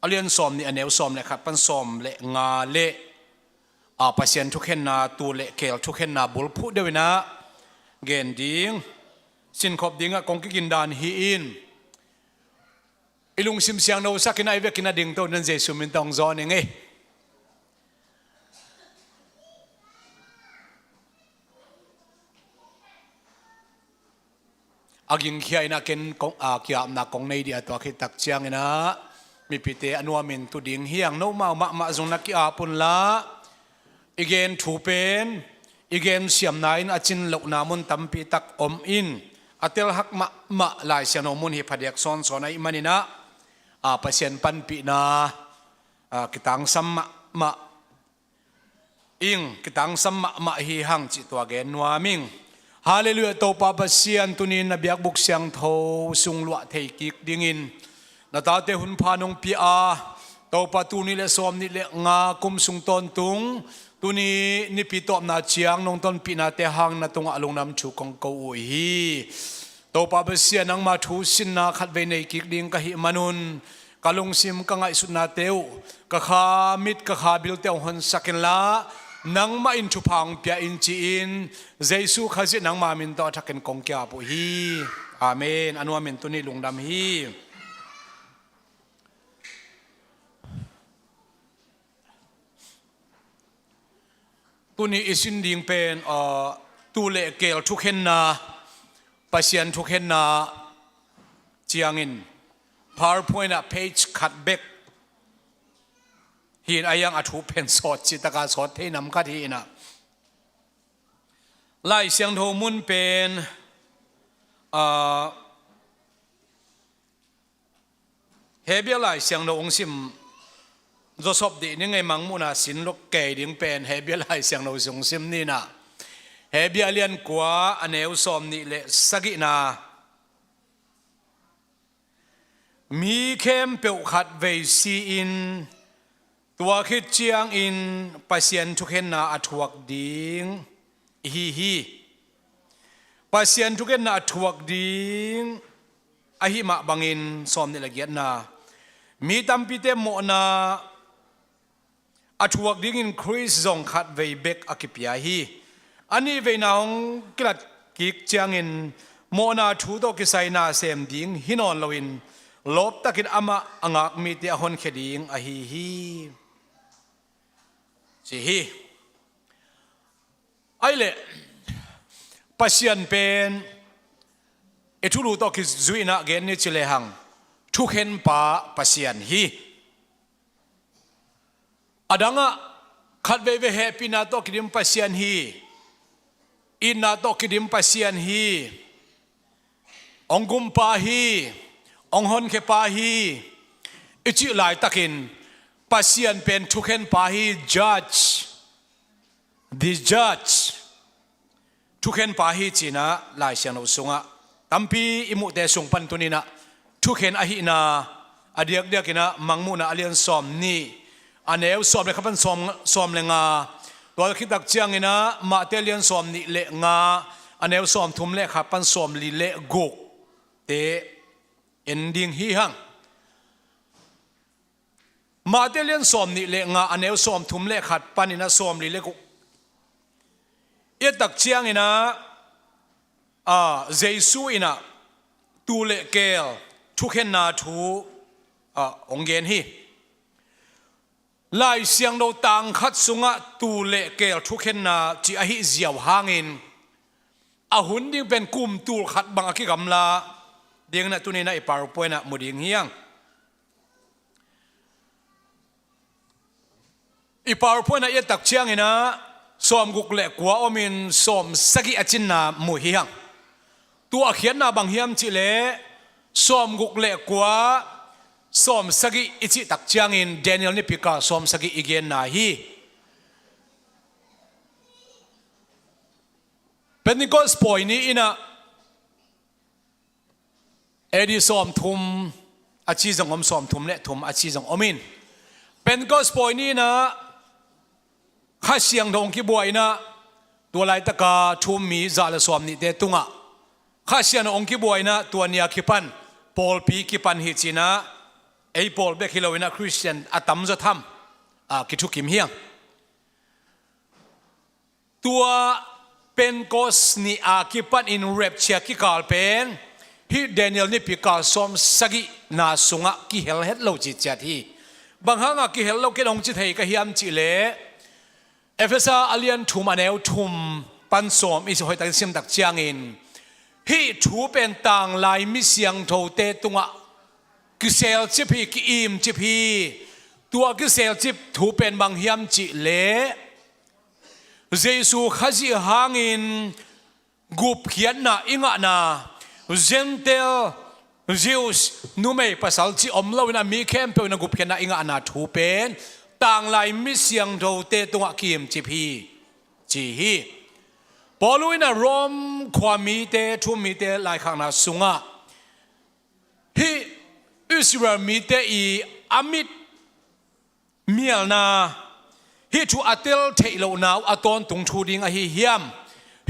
อเลียนสอมนี่อันเนวสอมเลยครับปันสอมเละงาเละปัสยันทุกเห็นนาตัวเละเกลทุกเห็นนาบุลพูดเดวินะเกณฑ์ดิ้งสินขบดิ้งกงกินดานฮีอินอิลุงซิมเสียงโนสักินไอเวกินดิ้งตัวนั้นเจสุมินตองจอนเองอากิงเขียนักเก็นกงเขียนักกงในเดียตัวคิดตักเชียงนะมีพิเตอนุมินตุดิ่งเฮียงโนมาจงนักกีฬาปุ่นละอีเกนถูเป็นอีเกนเสียมนายอาจินหลกนามุนตัมปีตักอมอินอัตลหักมาลายเสียนมุนฮิพัดยักซอนไอมันนี่นะเปอร์เซ็นต์ปันปีนากิตังสัมมาอิงกิตังสัมมาฮิหังจิตตัวเกนนัวมิงฮาเลลูยาโตปาปัสเซียนตุนินนบียกบุกเสียงโทสุงลวะเทกิกดิ่งินนาตาเตหุนพานงปีอาโตปาตุนิเลสอมนิเลงาคุมสุงตอนตุงตุนีนิปิโตมนาเชียงนงตอนปีนาเตหังนาตุงอลงนำชูกงกูฮีโตปาปัสเซียนังมาทูสินนาขัดเวเนกิกดิ่งกะหิมานุนกะลงซิมกะไงสุนาเตวกะขามิดกะขาบิลเตวหันสักเนลานังมาอินชุพังเปียอินจีอินเจสุขจินังมามินต่อทักเก็นกงเกียปุฮีอาเมนอนุอาเมนตุนีลุงดำฮีตุนีอิสินดิ่งเป็นตูเลเกลทุกเห็นนาปัสยันทุกเห็นนาเจียงอิน PowerPoint page cut backหินอายังอัฐุเป็นสดจิตกาสดที่นำกัดหินะไล่เสียงโทมุนเป็นเฮเบียไล่เสียงโทองซิมโจสอบดีนี่ไงมังมุนาสินลูกเกยดิ่งเป็นเฮเบียไล่เสียงโทองซิมนี่นะเฮเบียเลียนกว่าอันเอวสอมนี่เลสกินามีเข้มเปียวขัดเวซีอินตัวคิดเจียงอินปัสยันทุกเห็นนาอัฐวกดิ่งฮีปัสยันทุกเห็นนาอัฐวกดิ่งอหิมะบังอินสอมนี่ละเกียรนามีตัมปิเตโมนาอัฐวกดิ่งอินคริสซงขัดเวเบกอคิปยาฮีอันนี้เวนาองกลัดกิกเจียงอินโมนาทูโตกิไซนาเซมดิ่งฮินอนลวินลบตะกิดอามาอังกมีเตอหอนเขดิ่งอฮีสิฮีไอเล่ปัสยันเป็นเอทุลูตอกิจุยนะเกนนิจิเลหังทุกเห็นป่าปัสยันฮีอดังะขัดเวเวเฮปินาตอกิดิมปัสยันฮีอินนาตอกิดิมปัสยันฮีองกุมปาฮีองหอนเคปาฮีอิจิลายตะกินปัสยันเป็นทุกเห็นป่าฮี judge the judge ทุกเห็นป่าฮีจีนะลายเสียงเราสุงะตัมพีอิมุเตสุงปันตุนีนะทุกเห็นอหินาอเดียกเดียกินะมังมุนะอเลียนสอมนี่อันเอวสอมเลยครับเป็นสอมเลงาตัวคิดตักเจียงนะมาเตเลียนสอมนี่เลงาอันเอวสอมทุ่มเลครับเป็นสอมลีเลกุกเตเอ็นดิ้งฮีหังมาเตเลียนสอมนี่เลงาอันเอวสอมทุ่มเลขัดปันินะสอมลีเลกุกเอตักเชียงอินะเจสุอินะตูเลเกลทุกเห็นนาทูองเกนฮีลายเสียงเราต่างคัดสุงะตูเลเกลทุกเห็นนาจีอหิเจียวหางินอาหุนดิ้งเป็นกุมตูขัดบังอคิกำลาเดียงนะตุนีนะอีปารุปวยนะมุดิงเฮียงอีปารุปวยนะเอตักเชียงอินะสอมกุกเล็กกว่าอมินสอมสกิอจินนามุเฮียงตัวเขียนนาบางเฮียมจิเลสอมกุกเล็กกว่าสอมสกิอิจิตักเจียงอินเดนิเอลนิพิกาสอมสกิอีเกนนาฮีเป็นนิโคสปอยนี้อินะเอดีสอมทุมอาชีจังอมสอมทุมเละทุมอาชีจังอมินเป็นนิโคสปอยนี้นะข้าเสียงดงquiบวยนะตัวลายตะกาชุมมีจาลสวมนิเตตุงะข้าเสียงดงquiบวยนะตัวเนียขี้ปันปอลปีขี้ปันฮิจินะ ไอ้ปอลเบคิโลวินาคริสเตียนอาตัมจะทำกิทุกิมเฮียงตัวเป็นโกสนีกิปันอินเรปเชียกิกาลเป็นฮิเดนิเอลนี่พิกาสอมสกินาสุงะกิเฮลเฮดโลจิตจัดฮีบางครั้งกิเฮลโลกิองจิตเฮกะฮิมจิเลเอเฟซ่าอเลียนทุมอันเอลทุมปันสอมอิสหอยตักซิมตักจางอินฮิทูเป็นต่างลายมิเสียงโทเตตุงะกิเซลจิพีกิอิมจิพีตัวกิเซลจิทูเป็นบางฮิมจิเลเยซูข้าจิหางินกุบเขียนนะอิงะนะเจนเทลจิวส์นุ่มเอภาษาจีอมเลวินามีเข้มเปนะกุบเขียนนะอิงะนะทูเป็นต่างลายมิเสียงโทเตตุงะกิมจิพีจีฮีพอลุยนะรอมความมีเตทุมีเตลายข้างนะสุงะฮีอิสราเอลมีเตอีอามิดเมียลนาฮิทูอัตเตลเทโลนาวอัตอนตุงทูดิงอหิเฮียม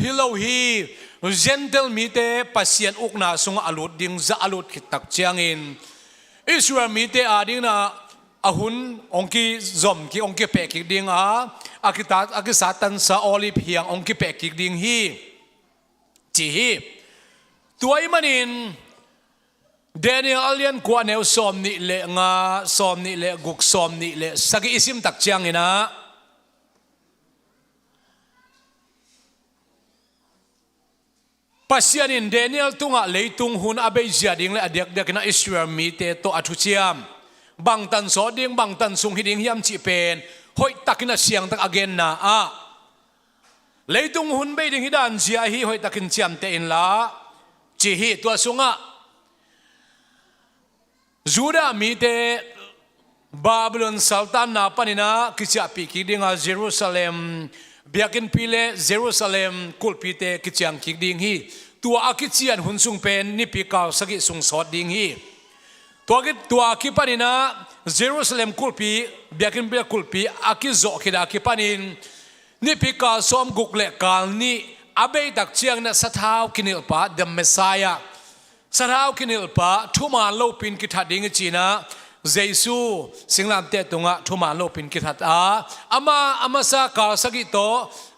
ฮิโลฮีเจนเทลมีเตปัสยันอุกนาสุงอลุดดิงจะอลุดขิตักเจียงอินอิสราเอลมีเตอาดิงนาอาหุนองกีซอมกีองกีเปกิกดิงอากิตาอากิสาตันซาออลิเพียงองกีเปกิกดิงฮีจีฮีตัวอิมันอินเดนิเอลเลียนกว่าแนวซอมนี่เละงาซอมนี่เละกุกซอมนี่เละสกิอิซิมตักเจียงอินะปัสยานินเดนิเอลตุงะเลยตุงหุนอาเบยจาดิงและอเดียกเดียกนะอิสราเอลมีเตโตอัตุเชียมบางตันสอดิงบางตันสุงฮิดิงฮิมจิเป็นหอยตักินะเสียงตักอเกนนะเลยตุงหุนเบยดิงฮิดันเสียฮีหอยตักินเชียมเตอินละจีฮีตัวสุงะจูดามีเตบาบิลอนซัลตันนาปนินะกิจปีกิดิงอาเยรูซาเล็มเบียกินพิเลเยรูซาเล็มกุลปีเตกิจยังกิดิงฮีตัวอากิจิอันหุนซุงเป็นนิพิกาสกิซุงสอดดิงฮีตัวอากิปานินะเยรูซาเล็มกุลปีเบียกินพิเลกุลปีอากิโจคิดอากิปานินนิพิกาสอมกุกเลกาลนี้อาเบยตักเชียงนะสถาวกินิลปาเดมเมสายาสถาวกินิลปาทุมาโลปินกิทัดดิงจีนะเยซูสิงลามเตตุงะทุมาโลปินกิทัดอามาซากาสกิโต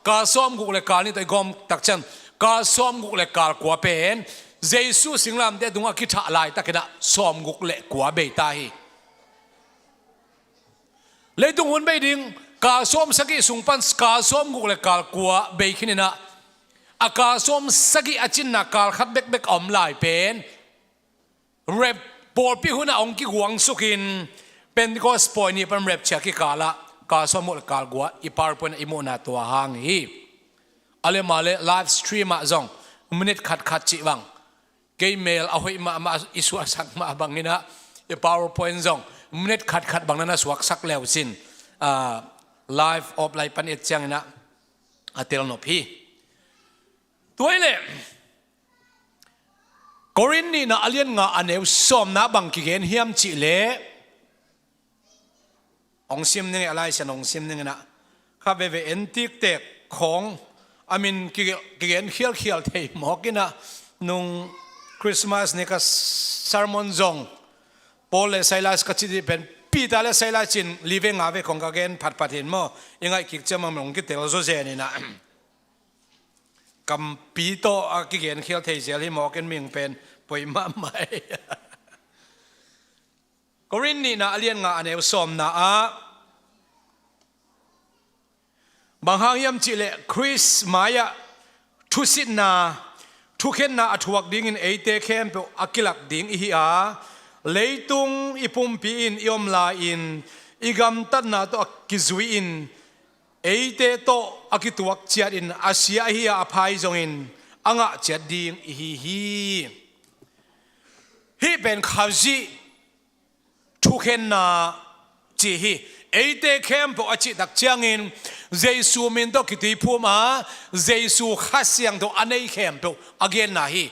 กาสอมกุกเลกาลนี่ตัวกอมตักจันกาสอมกุกเลกาลกว่าเป็นเยซูสิงลามเตตุงะกิทัดลายตักนะสอมกุกเลกว่าเบยตาฮีเลยตุงหุนเบยดิงกาสอมสกิสุงปันกาสอมกุกเลกาลกว่าเบยขินนะอากาศสมสกิอาจินนักการขัดเบกอมลายเป็นเรปปอลพิหุนองกิหวงสุกินเป็นก็สปอยนี่เป็นเรปเชียกิกาละกาสมุลกาลกัวอีพาร์ปนอิโมนาตัวหางฮีอะไรมาเลยไลฟ์สตรีมมาจงมินิทขัดจิบังเกมเมลเอาไว้มาอิสวาสักมาบังนี่นะอีพาร์ปนจงมินิทขัดบังนั้นสวักสักแล้วสินไลฟ์ออฟไลฟ์ปันเอจังนะอาเทลนอพีตัวเล่กอรินนี่นะอเลียนงาอันเอวสอมนะบังกิเกนเฮียมจิเล่องซิมนึงอะไรฉันองซิมนึงนะข้าไปเอ็นติกเตกของอามินกิเกนเขียวเทยหมอกินะนุ่งคริสต์มาสนี่ก็ซาร์มอนซองพอลเลไซลัสก็จิตเป็นปีตาเลไซลัสจินลิเวงอาเวของกเกนผัดเห็นมั้งยังไงกิจจะมันองกิเตลโซเซนี่นะกัมปีโตอากิเกนเขียวเทเซลิมอกันมิงเป็นป่วยมาใหม่กรินนี่นะอเลียนงาอันเอวสอมนะบางหางยำจิเลคริสมายะทุสินาทุเข็นนาอถวกดิ่งอินเอเตเข้มเปอากิลักดิ่งอีอาเลยตุงอีปุ่มปีอินยอมลาอินอีกัมตัดนาตัวกิจุยอินเอเตโตอากิตัวเจียดินอาเซียฮีอาภัยจงอินอ่างเจียดิงฮีเป็นข้าวจีทุกเห็นนาจีฮีเอเตเข้มปอจิตักเจียงอินเยซูมินโตกิติพูมาเยซูข้าเสียงโตอันนี้เข้มปออเกนนาฮี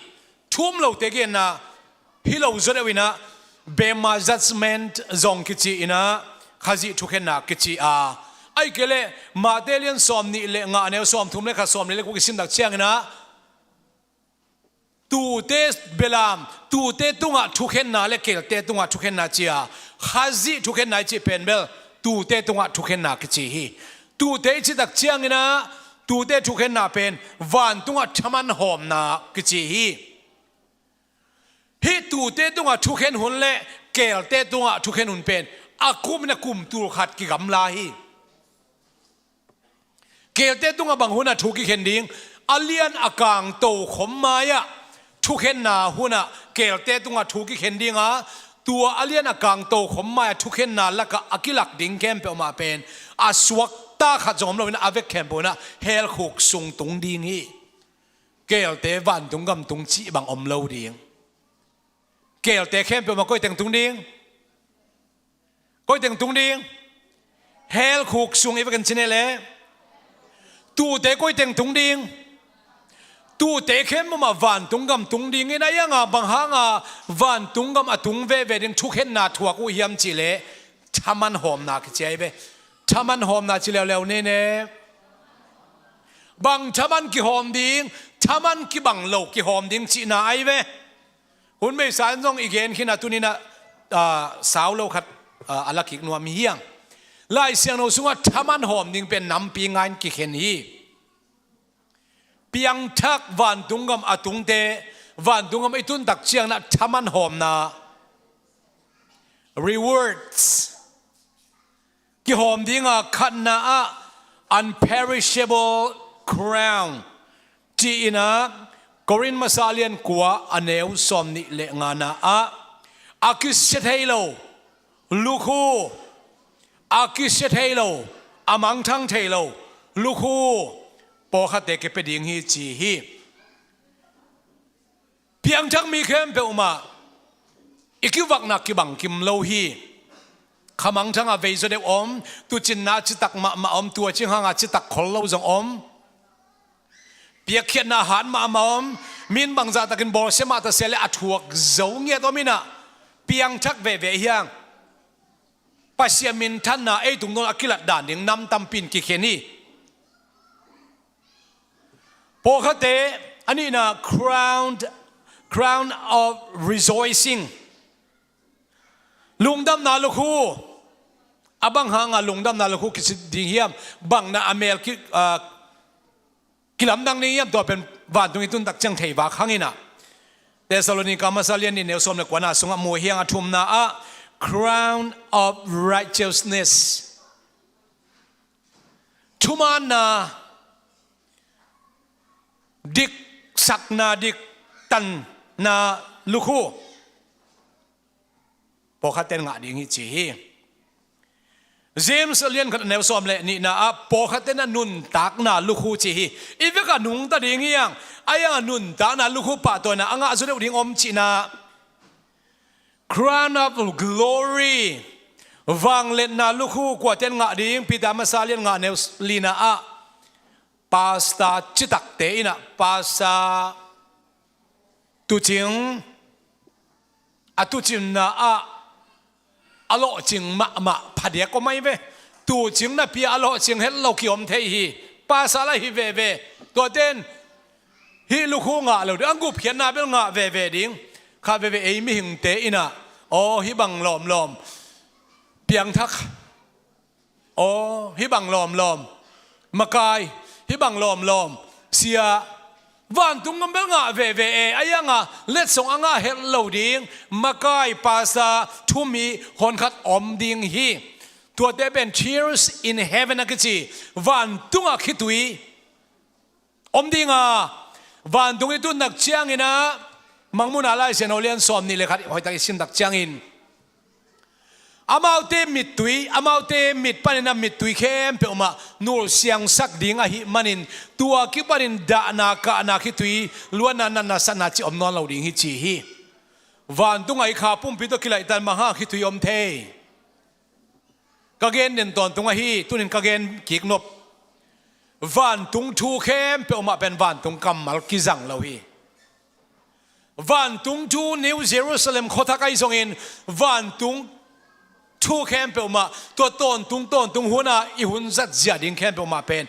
ทุ่มเราเตเกนนาฮีเราจะได้วินะเบมาจัดเมนต์จงกิจิอินะข้าจีทุกเห็นนากิจิไอ้เกลมาเตเลียนสอมนี่เลงานเนวสอมทุ่มเล็กข้าสอมนี่เล็กกูกิสิมดักเชียงนะ ตูเตสเบลามตูเตตุงะทุกเห็นนาเลเกลเตตุงะทุกเห็นนาเจียฮัจิทุกเห็นนาจีเป็นเบลตูเตตุงะทุกเห็นนากิจีฮีตูเตจิตักเจียงนะตูเตทุกเห็นนาเป็นวันตุงะชมันหอมนากิจีฮีตูเตตุงะทุกเห็นหุ่นเละเกลเตตุงะทุกเห็นหุ่นเป็นอาคุมนะคุมตูขัดกิกำลาฮีเกลเตตุงะบางหุ่นนะทุกกิเห็นดิ้งอเลียนอากางโตขมมายะทุกเห็นนาหุ่นนะเกลเตตุงะทุกกิเห็นดิ้งอ่ะตัวอเลียนอากางโตขมมายะทุกเห็นนาละก็อากิลักดิ้งแคมเปอมาเป็นอาสวกตาขัดจอมเราเป็นอาเวกแคมเปอนะเฮลขุกซุงตุงดิ้งฮีเกลเตวันตุงกำตุงจีบางอมเลวดิ้งเกลเตแคมเปอมาก้อยแต่งตุงดิ้งก้อยแต่งตุงดิ้งเฮลขุกซุงอีเวกันชินเนเล่ตูเตก้อยแต่งตุงดิ้งตูเตเข้มมาวันตุงกำตุงดิ้งไงนะยังอ่ะบางหางอ่ะวันตุงกำอ่ะตุงเวดิ้งทุกเห็นนาทัวกูยำจิเล่ชามันหอมนาคิดใจเว้ชามันหอมนาจิเล่วๆเนี่ยบางชามันกี่หอมดิ้งชามันกี่บังโลกี่หอมดิ้งจีน่าไอ้เว้หุ่นไม่สารจงอีกเห็นขี้นาตุนี่นะสาวโลขัดอะไรกิกนัวมีเฮียงไล่เสียงโนสุงว่าชามันหอมดิ้งเป็นน้ำปีงานกี่เห็นฮีเปียงทักวันตุงกำอตุงเตวันตุงกำไอตุนตักเชียงนะชามันหอมนะ rewards กี่หอมดิ้งอ่ะขันนะ unperishable crown จีนะกรินมาซาเลียนกัวอันเนวสมนิเลงานะอากิสเทโลลูคูอากิสเทโลอามังทังเทโลลูคูพอขัดเด็กเป็นดิ่งฮีจีฮีเพียงทั้งมีเข้มเปอมาอีกวักนักกิบังกิมโลฮีขมังทั้งอาเวจเดอมตุจินนาจิตักมาอมตัวจิงหางจิตักขลโลจงอมเปียกเขียนอาหารมาอมมินบางจาตะกินบอลเสมาตะเสลอัดหัวเจ้าเงียตัวมินะเปียงทักเวเฮียงปัสยามินท่านน่ะไอตุงโนอักิลัดด่านยังนำตำปินกิเขนีพอเขาเตะอันนี้นะ crown of rejoicing ลุงดำนาลูกคู่บังหางลุงดำนาลูกคู่กิจดิ่งเฮียมบังนาอเมริกกิลำดังนี้เฮียมตัวเป็นวันตรงนี้ตุนตักจังเทวาขังอินะเตสโลนิกามาซาเลียนนี่เนวสมเนกวานาสงะมัวเฮียงทุ่มนาcrown of righteousness ทุมานาดิกสักนาดิกตันนาลูกคู่พอขัดเต็นงะดิ่งฮิจีเจมส์เลียนขัดแนวซ้อมเลยนี่นะพอขัดเต็นนุนตักนาลูกคู่จีอีเวกันนุงตาดิ่งยังไอ้ยังนุนตักนาลูกคู่ป่าตัวน่ะอ่างสุดเดียวดิ่งอมจีน่ะ crown of glory วังเล่นนาลูกคู่กว่าเต็นงะดิ่งพิดามาซาเลียนงะแนวลีน่ะpasta citak te ina pasta tu ching atu chim na alo ching ma phadia ko mai ve tu ching na pi alo ching hel lo ki om thei hi pasta la hi ve to ten hi lu khu nga lo de angup khian na bel nga ve ding kha ve ei mi hing te ina o hi bang lom piang thak o hi bang lom makai hi bang lom sia van tung ngam bel nga ve ayanga let song anga hel lo ding makai pasa thumi hon khat om ding hi to te ben cheers in heaven akachi van tunga khitui om dinga van tung itu nak chiang ina mangmun alai senolian som ni le khat hoi ta sin dak chiang in amaute mit panina mitui khem pe uma nur siang sak ding a hi manin tua ki parin da na ka na ki tui luana na sana chi om non lo ding hi chi hi van tu ngai kha pum pi to kilai tan ma ha ki tui om the ka gen nen ton tu hi tunin ka gen kik nop van tung thu khem pe uma pen van tung kamal ki jang lo hi van tung thu new jerusalem khotha kai song in van tungทูแคมเปอมาตัวต้นตุงหัวน่ะอีหุ่นจัดเสียดิ่งแคมเปอมาเป็น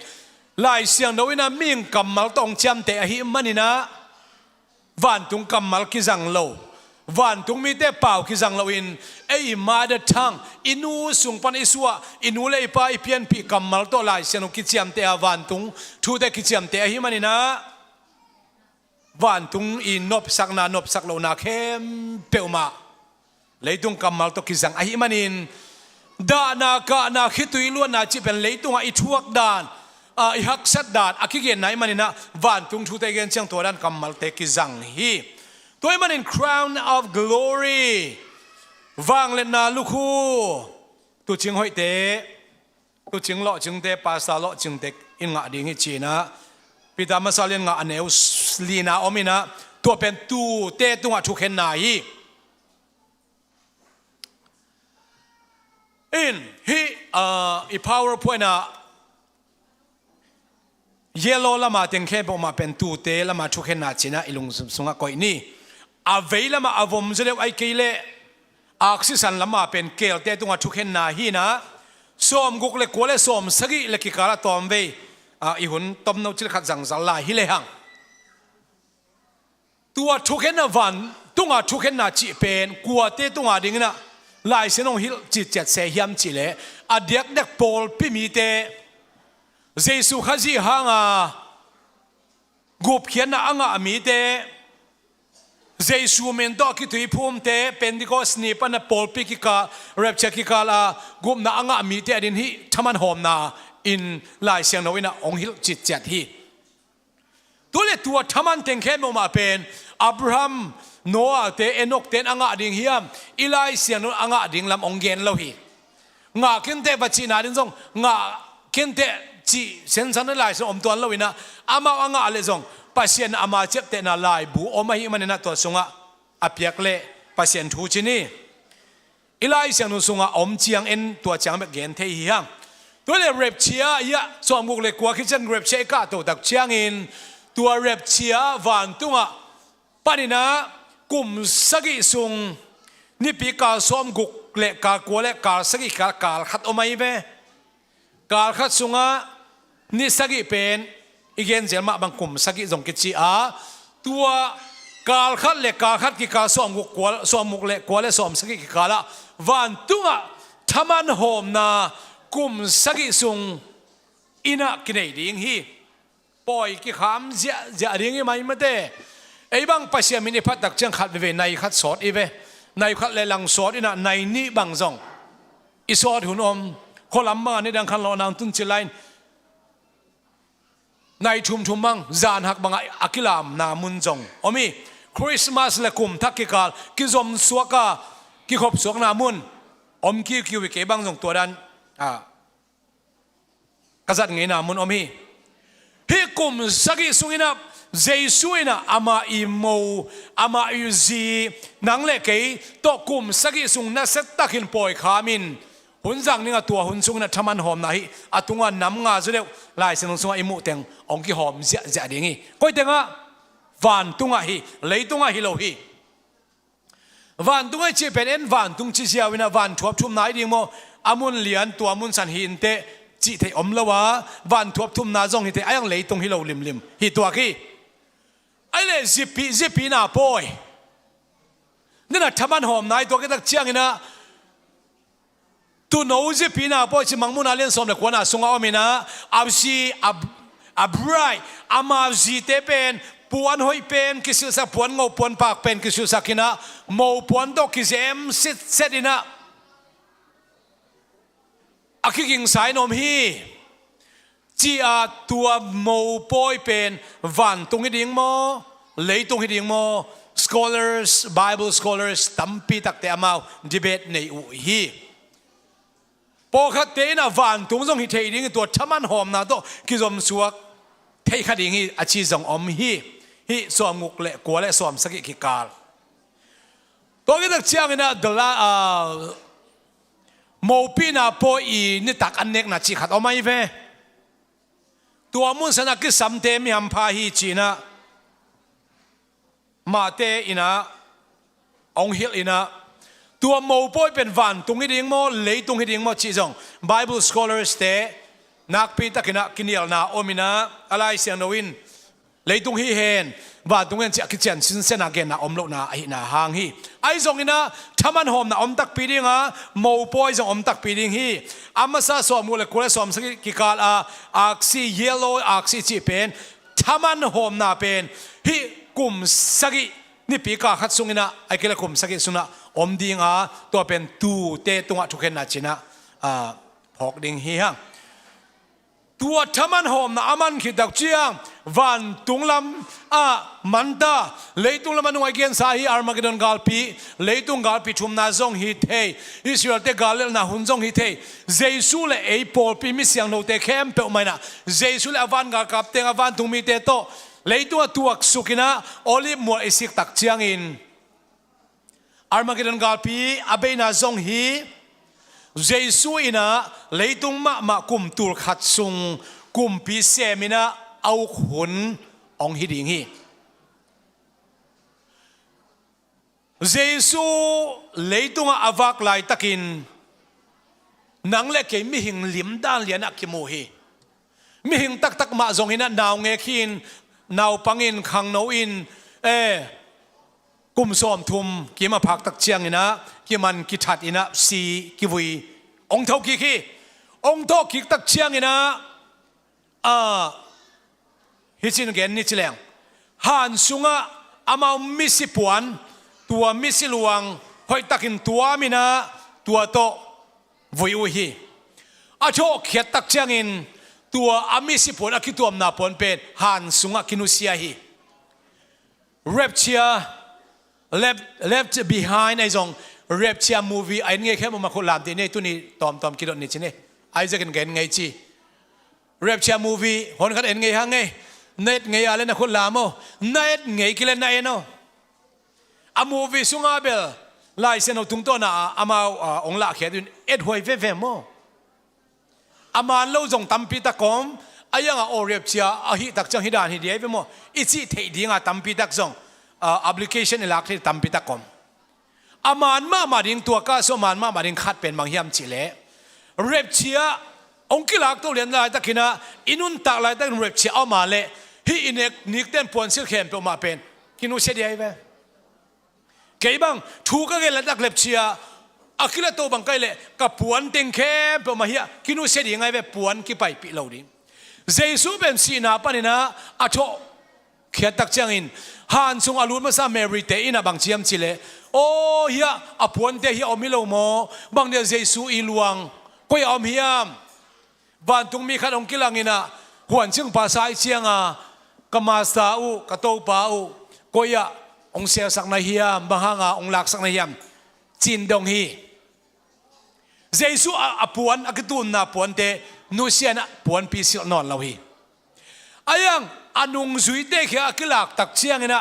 ลายเสียงโดยน่ะมิ่งกำมัลต้องจำแต่หิมันนี่นะ van tung kamal ki zang lo van tung mi te pau ki zang lo in ei mother tongue inu sung pan iswa inu le pa ipian pi kamal to lai senu ki chiam te van tung thu te ki chiam te hi manina van tung in nop sak lo na khem peuma leitung kamal to ki zang ahi manin da na ka na khitui lu na chi pen leitung a i thuak dan a i hak sat dan akigen nai manina van tung thu te gen chang to dan kamal te ki zang hi toy manin crown of glory wang le na lu khu tu ching hoi te tu ching lo ching te pa sa lo ching te in nga ding hi china pita masalin nga aneu lina omina to pen tu te tunga thu khen na hi in hi i powerpoint a yellow lama teng khe bo ma pen tu te lama thu khen na china ilung sunga koi ni avei lama avom zele ai keile oxygen lama pen kel te tunga thu khen na hi na som guk le kole som sagi le ki kala tom ve i hun tom no chil khat jang zal la hi le hang tua thu khen na van tunga thu khen na chi pen kwa te tunga ding na lai senong hil chi chat se hiam chi le adek dek pol pi mi te jesu khazi hanga gup khian na anga ami te jesu men to ki tui phum te pentecost ni pan pol pi ki ka rapture ki ka la gup na anga ami te adin hi thaman hom na in lai siang no ina ong hil chi chat hi tole tua thaman teng khe mo ma pen abraham Noah te Enoch ten anga ding hiam ilai sian anga ding lam onggen lo hi nga kente bachi na din jong nga kente chi sen san lai so om ton lo ina ama anga le jong pasien ama chep te na lai bu oma hi manena to sunga apiak le pasien thu chini ilai sian sunga om chiang en to chang me gen the hi hang to le rep chia ya so amuk le kwa kitchen rep che ka to dak chiang in to rep chia van tunga panina kum sagi sung ni pi ka som guk le ka ko le ka sagi ka kal khat omai be kal khat sunga ni sagi pen igen jelma bang kum sagi jong ki chi a tua kal khat le ka khat ki ka som guk ko som muk le ko le som sagi ki kala van tunga thaman hom na kum sagi sung ina kinai ding hi poi ki kham ja ring i mai mate ei bang pasia mini phat dak chang khat ve nai khat sot i ve nai khat le lang sot ina nai ni bang jong i sot hun om kholam ma ni dang khan lo nang tun chi line nai thum mang zan hak bang akilam na mun jong omi christmas le kum thak ki kal ki zom suaka ki khop suak na mun om ki wi ke bang jong to dan kazat ngai na mun omi hi kum sagi sungina jesuina ama imo ama uzi nang le ke to kum sagi sung na set takin poi khamin hun jang ninga tua hun sung na thaman hom na hi atunga nam nga zule lai senong sunga imu teng ong ki hom ja dingi koi tenga van tunga hi leitunga hi lo hi van tunga chi pen en van tung chi sia wina van thuap thum nai ding mo amun lian tua mun san hin te chi thei om lawa van thuap thum na jong hi te ayang leitung hi lo lim hi tua ki ai le zipi na poi nina thaman hom nai to ke tak chiang ina tu no zipi na poi chi mangmun alian som le kwana sunga omina absi abrai ama zi te pen puan hoi pen kisil sa puan ngo puan pak pen kisil sa kina mo puan to kisem set ina akiking sai nom hi chi a tua mo poi pen van tung ding mo leitung ding mo scholars bible scholars tampi takte amau debate nei u hi po khat te na van tung jong hi thei ding to thaman hom na to ki zom suak thei kha ding hi achi jong om hi som nguk le ko le som saki ki kal to ge dak chiang ina dala mo pi na po i ni tak anek na chi khat omai ve tua mun sana ki samte mi ham pha hi china ma te ina ong hil ina tua mo poi pen van tung hi ding mo lei tung hi ding mo chi jong bible scholars te nak pi takina kinial na omina alai siang noin lei tung hi hen và tung en chỉ cái chuyện xin sen again na om lo na ai na hang hi ai zong ina thaman hom na om tak pi ding a mo poi zong om tak pi ding hi amasa so mu le kule som saki ki kal a aksi yellow aksi chi pen thaman hom na pen hi kum saki ni pi ka khat sungina ai kele kum saki suna om ding a to pen tu te tunga thuken na china phok ding hi hangตัวทมันหอมนะอามันขิดดักเจียงวันตุงลำมันตาเลยตุงลำมันงวยเกียนสาฮีอาร์มาเกดอนกาลปีเลยตุงกาลปีชุมนาซงฮิตเฮอิสราเอลเตกาเลลนาหุนซงฮิตเฮเจสุเลไอปอลปีมิเสียงโนเตเข้มเปอไม่นะเจสุเลอวันกากับเตงอวันตุงมีเตโตเลยตัวสุกินะโอลิมัวอิสิกตักเจียงอินอาร์มาเกดอนกาลปีอาเบนาซงฮีเจสุอินะเลยตุงมากุมตูลขัดซุงกุมปีเซมินะเอาขุนองฮิดิงฮีเจสุเลยตุงอวักไลตะกินนังเล็กมีหิงลิมด้านเลียนักกิโมฮีมีหิงตักมาจงหินะนาวเงคินนาวปังอินขังนาวอินกุมสอมทุมกิมาพักตักเชียงอินะกิมันกิทัดอินะสีกิวุยองเท่ากิคีองเท่ากิตักเชียงอินะฮิจินเกนนิจเลงฮันซุงะอามามิสิปวนตัวมิสิลวงหอยตักินตัวมินะตัวโตวุยอุฮีอาโชเขียตักเชียงอินตัวอามิสิปวนอากิตัวมนาปวนเป็นฮันซุงะกินุเซียฮีเรปเชียleft behind ไอ้จง rapture movie ไอ้เงี้ยแค่มาคนลามตีนี่ตัวนี้ตอมคิดว่านี่ใช่ไหมไอ้จะกันไงจี rapture movie คนกันเอ็นไงฮะไงเน็ตไงอะไรนะคนลามเน็ตไงกิเลนไงเนาะอะ movie สุงอาเบลไล่เส้นเอาตุ้งต้นอามาองละเขียนเอ็ดหวยเฟ่ๆมั้งอามาเล่าจงตั้มปีตะกอมไอ้ยังอ่ะ rapture อ่ะฮิตักจังฮิดานฮิดีไอ้เฟ่มั้งอีจีเทียดิ้งอ่ะตั้มปีตักจงapplication นี่ลักที่ตั้มปีตะกอมอามันมาดิ่งตัวก้าสมันมาดิ่งขัดเป็นบางยามจิเล่เรปเชียองค์กิลักตัวเรียนอะไรตะกินะอินุนตักอะไรตะกินเรปเชียเอามาเล่ฮีอินเอกนิกเต้นปวนสิลเข้มเปมาเป็นกินุเสียดีไอ้เว้เกี่ยบังถูกก็เกลัดเรปเชียอากิละตัวบังไกเล่กับปวนเต็งเข้มเปมาเฮียกินุเสียดีไงเว้ปวนกี่ไปปีเหล่านี้เจสุเป็นสีนาปนินะอาโชเขียนตักเจียงอินฮันซุงอารุณมาซาเมริเตอินะบางเชียมจิเลโอ้เฮียอพวนเตเฮียอมิโลโมบางเดียวเจสุอีลวงก็ยอมเฮียมวันตุงมีขัดองกิลังอินะหวนซึ่งภาษาเชียงกมาสาอูกะโตปาอูก็ยะองเสียสักนาเฮียมบางหางองหลักสักนาเฮียมจินดงฮีเจสุอพวนอกตุนนาพวนเตนุเซียนะพวนปีสิลนอนเราฮีอายังอนุงจุยเตะเขียกิลักตักเชียงนะ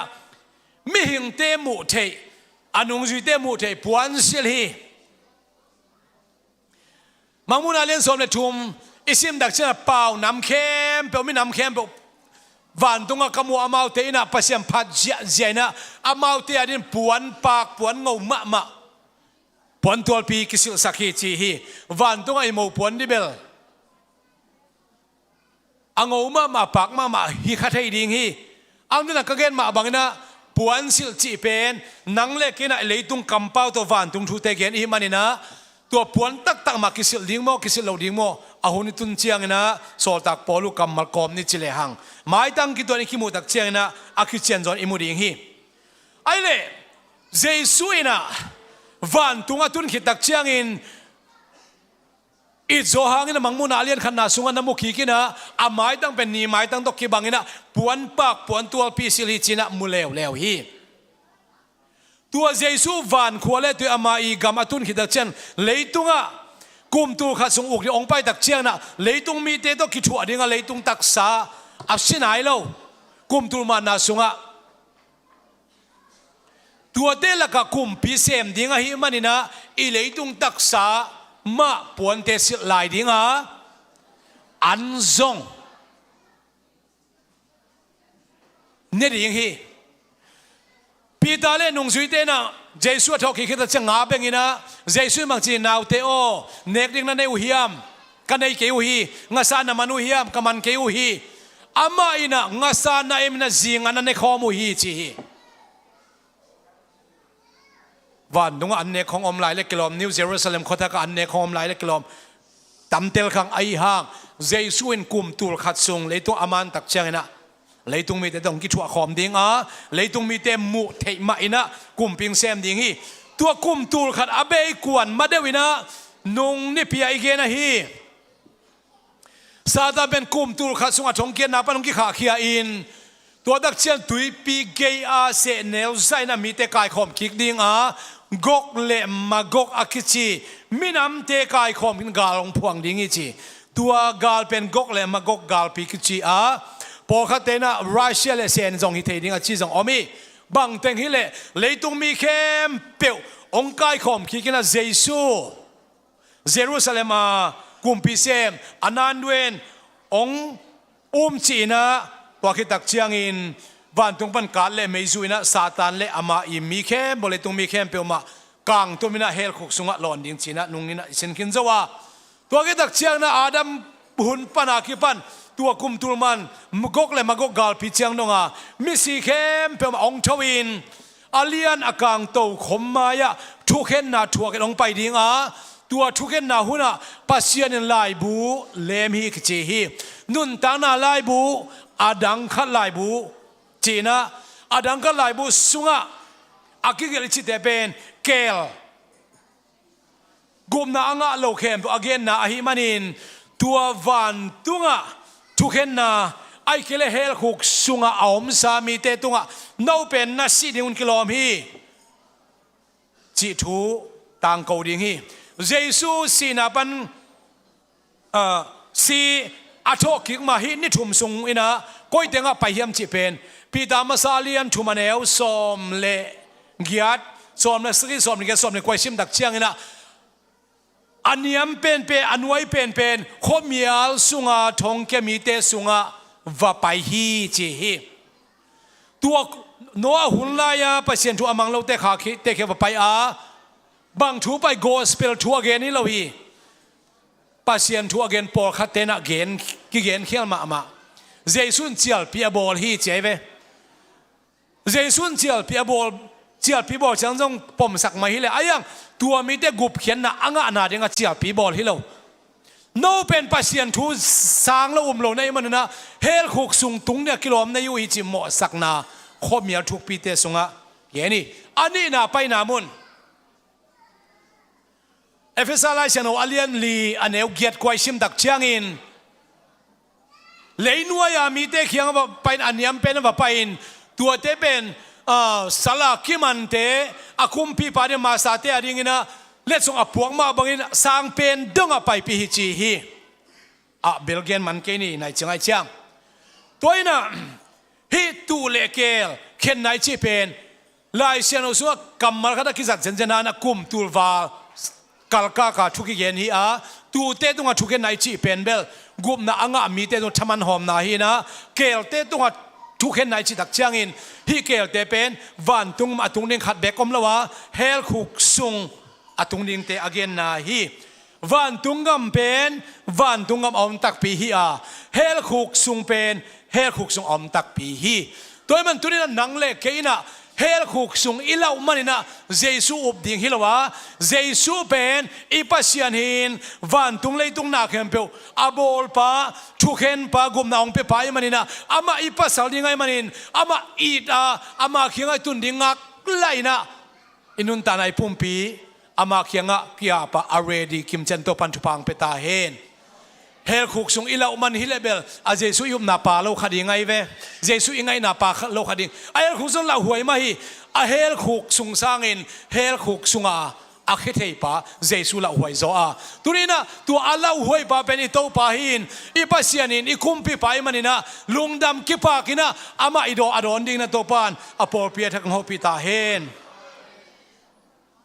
มิหิงเตมุเทอนุงจุยเตมุเทปวนสิลฮีมังมุนาเลียนสมเลทุมอิสิมดักเชียงเปล่าน้ำเข้มเปล่าไม่น้ำเข้มเปล่าวันตรงกับมัวอมาเตนะปัสยามพัดเจนะอมาเตอดินปวนปากปวนงูมะปวนตัวปีกิสิลสักฮีจีฮีวันตรงไอโมปวนดิเบลอังเอามาปากมาฮิคัดให้ดิ่งฮีอังนั่นก็เกณฑ์มาบางนะปวนสิลจีเป็นนังเล็กนะเลยตุงกำเป้าตัววันตุงทูเตเกณฑ์อีมันนี่นะตัวปวนตักมากิสิลดิ่งโมกิสิลเราดิ่งโมอาหุนิตุนเชียงนะโซลตักปอลูกำมัลกอมนี่จิเลหังหมายตั้งกิตัวนี้ขิมูตักเชียงนะอาคิเชียนจอนอิมูดิ่งฮีไอเล่เจสุยนะวันตุงตุนขิตักเชียงอินอีโจหางอินะมังมุนาเลียนขันนาสุงนะมุขีกินะอาไม้ตั้งเป็นนีไม้ตั้งตกกีบังอินะปวนปากปวนตัวปีสิลิจินะมุเลวฮีตัวเจสุวันขวเลตัวอามาอีกามาตุนขิตักเชียงเลยตุงะกุมตูขัดสงอุกที่องไปตักเชียงนะเลยตุงมีเตโตกิชัวดิ่งะเลยตุงตักษาอับสินายโลกุมตูมานาสุงะตัวเตลกะกุมพิเศษดิ่งะฮิมันนี่นะอีเลยตุงตักษามาปวนเตสิลายดิ่งะอันซงเนี่ยดิ่งฮีปีตาเลนุงสุยเตนะเจสุทอกคิดจะงาเบงินะเจสุมังจีนาวเตโอเนกดิ่งนั้นในอุฮิยมกันในเกอุฮีงาซานามันอุฮิยมกันมันเกอุฮี ama ina ngasa na em na zinga na ne khomu hi chi van dunga anne khong om lai le kilom New Jerusalem khotha ka anne khong om lai le kilom tamtel khang ai hang Jesu in kum tur khat sung leitung aman tak changena leitung mi te dong ki thua khom ding a leitung mi te mu thei ma ina kum ping sem ding hi tua kum tur khat abe kwan madewina nung ni pia igena hi sada ben kum tur khat sunga thong kian na panung ki kha khia in tua dak chian tui pi ge a se nel zaina mi te kai khom kik ding a gok le magok akichi minam te kai khom kin galong phuang ding hi chi tua gal pen gok le magok gal pi kichi a po khatena Russia le sen jong hi thei ding a chi jong omi bang teng hi le leitung mi khem peu ong kai khom ki kina Jesu Jerusalem a kumpi sem ananwen ong china tua ki tak chiang in van tung pan kal le meizuina satan le ama I mi khem bole tung mi khem peu ma kang tumina hel khuk sunga lon ding china nungina isin kin zawa tua ki tak chiang na Adam hun pana ki pan tua kum tulman magok le magok gal pi chiang nonga mi si khem peu ma ong thawin alian akang to khom maya thu khen na thua ke ong pai ding a tua thu khen na huna pasian in lai bu lem hi chi hi nun ta na lai bu adang khat lai bu china adang khat lai bu sunga akigel chi te pen kel gum na anga lo khem to again na hi manin tua van tunga thu khen na ai kele hel khuk sunga aom sa mi te tunga no pen na si ding kilom hi chi thu tang ko ding hi Jesu sina pan si athok ki ma hi ni thum sung ina koi tenga pahiam chi pen pita masalian thumaneu som le giat som na sri som ni som ni koi sim dak chiang ina aniam pen pe anuai pen pen khomial sunga thong ke mi te sunga va pai hi chi hi tua noa hunlaya pasien thu amang lo te kha khi te ke va pai a bang thu pai gospel thu again ni lo hi pasien thu again por khatena again ki gen khial ma ma Jesun chial pi bol hi cheve Jesun chial pi bol chang jong pom sak ma hi le ayang tua mi te gup khian na anga na denga chial pi bol hi lo no pen pasien thu sang lo lo nei man na hel khuk sung tung ne kilom nei ui chi mo sak na khomia thuk pi te sunga ye ni ani na pai na mun Apostolic no alian li aneu giat kwai sim dak chiang in leinua ya mi te khiang ba pain aniam pen ba pain tua te pen sala kiman te akum pi pa de ma sa te aringina letsong apuang ma bangin sang pen dong a pai pi hi chi hi a belgen man ke ni nai changai chang toina hi tu le kel khen nai chi pen lai sian so kamal khada ki zat jenjana na kum tulwa kalka ka thuki gen hi a tu te tunga thuke nai chi pen bel gup na anga mi te to thaman hom na hi na kel te tunga thuke nai chi tak chang in hi kel te pen van tung atung ning khat bek om lawa hel khuk sung atung ning te again na hi van tungam pen van tungam om tak pi hi a hel khuk sung pen hel khuk sung om tak pi hi toy man tunina nang le keina hel khuk sung ilau manina Jesu up ding hilawa Jesu pen ipasian hin van tung leitung na khem pe abol pa thukhen pa gum na ong pe pai manina ama ipasal dingai manin ama ita ama khingai tun dingak laina inun tanai pumpi ama khianga kia pa already kim chen to pan thupang pe ta hen hel khuk sung ilau man hi lebel a Jesu yum na pa lo khadi ngai ve Jesu ingai na pa lo khadi a khuk sung la huai ma hi a hel khuk sung sangin hel khuk sunga a khethei pa Jesu la huai zo a turina tu ala huai pa pen to pa hin I pasianin I kumpi pa manina lungdam kipa kina ama ido adon ding na to pan apol pia thak ho pi ta hen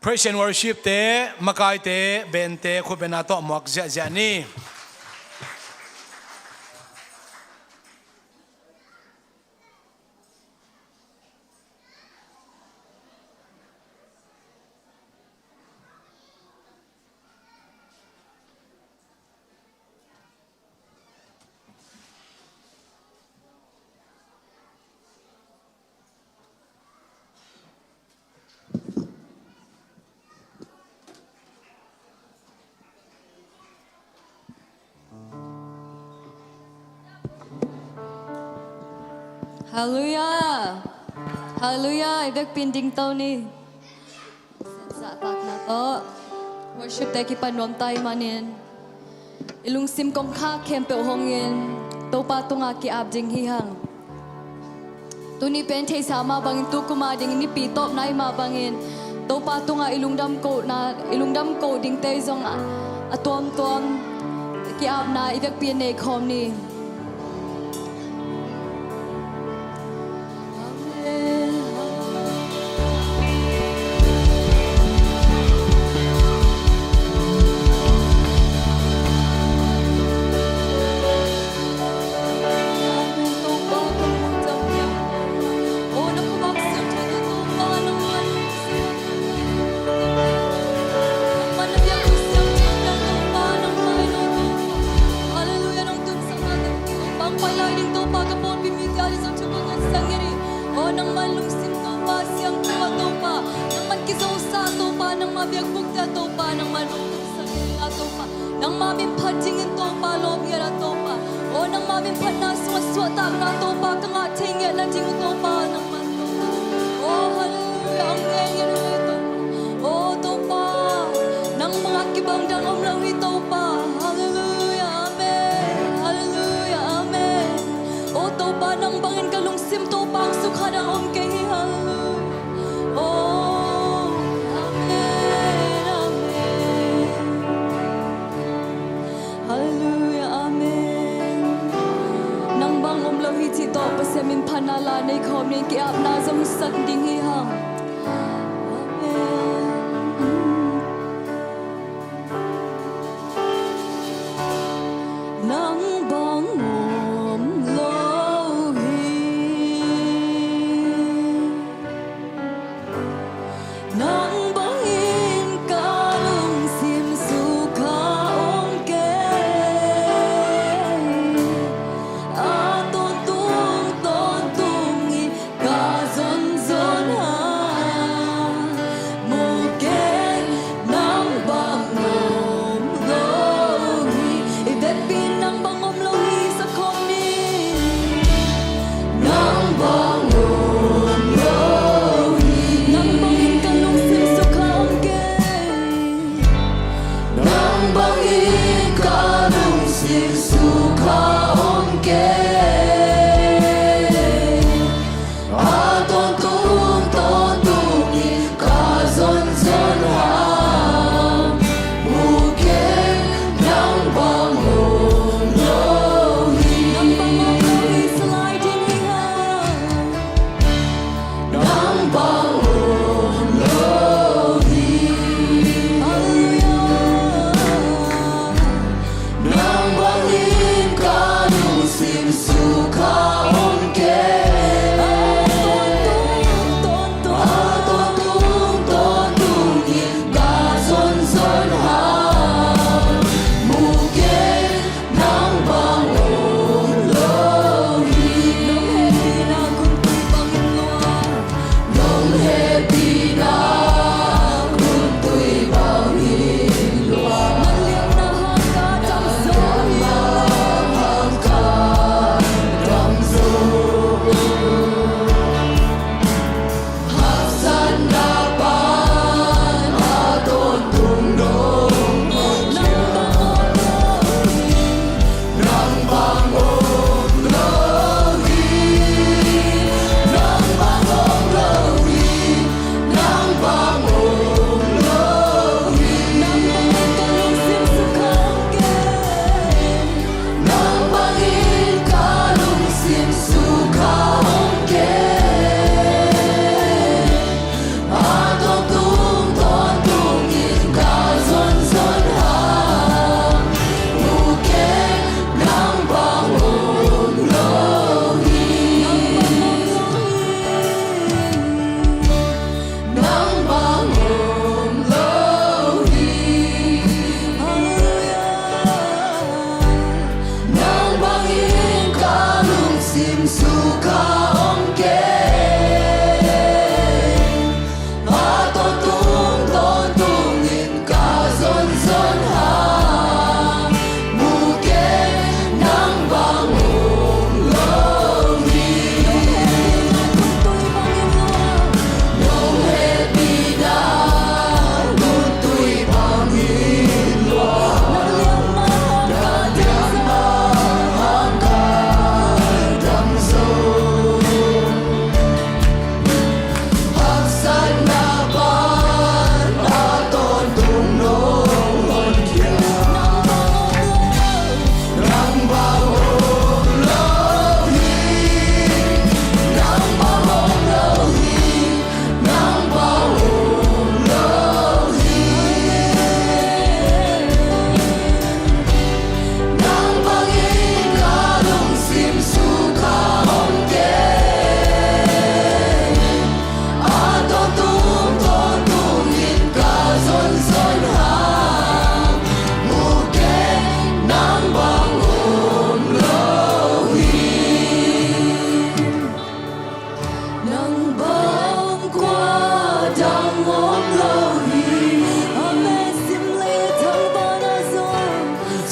praise and worship te makai te ben te khobena to mok ja ja ni Hallelujah. Hallelujah. Ibig pinding tao ni. Sa tak na to. Worship tayo kipanom tayo manin. Ilung sim kong ka kempe hongin. To pa to nga ki abjing hihang. Tuni pente sama bangin tu kumading ni pitop na mabangin. To pa to nga ilung dam ko ding tayo zong atom ki ab na ibig pinay kom ni. Nang mamin patingin to pa lom yara to pa o nang mamin panas swata na to pa kang ating ya lang ting to pa nang man to pa o hallelujah ang ngayon ito o to pa nang mga kibang dangom lang ito pa hallelujah amen hallelujah amen o to pa nang bangin kalungsim to pa ang sukha ng kay hallelujah o to pasamin panala nay kom ni ki ap na zong sak ding hi hang amen nang bang om lo hi nang bang in kalung sim suka om ke Hallelujah,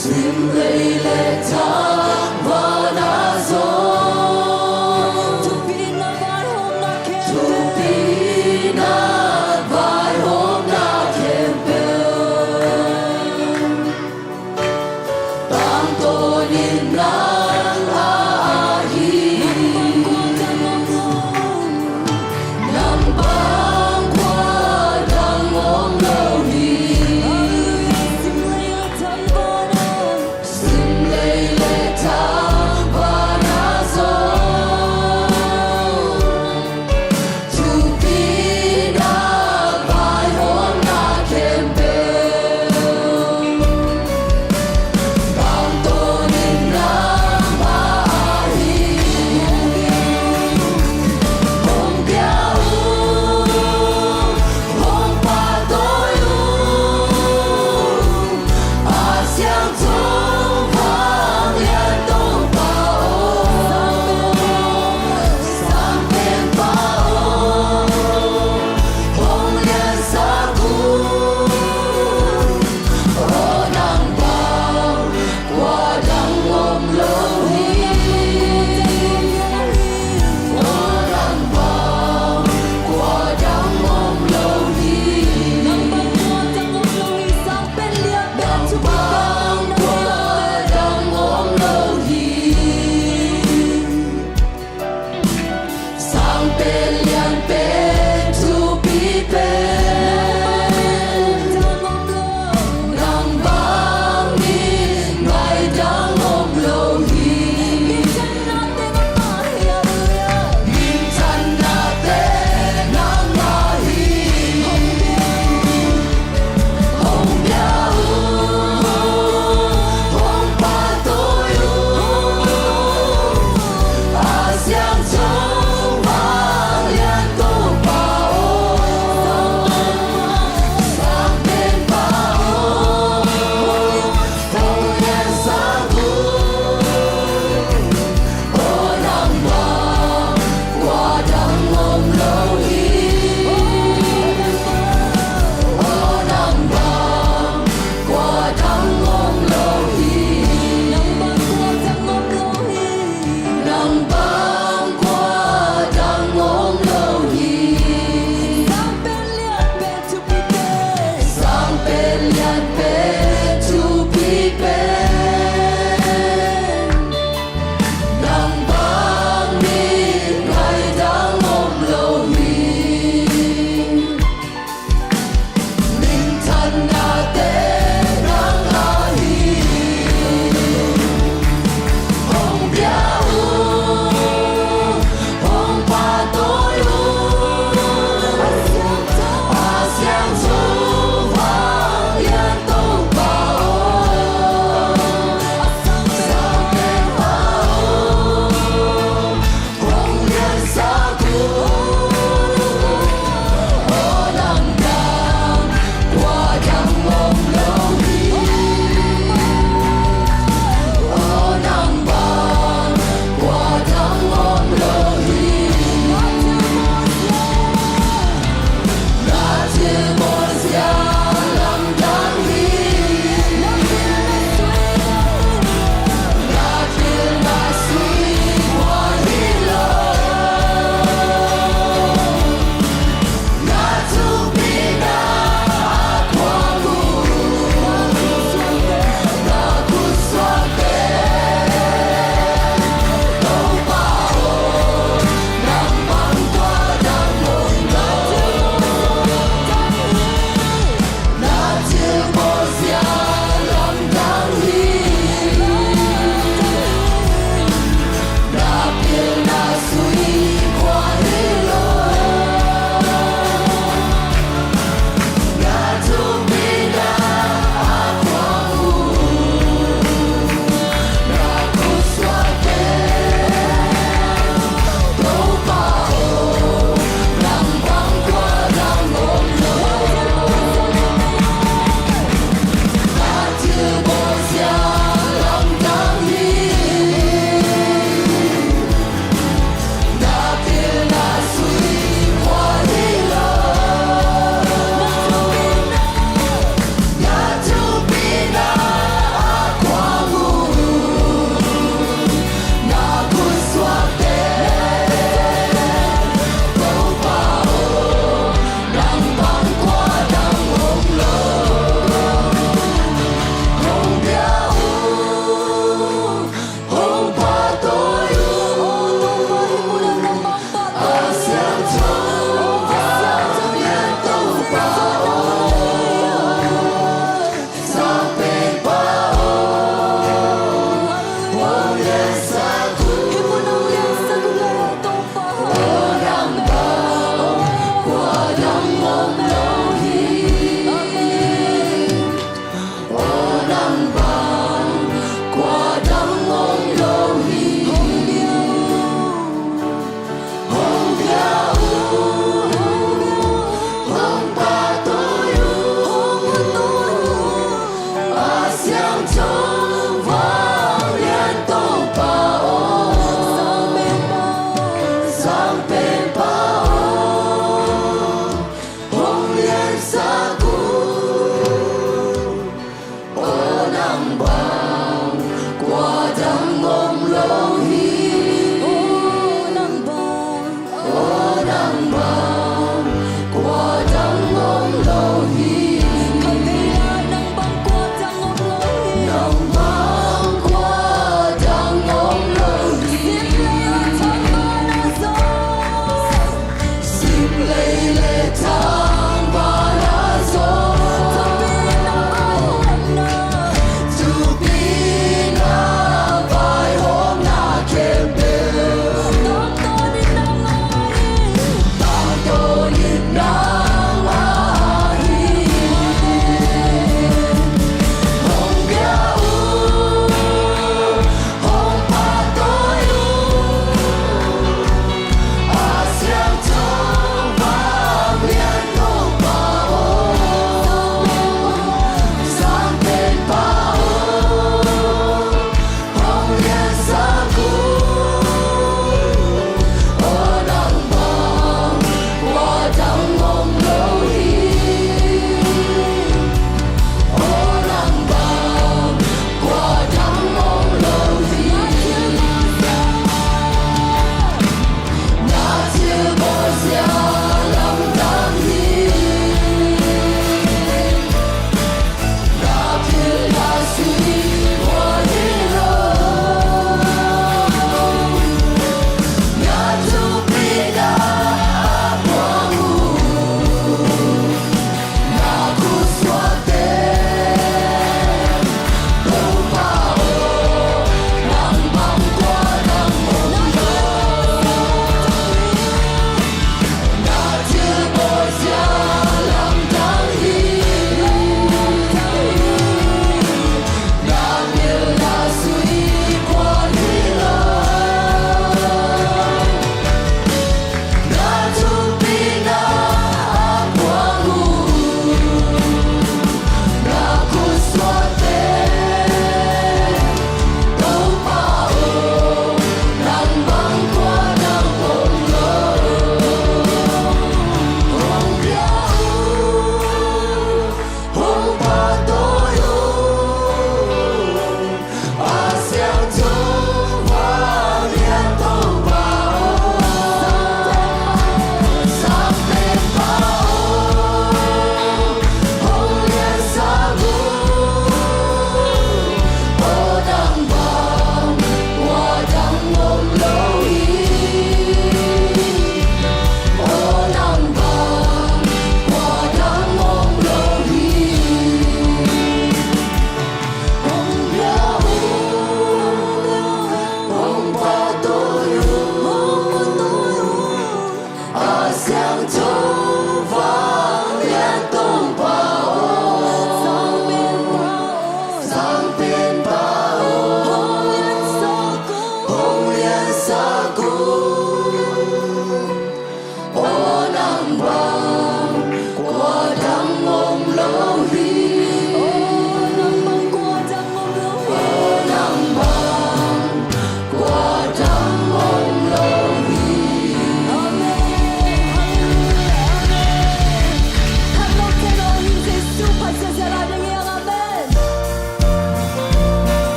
sim lệ lệ thang và na zo tu pina vai hôm na kem tu pina vai hôm na kem tang to nin nang a hi nam bang qua đang ôm lâu hi sim lệ lệ thang và na zo tu pina vai hôm na kem tang to nin nang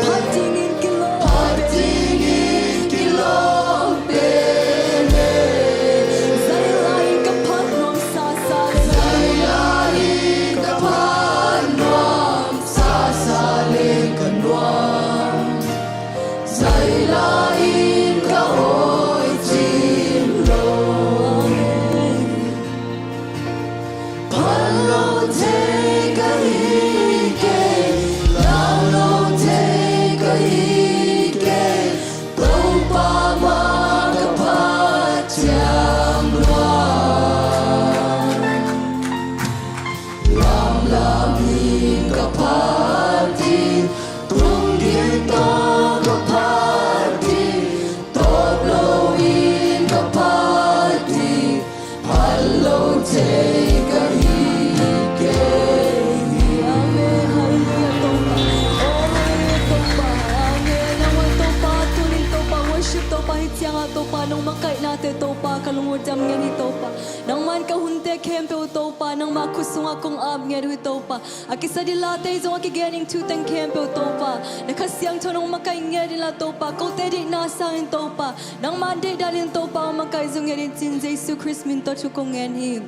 patingin kilom pele zai lain kapat nom sa sa zai lain kapat nom sa sa le kanwam zai lain ka oi chim lo Palo take a hike, Lalo take a hike, Topa magapatiang luan. Lamlaming kapati, tunggin to kapati, tobloin kapati, Palo take a hike. Amen, hallelujah, topa. Topa, amen. Naman topa, tuloy topa, worship topa, hitianga topa, nang makait natin topa, kalungudam nga ni topa. Nang man kahunte kempe topa, nang makusung akong ab nga rin topa. Akisa dilate, zong akigening tutang kempe topa. Nakasiyang to nang makay nga nila topa, kote di nasangin topa. Nang mande dalin topa, makay zong nga rin tin Jesus Christ minto chukong nga him.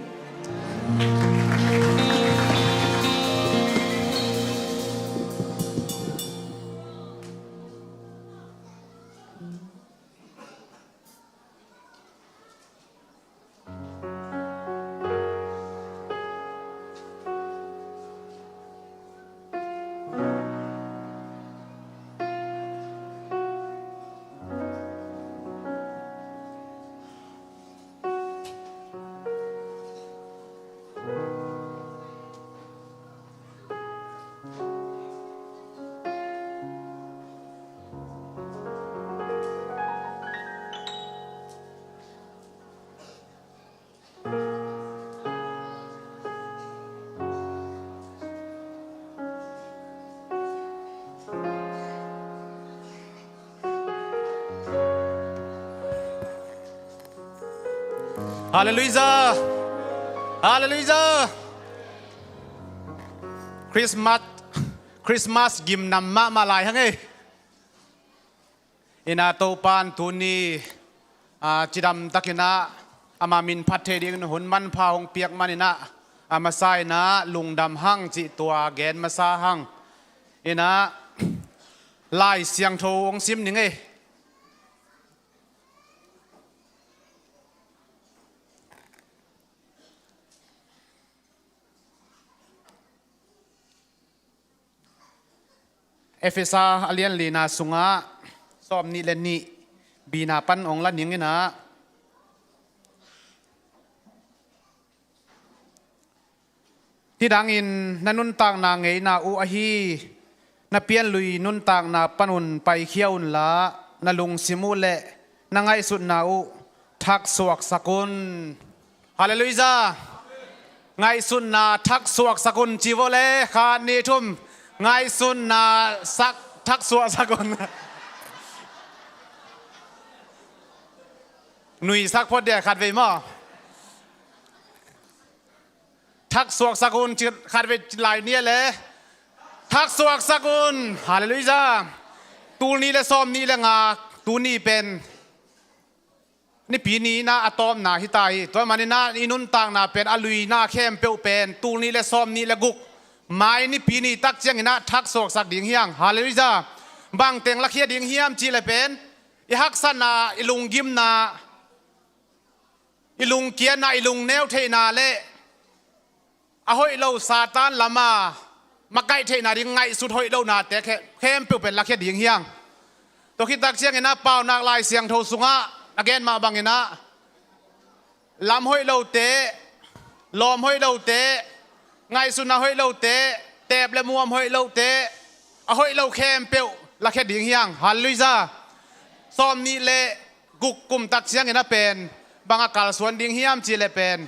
Hallelujah! Hallelujah! Christmas gim namma malay hangai. Inato pan tuni chidam takina amamin pathe ding hun man pha hong piak manina amasai na lungdam hang chi tua gen masa hang ina lai siang tho ong sim ni ngai Efesa alian lina sunga som ni len ni bina pan ong la ning inaที่ดังอินนันุนต่างนางเงยนาอุอหีนาเปียนลุยนุนต่างนาปนุนไปเขี้ยวน์ละนาลุงสิมูเลนางไงสุดนาอุทักสวกสกุลฮาเลลูยาไงสุดนาทักสวกสกุลจีโวเลคานีทุมไงสุดนาสักทักสวกสกุลหนุ่ยสักพอดเดียขัดไว้มั้งทักสวกสกุลจิขาดไปหลายเนี่ยเลยทักสวกสกุลฮาเลลูยาตูนี้และซ้อมนี้และงาตูนี้เป็นนี่ปีนี้นะอะตอมนาฮิตายตัวมันนี่นะอินุนต่างนาเป็นอลุยนาเข้มเปียวเป็นตูนี้และซ้อมนี้และกุกไม้นี่ปีนี้ตักเจียงนะทักสวกสักดิ่งเฮียงฮาเลลูยาบางเต็งละเคียดิ่งเฮียมจีเลยเป็นอีฮักสันนาอีลุงกิมนาอีลุงเกียนาอีลุงแนวเทนาเล่อาหอยเราซาตานละมาใกล้เทนาดิ่งไงสุดหอยเรานาแต่เข้มเปียวเป็นละเคียดิ่งเฮียงตัวคิดตักเจียงนะเป่านักลายเสียงโทสุงะนักเกณฑ์มาบางนะลำห้อยเราเตะลมห้อยเราเตะไงสุนัขห้อยเราเตะเตบและมัวห้อยเราเตะห้อยเราเข้มเปียวละแค่ดิ่งเฮียงฮัลลุยซาซ้อมนี่เละกุกกุมตักเสียงนะเป็นบางอากาศส่วนดิ่งเฮียมจีเลเป็น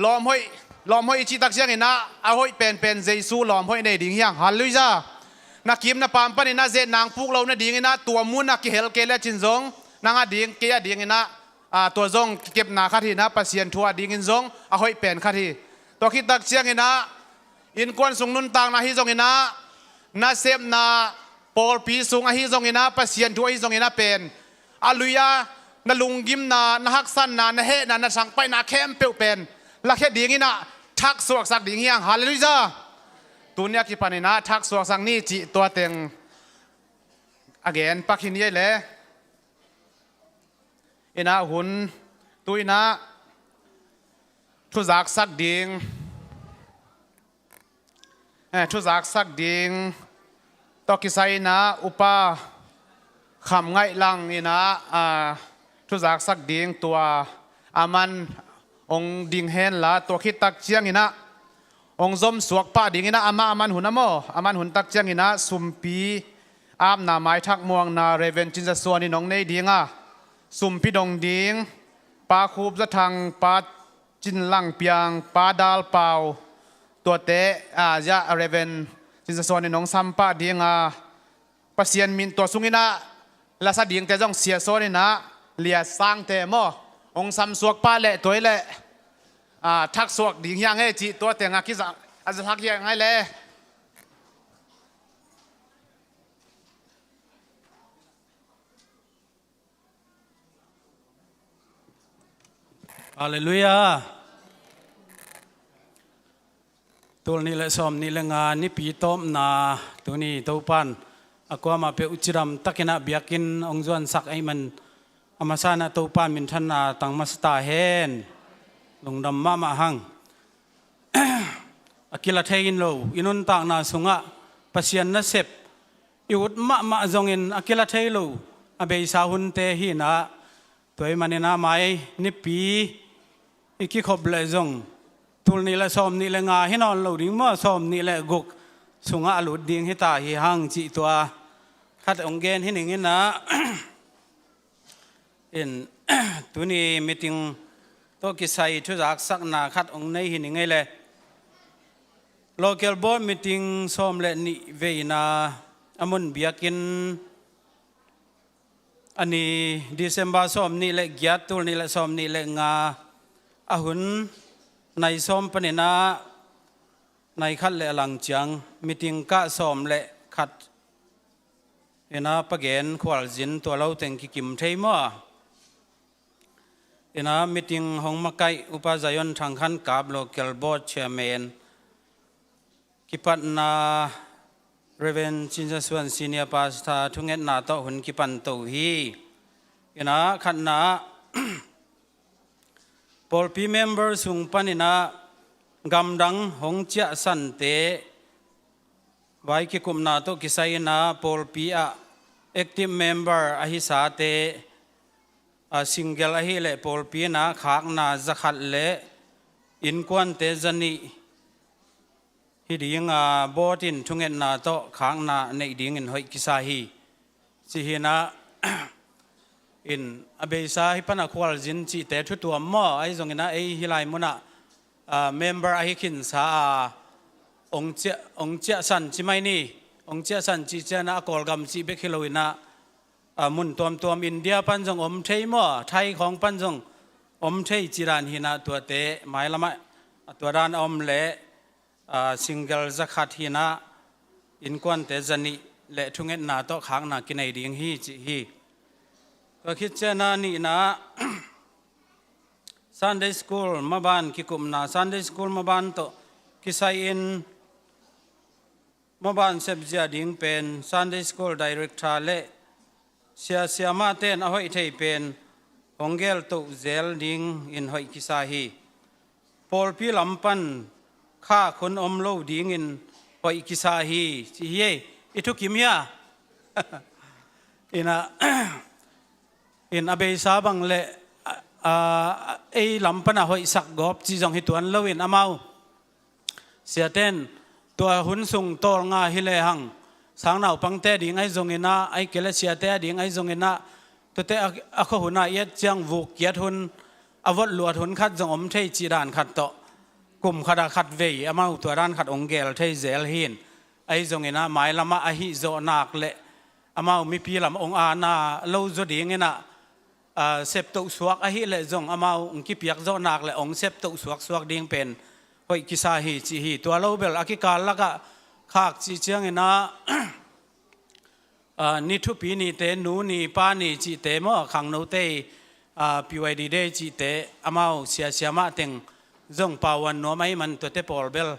ลมห้อยจีตักเสียงนะห้อยเป็นเจซูลมห้อยในดิ่งเฮียงฮัลลุยซานักกิมนักปามปนี่นะเจนางพวกเราเนี่ยดิ่งนะตัวมุนนักกิเฮลเกลจินซงนางดิ่งเกียดิ่งนะตัวซงเก็บนาคดีนะปัสเซียนทัวดิ่งซงห้อยเป็นคดีตัวคิดตักเสียงนะอินกวนสงนุนต่างนะฮิซงนะ na sep na Paul pi sung ahi zong ina pasien tu ahi zong ina pen aluya na lunggim na haksan na he na sang pai na khem pe pen la khe ding ina thak suak sak ding hiang hallelujah tunia ki panina thak suak sang ni chi to teng again pakhin ye le ina hun tuina thu zak sak ding thu zak sak ding to kisai na upa kham ngai lang ina thu zak sak ding tua aman ong ding hen la to khit tak chiang ina ong zom suak pa ding ina ama aman hunamo aman hun tak chiang ina sumpi am na mai thak muang na reven chin za suani nong nei dinga sumpi dong ding pa khub za thang pa chin lang piang pa dal pauตัวเตะยาเรเวนจินสอนในน้องซัมปะดีงาปัสยันมินตัวสุงินะลาซาดีงแต่จ้องเสียโซนี่นะเลียสร้างเตะมอองซัมสวกป้าเละตัวเละทักสวกดีงยังให้จีตัวเตะงาคิดอาจจะทักยังไงเละฮาเลลูยาตัวนี้แหละสมนี่แหละงานนี่ปีต้มนาตัวนี้ตัวปันอากว่ามาเปอุจรำตักนะเบียกินองจวนสักไอ้มันอามาซานะตัวปันมินทันนาตังมัสตาเฮนลงดำมาหังอากิลาเทยินโลอินุนตังนาสุงะปัสยันนะเสพอิวุดมาจงอินอากิลาเทโลอาเบยสาหุนเตหินะตัวมันนี่นะไม่นี่ปีอีกขบเลยจงทุลนี่แหละสมนี่แหละงาให้นอนหลุดดิ้งมั่วสมนี่แหละกุกสุงะหลุดดิ้งให้ตาให้ห่างจีตัวขัดองเกนให้หนึ่งนะ เอ็น ตัวนี้มีติงตัวกิสัยทุจักสักนาขัดองในให้หนึ่งไงเลย local board meeting สมและนี่เวนาอมุนเบียกินอันนี้ December สมนี่แหละกียรติทุลนี่แหละสมนี่แหละงาอาหุนในส้มปนินาในขัดเละหลังจังมีติงกะส้มเละขัดเอ็นะปะเกนขวาจินตัวเราแต่งกิมเทยมั่วเอ็นะมีติงหงมาไกอุปจายนทางขันกับโลเคลบอร์ดเชียร์แมนกิปันนาเรเวนจินส่วนซีเนียร์พาสตาทุงเงินนาโตหุ่นกิปันโตฮีเอ็นะขัดนาพอลพีเมมเบอร์สุงปนินากำดังหงเจ้าสันเตไว้กิคุมนาโตกิไซนาพอลพีอะเอ็กติฟเมมเบอร์อาฮิสาเตซิงเกิลอาฮิเลพอลพีนาขากนาจักขัดเลอินควันเตจันีฮิดิงบอตินทุงเงินนาโตขากนาในดิงอินหอยกิสาฮีสิฮินาอินอเบซาฮิปนักควอลจินจีเตทุตัวมั่วไอ้ตรงนั้นไอ้ฮิไลมุนะเมมเบอร์ไอ้ขินสาองเจ้าสันจิไม่นี่องเจ้าสันจีเจนะกอลกัมจีเบคิโลวินะมุนตัวอินเดียปันจงอมเทยมั่วไทยของปันจงอมเทยจีรานหินะตัวเตหมายละไม่ตัวด้านอมเละซิงเกิลจักขัดหินะอินควันเตจันีเละทุงเงินนาโตขางนากินไอดิ่งฮีจีฮีก็คิดเจนานี่นะ Sunday School มาบ้านกิคุมนะ Sunday School มาบ้านโตกิไซอินมาบ้านเซบเจียดิ่งเป็น Sunday School Director เละเสียมาเต้นเอาไว้เทยเป็นองเกลโตเซลดิ่งอินหอยกิซาฮีพอลพี่ลำปันข้าคนอมโลดิ่งอินหอยกิซาฮีที่เย่อิทุกิมยา อินะ อินอเบซาบังเละไอ้ลำปนาหอยสักกอบจีจงหิตวนเลวินอามาเสียเต้นตัวหุ่นสูงโตงาฮิเลหังสังหนาวปังเตดิ่งไอ้จงอินะไอ้เกลเสียเตดิ่งไอ้จงอินะตัวเตอะข้หุ่นเย็ดจังวุกเย็ดหุ่นอวดลวดหุ่นขัดจงอมเทจีดานขัดโตกลุ่มขัดขัดเวอามาตัวด้านขัดองเกลเทเซลหินไอ้จงอินะหมายละมาอหิโจนักเละอามามีพีลำองอาณาโลจดิ่งอินะเสพตุสวกอหิเลจงอามาองกิเปียกโจนักเลองเสพตุสวกดิ่งเป็นหอยกิซาฮีจีฮีตัวเราเบลอากิการละก็ ขากจีเจียงเนาะ นี่ทุปีนี่เตนูนี่ป้านี่จีเตมอขังโนเตปีไวดีเดจีเตอามาเสียมาเต็งจงปาวันนัวไม่มันตัวเตปอลเบล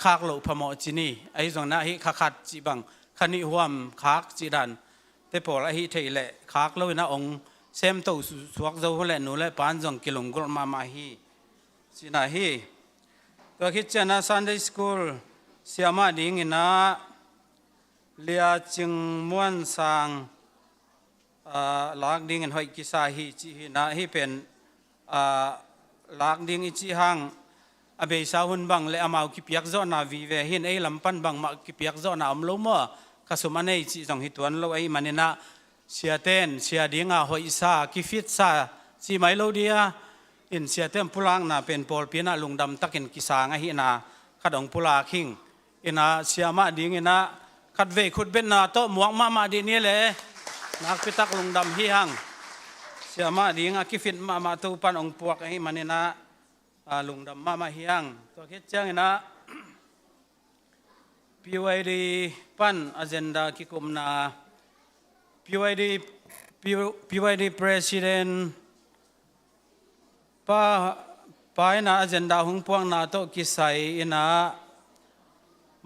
ขากโลพมอจีนี่ไอ้จงน่าฮิขัดจีบังขันนิหวมขากจีดันเตปอลไอ้ฮิเทยเละขากโลนะองเซมโตสวกเจ้าเละนูเละปานจงกิลงกลมาฮีจีน่าฮีตัวคิดเจนะ Sunday School เสียมาดิ่งนะเลียจึงม้วนสางลากดิ่งหอยกิสาฮีจีนะฮีเป็นลากดิ่งอิจิหังอเบสาหุนบังเลอามากิเปียกโซนาวีเวหินไอลำปันบังมากิเปียกโซนาอมโลมัวกสุมันไอจีจงฮิตวันโลไอมันนะเสียเต้นเสียดิ่งหอยซากิฟิตซาจีไม่โลเดียอินเสียเต้นพุลังนะเป็นปอลปีนะลุงดำตักินกิสางไอหินะขัดองพุลาคิงอินะเสียมาดิ่งอินะขัดเวขุดเป็นนาโตหมวกมาดีนี่เลยนักพิทักษ์ลุงดำฮีหังเสียมาดิ่งอากิฟิตมาตูปันองปวกไอมันนี่นะลุงดำมาฮีหังตัวคิดจังนะพีวายดีปันอเจนดากิคุมนาพีวายดีpresident ป้ายนาอเจนดาหุงพวงนาโตกิไซอินะ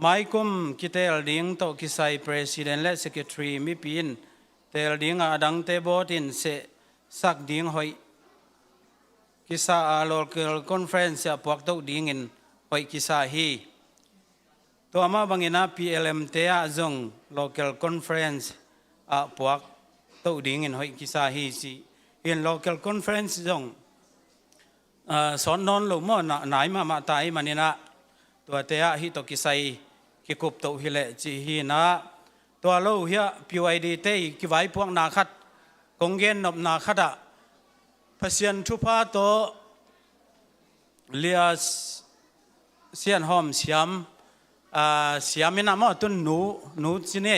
ไม่กุมกิเตลดิ้งโตกิไซ president และ secretary มิปินเตลดิ้งดังเตบอตินเสสักดิ้งหอยกิสาlocal conference พวกโตดิ้งอินหอยกิสาฮีตัวมาบังอินะ PLM เตียจง local conference พวกโตดิ้งอินหอยกิสาฮีสิอิน local conference จงสอนนอนลงมั่วไหนมาตายมันนี่นะตัวเตะฮิตกิไซกิกุบโตฮิเลจีฮีนะตัวโลเฮียพิวไอดีเตกิไว้พวกนาคัดกงเกนนบนาคัดะพเสียนทุพาโตเลียเสียนหอมเสียมมินะมอตุนหนูจีเน่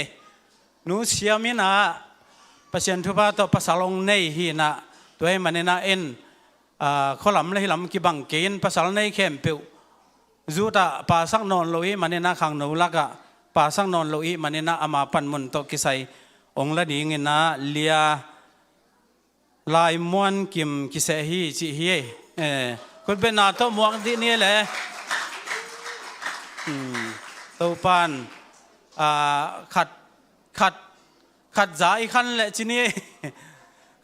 หนูเสียมินะพเสียนทุพาโตภาษาลงในฮีนะตัวให้มันนี่นะเอ็นข้อลำเลยลำกิบังเกนภาษาในเข้มเปียวจูตาป่าสักนอนโลอีมันนี่นะขังหนูลักะป่าสักนอนโลอีมันนี่นะอามาปันมุนโตกิไซองละดีงินะเลียลายม้วนกิมกิเสฮีจีฮีคุณเป็นนาโตมวงที่นี่แหละตัวปานขัดจ่ายขันแหละจีนี่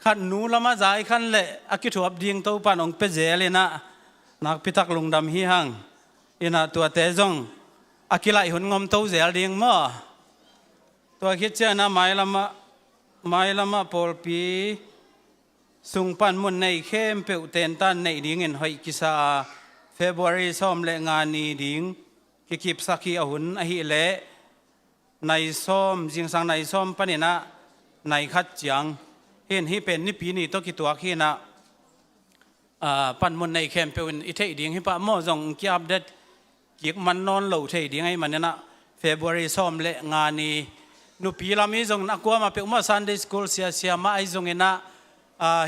ขันหนูละมาจ่ายขันเละอากิถวบดิ่งตัวปานองเปเจเลยนะนักพิทักษ์ลุงดำฮีหังอินะตัวเตจงอากิไลหุ่นงมตัวเจดิ่งมั่วตัวคิดเจ้านะไม่ละมาปอลปีสุงปันมุนในเข้มเปิวเตนตันในดิ่งเงินหอยกิสาเฟบรุรีซ้อมเละงานนี้ดิ่งกิบสักขีอาหุ่นอหิเละในซ้อมจิงสังในซ้อมปนินะในขัดจังเห็นที่เป็นนิปีนี่ตัวกิตัวขี้นะปันมุนในแคมเปญอิเทดิ่งให้ป้าหม้อจงเกียบเด็ดเกี่ยมันนอนเหล่าเทดิ่งให้มันเนี่ยนะเฟบรุรีซ้อมเละงานนี้นุปีลามีจงนักว่ามาเปิดมาซันเดย์สคูลเสียมาไอจงเงินะ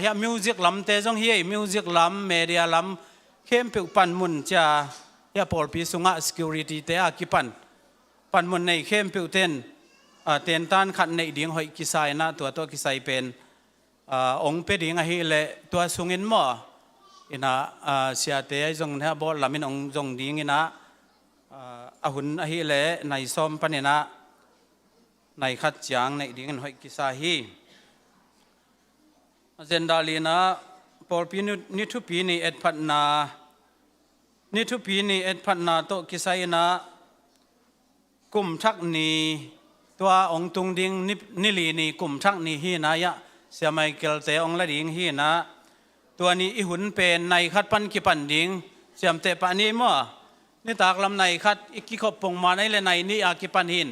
เฮียมิวสิกลำเตจงเฮียมิวสิกลำเมียลำเข้มเปิดปันมุนจ้าเฮียปอลปีสุงะ security เตะกิปันมุนในเข้มเปิดเต้นตันขัดในดิ่งหอยกิไซนะตัวกิไซเป็นองค์เป็ดยังไงเละตัวสุงินมั่วอินะเสียเตยจงเนี่ยบอลลามินองจงดิ่งอินะหุ่นไอ้เละในซ้อมปนินะในขัดจางในดิ่งหอยกิสาฮีเจนดาลีนะปอลปีนิทุปีนี่เอ็ดพัดนาโตกิไซนะกลุ่มทักนีตัวองตุงดิ่งนิลีนี่กลุ่มทักนีฮีนายะเสียไม่เกลเตองละดิ่งฮีนะตัวนี้อีหุ่นเป็นในคัดปันกิปันดิ่งเสียมเตปะนี้มั่วนี่ตากลำในคัดอีกกิขบปงมาในเลยในนี่อากิปันหิน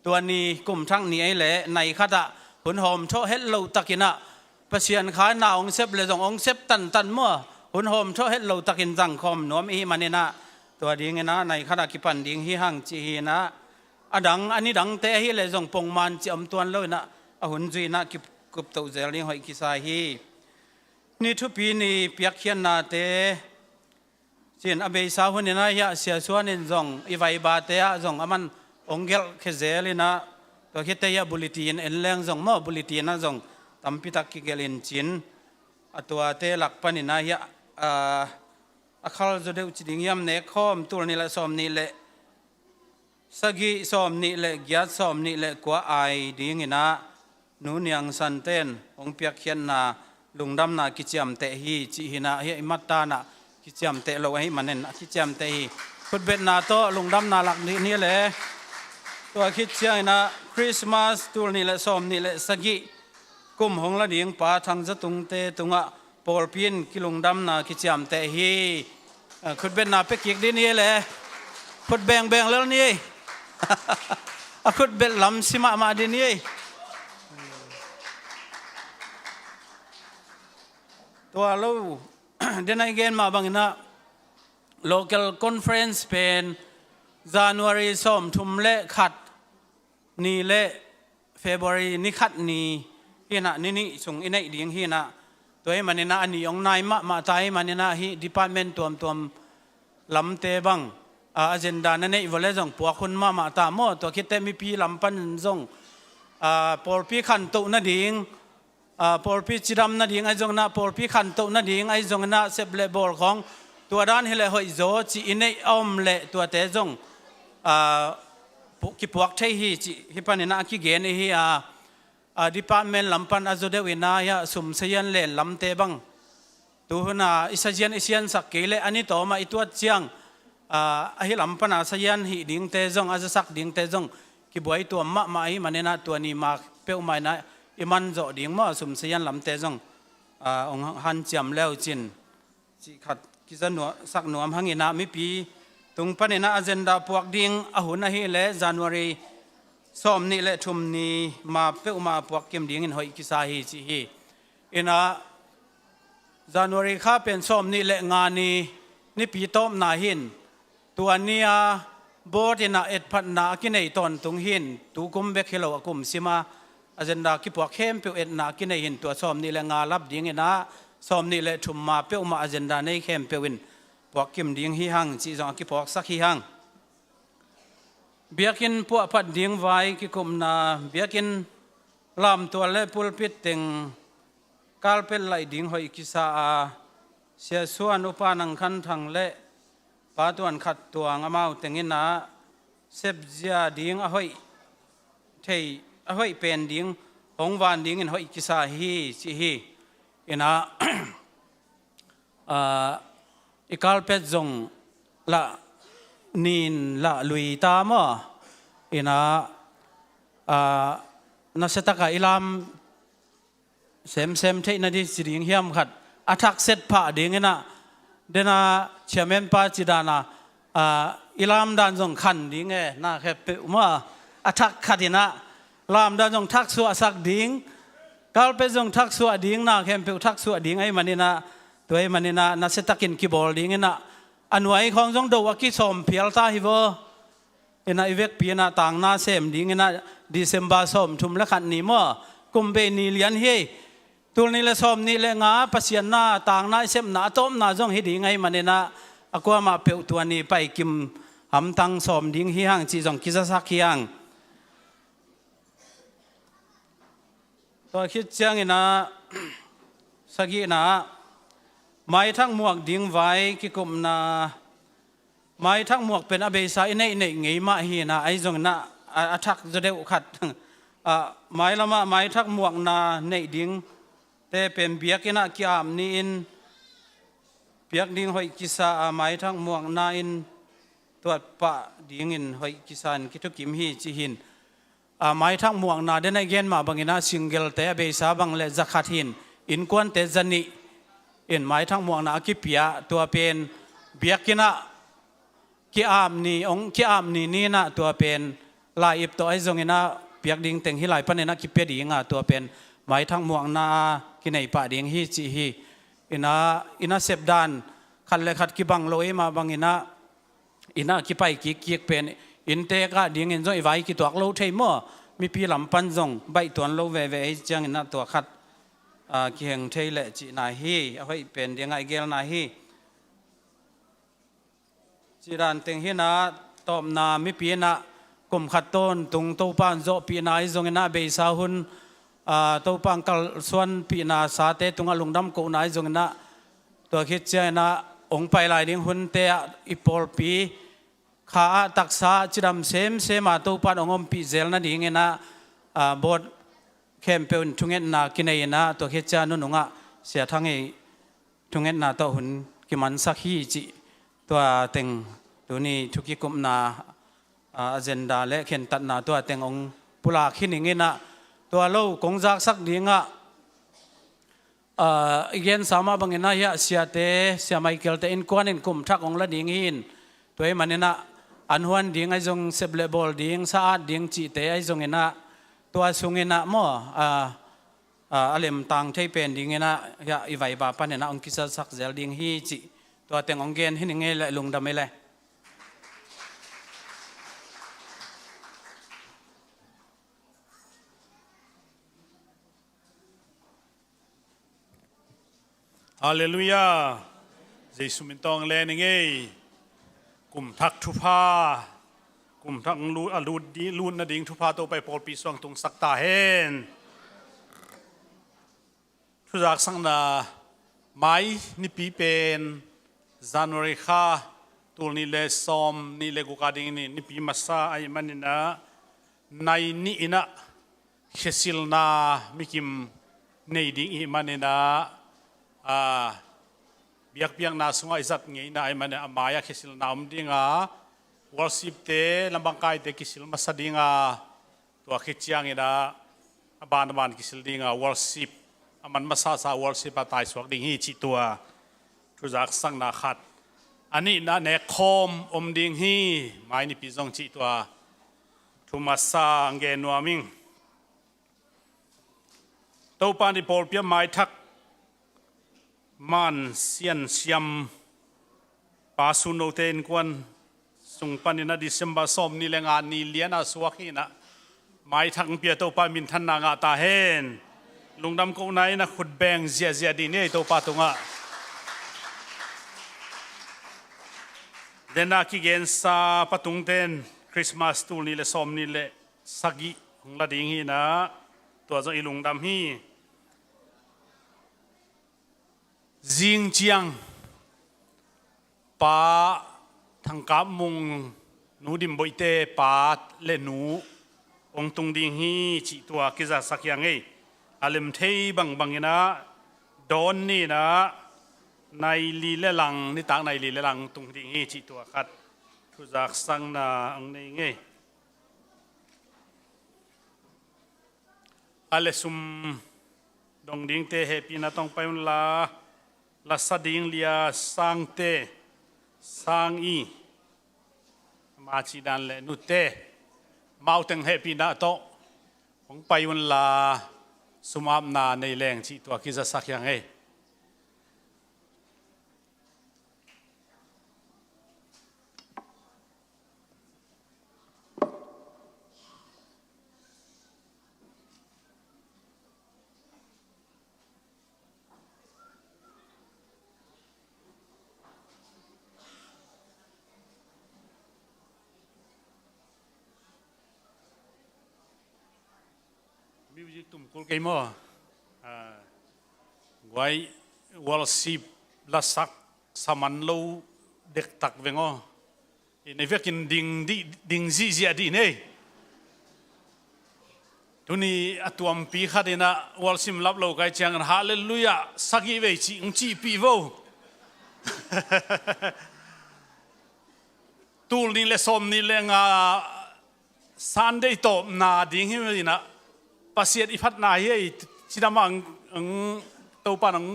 ตัวนี้กลุ่มทั้งนี้ไอ้เละในคัดอะหุ่นหอมโชเฮลโลตะกินะประเสียนขาหน้าองเซฟเลยส่งองเซฟตันมั่วหุ่นหอมโชเฮลโลตะกินจังคอมหนวมอีมันนี่นะตัวดิ่งนะในคัดกิปันดิ่งฮีหังจีฮีนะอันนี้ดังเตะฮีเลยส่งปงมันจีอมตัวเลยนะหุ่นจีนะกุบตัวเจริญหอยกิสาฮีนี่ทุกปีนี่เปียกเขียนนาเตเช่นอเบสาหุ่นนี่นะยะเสียส่วนนี่จงอีไวบาเตะจงอามัน องเกลเคเซลินะตัวคิดแต่ยาบุลิตีนเอ็นแรงส่งมั่วบุลิตีนนะส่งตำพิทักกิเกลินจินตัวเตหลักปนินะยะอาคาลจะเดือดจิงยามเนคอมตัวนี้แหละสอมนี่แหละสกีสอมนี่แหละกียรสอมนี่แหละกว่าไอดิ้งนะนูนยังสันเตนองเปียกเขียนนาลุงดำนากิจยมเตฮีจีหินะเฮมัตตานะกิจยมเตโลให้มันเนนกิจยมเตฮีพุทธเบ็ดนาโตลุงดำนาหลักนี่แหละตัวคิดเชียงนะคริสต์มาสตัวนี้แหละสอมนี่แหละสกีกุมหงละดิ้งป่าทางจะตุงเตตุงะปอลพินกิลุงดำนากิจยมเตฮีพุทธเบ็ดนาเป็กกิกดีนี่แหละพุทธแบ่งแล้วนี่พุทธเบ็ดลำสิมาดีนี่ตัวเรา เดี๋ยวนี้เกณฑ์มาบางนะ local conference เป็น January ส้มทุ่มเละขัดนี่เละ February นี่ขัดนี่เฮียนะนี่ส่งอินไอเดียงเฮียนะตัวให้มันนี่นะอันนี้องนายมาตายมันนี่นะฮี department ตัวลำเตบังagenda นั่นเองวันเล่ส่งพวกคนมาตามตัวคิดแต่มีปีลำปันส่งพอปีขันตุนั่นเองพอพี่จิรำนั่นเองไอ้จงนะพอพี่ขันโตนั่นเองไอ้จงนะเซเบลบอลของตัวด้านเฮเลหอยโจจีอินเนอมเละตัวเตจงกิพวกเทฮีจีฮิปันนะกิเกนฮีดีพาร์ตเมนต์ลำปันอาจุเดวินายะสมเซียนเล่ลำเตบังตัวน่ะอิสเซียนสักเกลอันนี้ต่อมาอีตัวเจียงฮิลำปันอาเซียนฮีดิ้งเตจงอาจจะสักดิ้งเตจงกิบวยตัวมาฮีมันนะตัวนี้มาเป้าหมายนะอิมันจะดิ้งมาสมเสียนลำเตจงองหันจำแล้วจินจีขัดกิจหนัวสักหนัวหังอินาไม่ปีตรงปนินาอันเจนดาพวกดิ้งหุ่นฮีเละJanuary สอมนี่เละทุ่มนี้มาเป้ามาพวกเกมดิ้งอินหอยกิสาฮีจีฮีอินา January ข้าเป็นสอมนี่เละงานนี้นี่ปีต้มนาหินตัวเนียบอดินาเอ็ดพันนากินในตอนตรงหินตูกุมเบกเฮลวกุมซิมาagenda กิพวกเข้มเปียวเอ็ดนากินในหินตัวสอมนี่แหละงาลับดิ้งนะสอมนี่แหละทุ่มมาเปียวมา agenda ในเข้มเปียวอินพวกกิมดิ้งฮีหังจีจงกิพวกสักฮีหังเบียกินพวกพัดดิ้งไว้กิคุมนาเบียกินลำตัวเล่ปุลปิดติงกาลเป็นไหลดิ้งหอยกิสาเสียส่วนอุปานังคันทังเละปาตัวนขัดตัวงามาวติงินนะเสพเจียดิ้งหอยเทยหอยเป็นดิ้งหงวานดิ้งอินหอยกิสาฮีจีฮีอินะอีกาลเป็ดจงละนินละลุยตามะอินะนัสตะกาอิลามเซมเทนดิสิริงเฮียมขัดอัทักเซตผ่าดิ้งอินะเดน่าเชมเมนปาจิดานาอิลามดานจงขันดิ้งเอน่าแค่เปิมาอัทักขัดินะลามดานจงทักสัวสักดิ้งกาลเป็ดจงทักสัวดิ้งน่าแค่เปิทักสัวดิ้งไอ้มันนี่นะตัวไอ้มันนี่นะนัสตะกินกีบอลดิ้งอินะอันไว้ของจงดูว่ากิสมเพียลตาฮิโวอินะอีเวกปีน่ะต่างน่าเซมดิ้งอินะดิเซมบาสมทุมละขันนี้มั่วกุมเบนีเลียนเฮตัวนี้ละสมนี่ละงาปัสยานาต่างน่าเซมน่าต้มน่าจงฮิดิ้งไอ้มันนี่นะอากว่ามาเปิตัวนี้ไปกิมหำตังสมดิ้งฮิฮังจีจงกิจสักฮิฮังตัวคิดเจียงอินะสักอินะไม่ทั้งหมวกดิ้งไว้กิกุมนาไม่ทั้งหมวกเป็นอเบสาอินเนไงมาฮีนะไอจงนะอัทักจะเดวขัดไม่ละมาไม่ทั้งหมวกนาเนดิ้งแต่เป็นเบียกินะกิอามนี่อินเบียกดิ้งหอยกิสาไม่ทั้งหมวกนาอินตัวปะดิ้งอินหอยกิสานกิทุกิมฮีจิหินไม่ทั้งหมวกนาเดนเกนมาบางอินะซิงเกิลแต่อเบสาบางเลจักขัดหินอินกวนเตจันนีเอ็นหมายทั้งมวงนะกิเปียตัวเป็นเบียกินะกิอามนี่องกิอามนี่นะตัวเป็นลายอิบตัวไอจงอินะเปียกดิ่งเต็งฮิลายพันเนนะกิเปียดิ่งตัวเป็นหมายทั้งมวงนะกินไอปะดิ่งฮิจีฮีอินะเสพดานขัดเลขัดกิบังโลยมาบังอินะกิไปกิเป็นอินเตกะดิ่งอินจงไอไว้กิตัวโลเทยมั่วมีปีลำปันจงใบตัวโลเวไอจังอินะตัวขัดเกียงเทเลจีนาฮีเอาให้เป็นยังไงเกลนาฮีจีรันเต็งฮีนะตอมนามิปีนะ กุมขัดต้นตุงตัวปานโจปีนายจงนะเบสาหุนตัวปานกัลส่วนปีนาสาเตตุงอลุงดำกูนายจงนะตัวคิดเจนะองไปลายดิ้งหุนเตะอิปอลปีข้าตักษาจิดำเซมาตัวปานองอมปีเซลนะดิ้งนะบทเข้มเป็นทุงเงินนากินเองนะตัวคิดเจนุนงะเสียทั้งไอทุงเงินนาตัวหุนกิมันสักฮีจิตัวเต็งตัวนี้ทุกิกุมนาagenda และเข็นตัดนาตัวเต็งองปุลาขินงินะตัวเราคงจักสักดิ้งะอีกอย่างสามารถบางอย่างนะเสียเตเสียไมเคิลเตอินควันอินคุมทักองละดิ้งหินตัวมันเนี่ยนะอันวันดิ้งไอจงเซเบลบอลดิ้งสะอาดดิ้งจีเตไอจงเงินะตัวสุงเงินะมั่วอารมณ์ต่างที่เป็นดิ้งนะอย่าอีไวบาปันเนี่ยนะองคิดสักเซลดิ้งฮีจีตัวเต็งองเกนหินเงี้ยเลยลงดำไม่เลยฮาเลลูยาเยซูมินตองเลนเงยกุมทักทุพากุมทักลูดีลูนนดิ่งทุพาตัวไปปอลปีสวงตรงสักตาเฮนทุจักสังนาไม้นิปีเป็นจันวารีค่าตัวนี้เลซอมนี่เลกุกาดิ่งนี่นิปีมาซาไอมันนี่นะในนี่นะเขสิลนามิกิมในดิ่งอีมันนี่นะเบียกนาสงไอจัดงี้นะไอมันมายาคิสิลนามดิ้งวอลสิบเตลำบางกายเตคิสิลมาสดิ้งตัวคิดยังงี้นะบานคิสิลดิ้งวอลสิบมันมาซาวอลสิบตายสวกดิ้งฮีจิตัวทุจักสังนาขัดอันนี้นะเนคอมดิ้งฮีไม่นี่พิจงจิตัวทุมาซาเกนัวมิงตัวปานิโพลเปียไม้ทักมันเสียนเสียมปาสุนโนเตนกวนสุงปันนะดิเซมบาสอมนี่แรงงานนี่เลียนสวกนี่นะไม่ทังเปียตัวปามินทันนางาตาเฮนลุงดำกูไหนนะขุดแบงเจียดีนี่ตัวปาตุงะเดนักกิเกนซาปตุงเตนคริสต์มาสตูนี่เลสอมนี่เลสักิหงละดิ่งฮีนะตัวจะอีลุงดำฮีจิงเจียงป้าทางกับมุงนูดิมบอยเตป้าเลนูองตุงดิ่งฮีจิตัวกิจสักอย่างไงอารมณ์เทยบังนะโดนนี่นะในลีเลลังนี่ต่างในลีเลลังตุงดิ่งฮีจิตัวขัดทุจักสังนาอังนี้ไงอเลสุมดงดิ่งเตเฮปีนะต้องไปมันลาลาสดิ่งเลียสังเตสังอีมาชีดันเลนุเตมาเอาแต่งเฮปีนะโตของไปวันลาสุมาบนาในแรงที่ตัวกิจสักอย่างไงมิวสิกตุ่มกุลเกมอ่ะไว้วอลซีลัสักสมันโลเด็กตักเวงอ่ะในเวกินดิ่งซีเสียดีเนี่ยทุนี้ตัวมปีขัดนะวอลซิมรับโลกไอเชียงฮาเลลูยาสักอีเวจิงจีปีโวตูนี่เลสอมนี่เลงซันเดย์โตนาดิ่งหิมดีนะภาษาอิพัฒนาเฮ้ยชิดามังตัวปานัง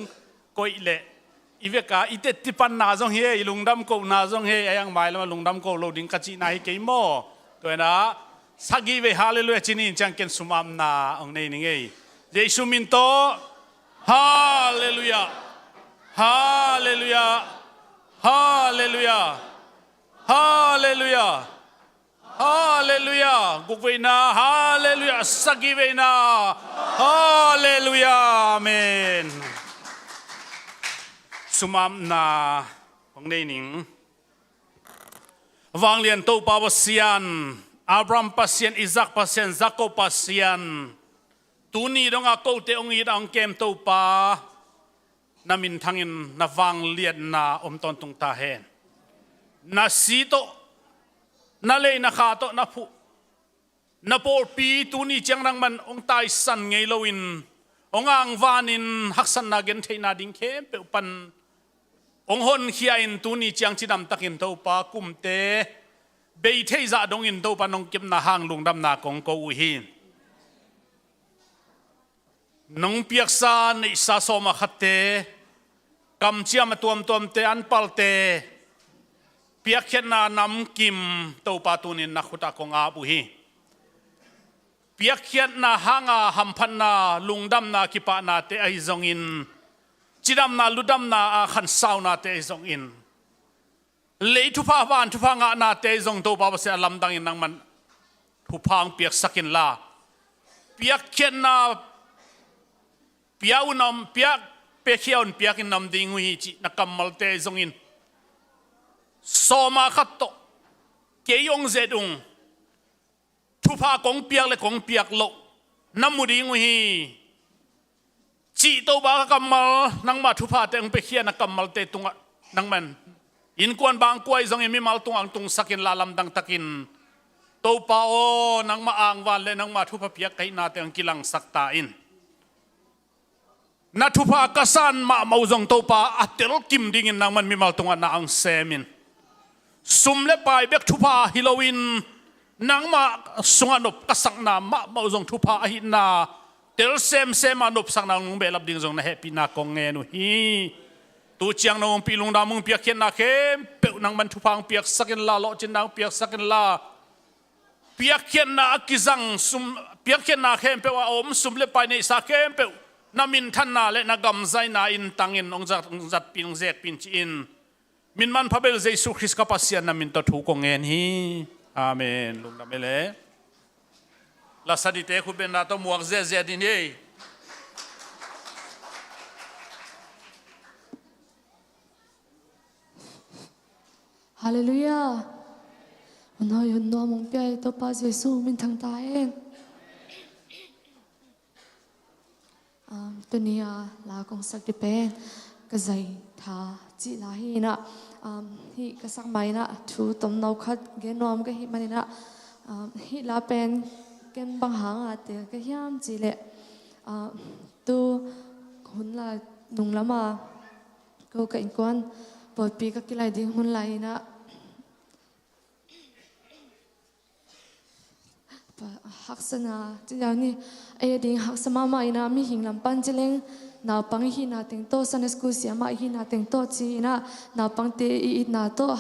ก็อีเล่อีเวกาอีเตติปันนาจงเฮ้ยลุงดำก็นาจงเฮ้ยยังไม่แล้วลุงดำก็โลดิ้งกัจจินาเฮ้ยเกมโม่ตัวนะสักอีเวฮาเลลูยาจินิจังเกนสุมามนาองนี้นี่ไงเยซูมินโตฮาเลลูยาฮาเลลูยาฮาเลลูยาฮาเลลูยาฮาเลลูยากุกเวนาฮาเลลูยาสักเวนาฮาเลลูยาอาเมนสุมามนาของในหนิงวางเลียนโตปาวเซียน Abraham pasien, Isaac pasien, Jacob pasien. Tuni dong a ko te ong id ang kem to pa namin thangin na wang liat na ton tung ta hen. Na sito na le na khato na pu na por pi tuni chang nang man ong tai san ngei loin ong ang vanin haksan na gen theina ding kem pe pan ong hon khia in tuni chang chidam takin to pa kumte bei thei za dong in to pa nong kim na hang lung dam na kong ko u hin nong piak sa nei sa so ma khatte kam chia ma tuam te an palte piak khen na nam kim to pa tunin na khuta kong a bu hi piak khen na hanga hamphan na lungdam na kipa na te ai zong in chidam na ludam na a khan sau na te zong in le thu pa van thu pa nga na te zong to pa se lam dang in nang man thu phang piak sakin la piak khen na piau nam piak pe khiaun piak in nam ding hui chi na kamal te zong in soma khat to ke yong zedung thu pha kong piak le kong piak lo namudi hui chi to ba kamal nang ma thu pha te ong pe khia na kamal te tunga nang man in kuan bang kuai zong in mi mal tung ang tung sakin lalam dang takin to pa o nang ma ang wan le nang ma thu pha piak kai na te ang kilang sakta in na thu pha kasan ma mau zong to pa atel kim ding in nang man mi mal tung na ang semin sum le pai bek thu pha Halloween nang ma sunganop kasang na ma mau zong thu pha hi na tel sem anop sang nang be lap ding zong na happy na kong nge nu hi tu chiang nong pilung da mong piak khen na khem pe nang man thu phang piak sakin la lo chin nang piak sakin la piak khen na kizang sum piak khen na khem pe wa om sum le pai nei sa khem pe na min than na le na gam zai na in tangin ong zat pin zet pin chi in min man phabel jesu christ ka pasian na min to thu ko ngen hi amen lung da mele la sadite khu ben na to muak ze din he Hallelujah. Nói hồn nó mong bia to pa Giêsu mình thằng ta em. Tunia là công sắc đi bên cái giày thà chỉ là hi na hi cái sắc máy na chú tôm nấu khát cái nom cái hi mà na hi là bên cái bằng hàng à thì cái hiam chỉ lệ tu hôn là nung lắm à câu cảnh quan bởi vì các cái này đi hôn lại na học sinh à chỉ là ni ai đi học sinh mà ina mi hình làm ban chỉ lên nào bằng hi na tiếng to Sunday school xia mà hi na tiếng to chỉ na nào bằng te i na to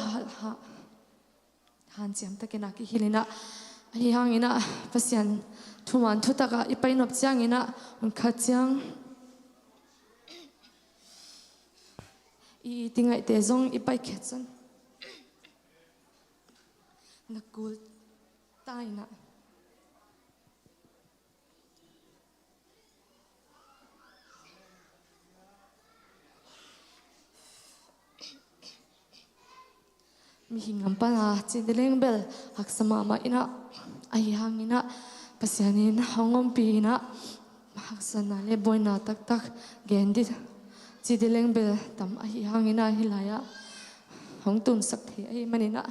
han chiam ta ke na ki hilina hi hang ina pasian thuman thu taka ipai nop chiang ina on kha chiang i tingai te zong ipai khetsan na kul tai na mi hingam pana chideleng bel haksama ma ina ai hangina pasianin hangom pi na haksana le boina tak tak gendi chideleng bel tam ai hangina hilaya hongtun sak the ai manina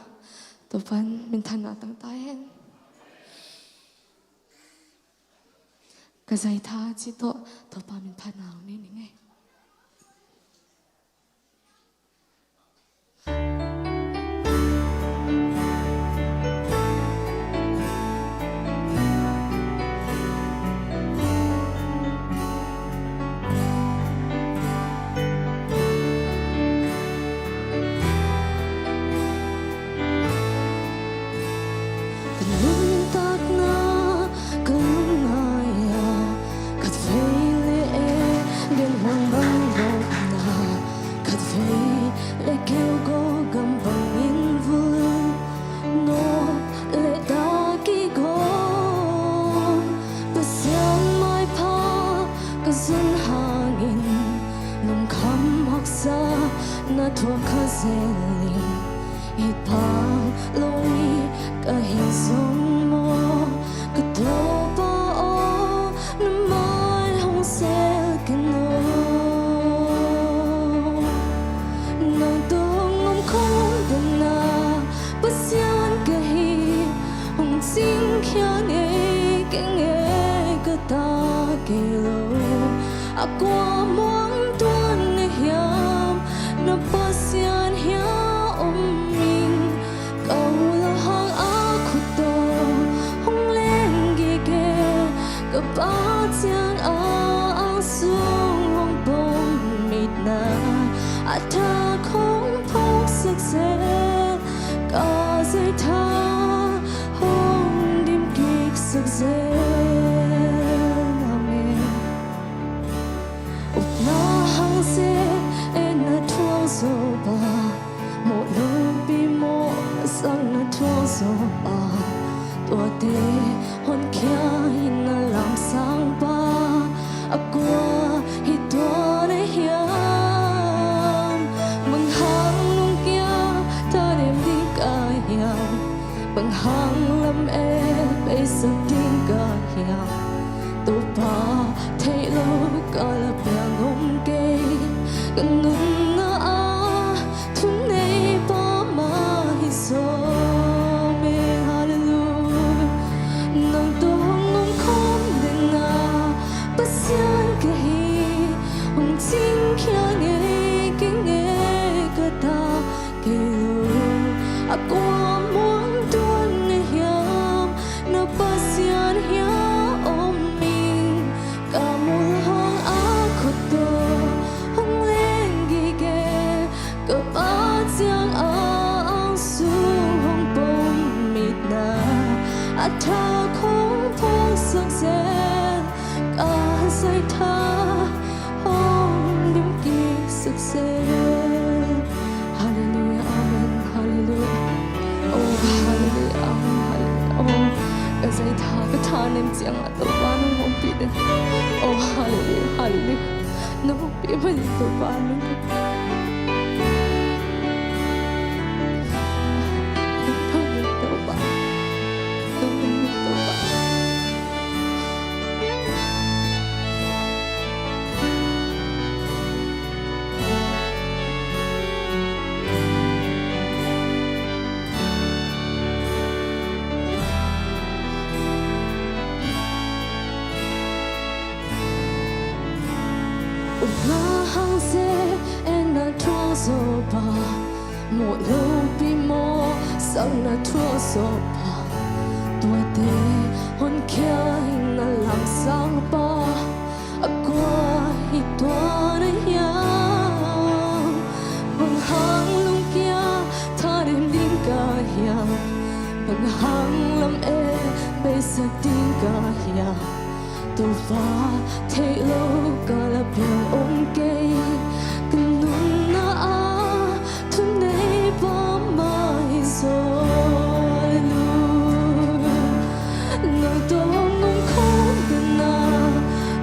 to pan min thana tang ta hen ka zai tha chi to pa min phana ni ni ngai thua khá dễ lì ít bao lối cả hình dung qua muốn tuôn hiểm nó bao xiên hiểm mình cầu là hàng áo khu tô hông lên ghi kê gặp bao tiếng áo xuống hông bông mịt na ta không phong sức sẽ có dây tha hông điểm kịch sức dễ amen út na hăng sẽ em na thuông số ba một lời bi mô sang na thuông số ba tua tê hôn kia hin na làm sang ba qua hi tua này hiểm bằng hàng lâm em bây giờ tiếng ca hiền tôi ba thấy lâu cả là bèo ngông kê gần nung na a thun này ba ma hi so me hallelujah nang tôi ngông không đến na bất xiên cái hi hùng chính kia nghe kinh nghe cả ta kêu qua muốn tuôn hiểm nó bao xiên hiểm ôm mình cả một hang áo khu tô hông lên ghi ghê cả ba tiếng áo xuống hông bông mịt na ta không phong sức dễ cả dây tha hông điểm kỹ sức dễ hallelujah amen hallelujah oh hallelujah hallelujah oh cái dây thả cái thả nem chiang à tàu ba nó không bị đấy oh hallelujah hallelujah nó không bị bao giờ tàu ba nó không bị tàu ba không bị tàu ba na hăng sẽ em na thua số ba một lâu bi mô sang na thua số ba tua tê hôn kia hình na làm sang ba qua hi tua này hiang bằng hàng lung kia tha đêm đêm cả hiang bằng hàng lâm e bây giờ tiếng cả hiang tôi va thấy lâu cả là biển ôm cây cần nung na a thun này ba mai rồi luôn nơi tôi ngông không cần na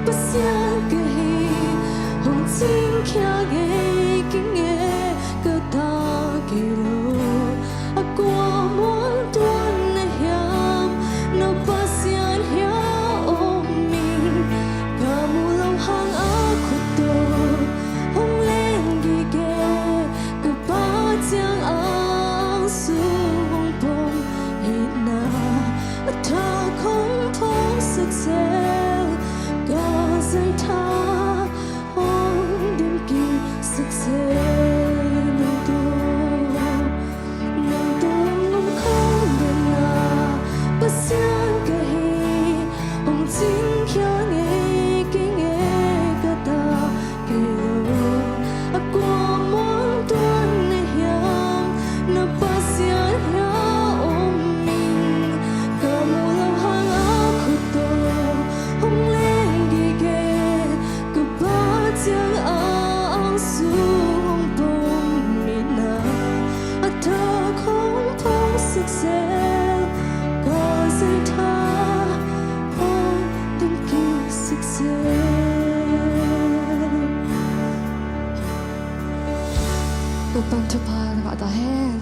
bất xiên cái hồng chính kia nghe kinh nghe cơ ta kêu qua muốn tuôn hiểm nó bất xiên hiểm hang áo khu tô hông lên ghi ghê cứ ba tiếng áo xuống hông bông hít na ta không phong sức dễ cả dây tha hông điểm kỳ sức dễ nâng tô ngông không đến na bất xiên cái hi hông chính kia nghe qua muốn tuôn hiểm nó bao xiên hiểm ôm mình cả một lòng hang áo khu tô hông lên ghi ghê cứ ba tiếng áo xuống hông bông mịt na ta không phong sức dễ có dây tha hông điểm kỹ sức dễ bantu pa nak tahan.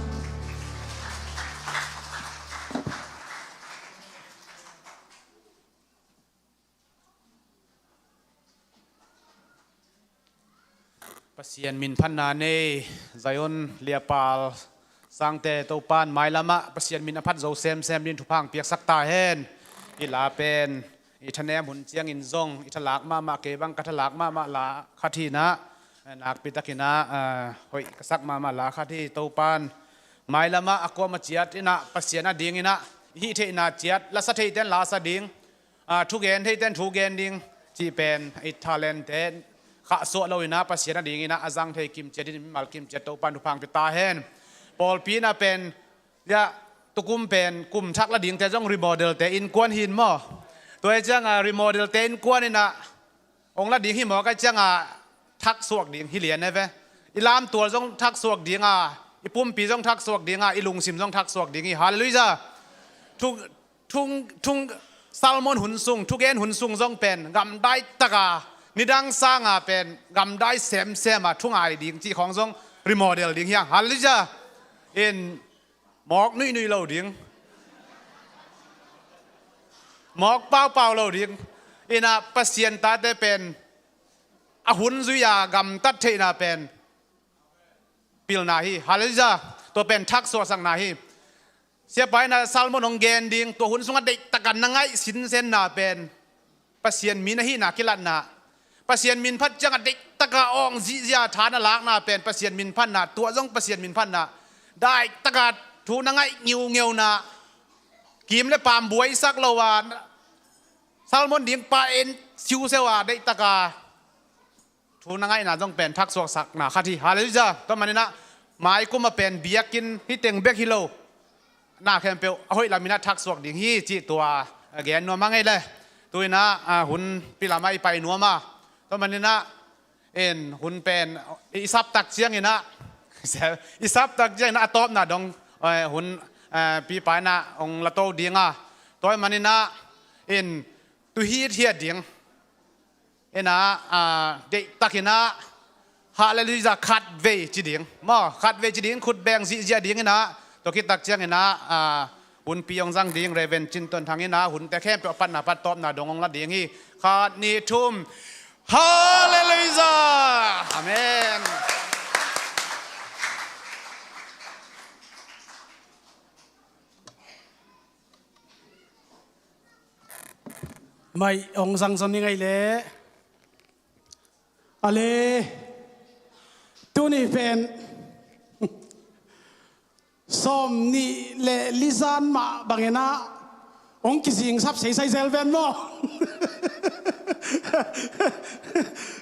Pasien min phan na ne Zion liapal sangte topan mai lama pasien min aphat zo sem din thupang piak sak ta hen ila pen อิทะแนมหุ่นเจียงอินซงอิทะลักมาเกบังกัทลักมาลาคาทีนะนักปิตากินะหอยกษักมาลาคาทีตูปานไม้ละมาอากวมาเจียดอินะปัสเซียนะดิ่งอินะฮิเทอินะเจียดละสัตย์เต้นลาสดิ่งทุกเกนเทเต้นทุกเกนดิ่งที่เป็นอิทาเลนเต้นข้าสวดเราอินะปัสเซียนะดิ่งอินะอาจังเทกิมเจียดินมัลกิมเจียดตูปานทุพังปิตาเฮนปอลปีนะเป็นยะตุกุมเป็นกุมชักละดิ่งแต่จ้องรีโมเดลแต่อินกวนหินมั้ตัวเจ้ารีโมเดลเต้นกวนนี่นะองค์ละดิ่งหิมอก็เจ้าทักสวกดิ่งฮิเลียนนะเว้อิลามตัวจ้องทักสวกดิ่งอีปุ่มปีจ้องทักสวกดิ่งอีลุงซิมจ้องทักสวกดิ่งฮาเลลูยาทุงซาลมอนหุ่นซุงทุกเอ็นหุ่นซุงจ้องเป็นกำได้ตะกานิดังสร้างเป็นกำได้เซมทุงไอดิ่งที่ของจ้องรีโมเดลดิ่งเฮียฮาเลลูยาเอ็นหมอกนุยเราดิ่งหมอกเปล่าเราดิ่งอินะปัสเซียนตาได้เป็นอหุนซุยากำตัดเทนาเป็นปิลนาฮีฮาเลลูยาตัวเป็นทักษะสังนาฮีเสียไปนะซาลมอนองเกนดิ่งตัวหุนสุงได้ตะกันนังไงสินเซนนาเป็นปัสเซียนมินฮีนาคิลันนาปัสเซียนมินพัดจังได้ตะกะอองจิยาฐานลักนาเป็นปัสเซียนมินพันนาตัวจงปัสเซียนมินพันนาได้ตะกะทูนังไงเงียวนากิมและปามบวยสักละวานซาลมอนดิ่งปาเอ็นซิวเซวาได้ตะกะทูนังไงน่าต้องเป็นทักษะสักนาคาที่ฮาเลลูยาตัวมันนี่นะหมายก็มาเป็นเบียกินฮิเต็งเบกฮิโลน่าแคมเปลเอาให้ลามินาทักษะดิ่งฮีจีตัวแกนนัวมังไงเลยตัวนะหุ่นพิลาไม่ไปนัวมาตัวมันนี่นะหุ่นเป็นอิซับตักเชียงนี่นะอิซับตักเชียงนะตอบนะดองหุ่นปีไปนะองละโตดิ่งตัวมันนี่นะตัวฮีเทียดิ่งนะเด็กตักนะฮาเลลูยาขัดเวจีดิ่งมาขัดเวจีดิ่งขุดแบงซีเจียดิ่งนะตัวคิดตักเชียงนะหุ่นปียงจังดิ่งเรเวนจินตันทางนี้นะหุ่นแต่แค่เปปันนะปัดตอบนะดงองละดิ่งฮีขาดนิทุมฮาเลลูยาอาเมนไม่องสังสนยังไงเลยอะไรตัวนี้เป็นส้มนี่เลลิซานมาบางอย่างนะองค์กิสิงซับใส่เซลเวนมั้ง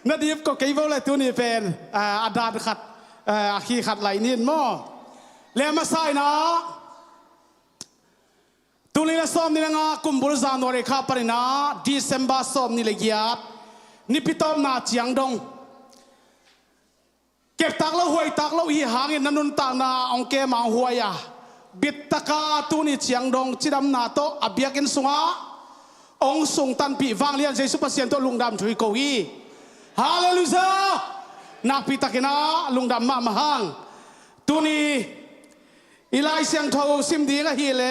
นาดีฟก็เกี่ยวเลยตัวนี้เป็นอาดาดขัดอาคีขัดไหลนินมั้งแล้วมาใส่นะตุลีละส้มนี่ละงากุมบุลซานวริคาปรินาดิเซมบาส้มนี่ละเกียบนี่พิตอมนาเจียงดงเก็บตักแล้วหวยตักแล้วอีหางอินนันนุนตานาองเกมาหวยอะบิดตะกาตุนี่เจียงดงจิดำนาโตอเบียกินสุงาองสุงตันปีวังเลียนเจสุปเซียนโตลุงดำถุยโกวีฮาเลลูยานักพิตากินาลุงดำมาหังตุนี่อีไลเสียงโทซิมดีละฮีเล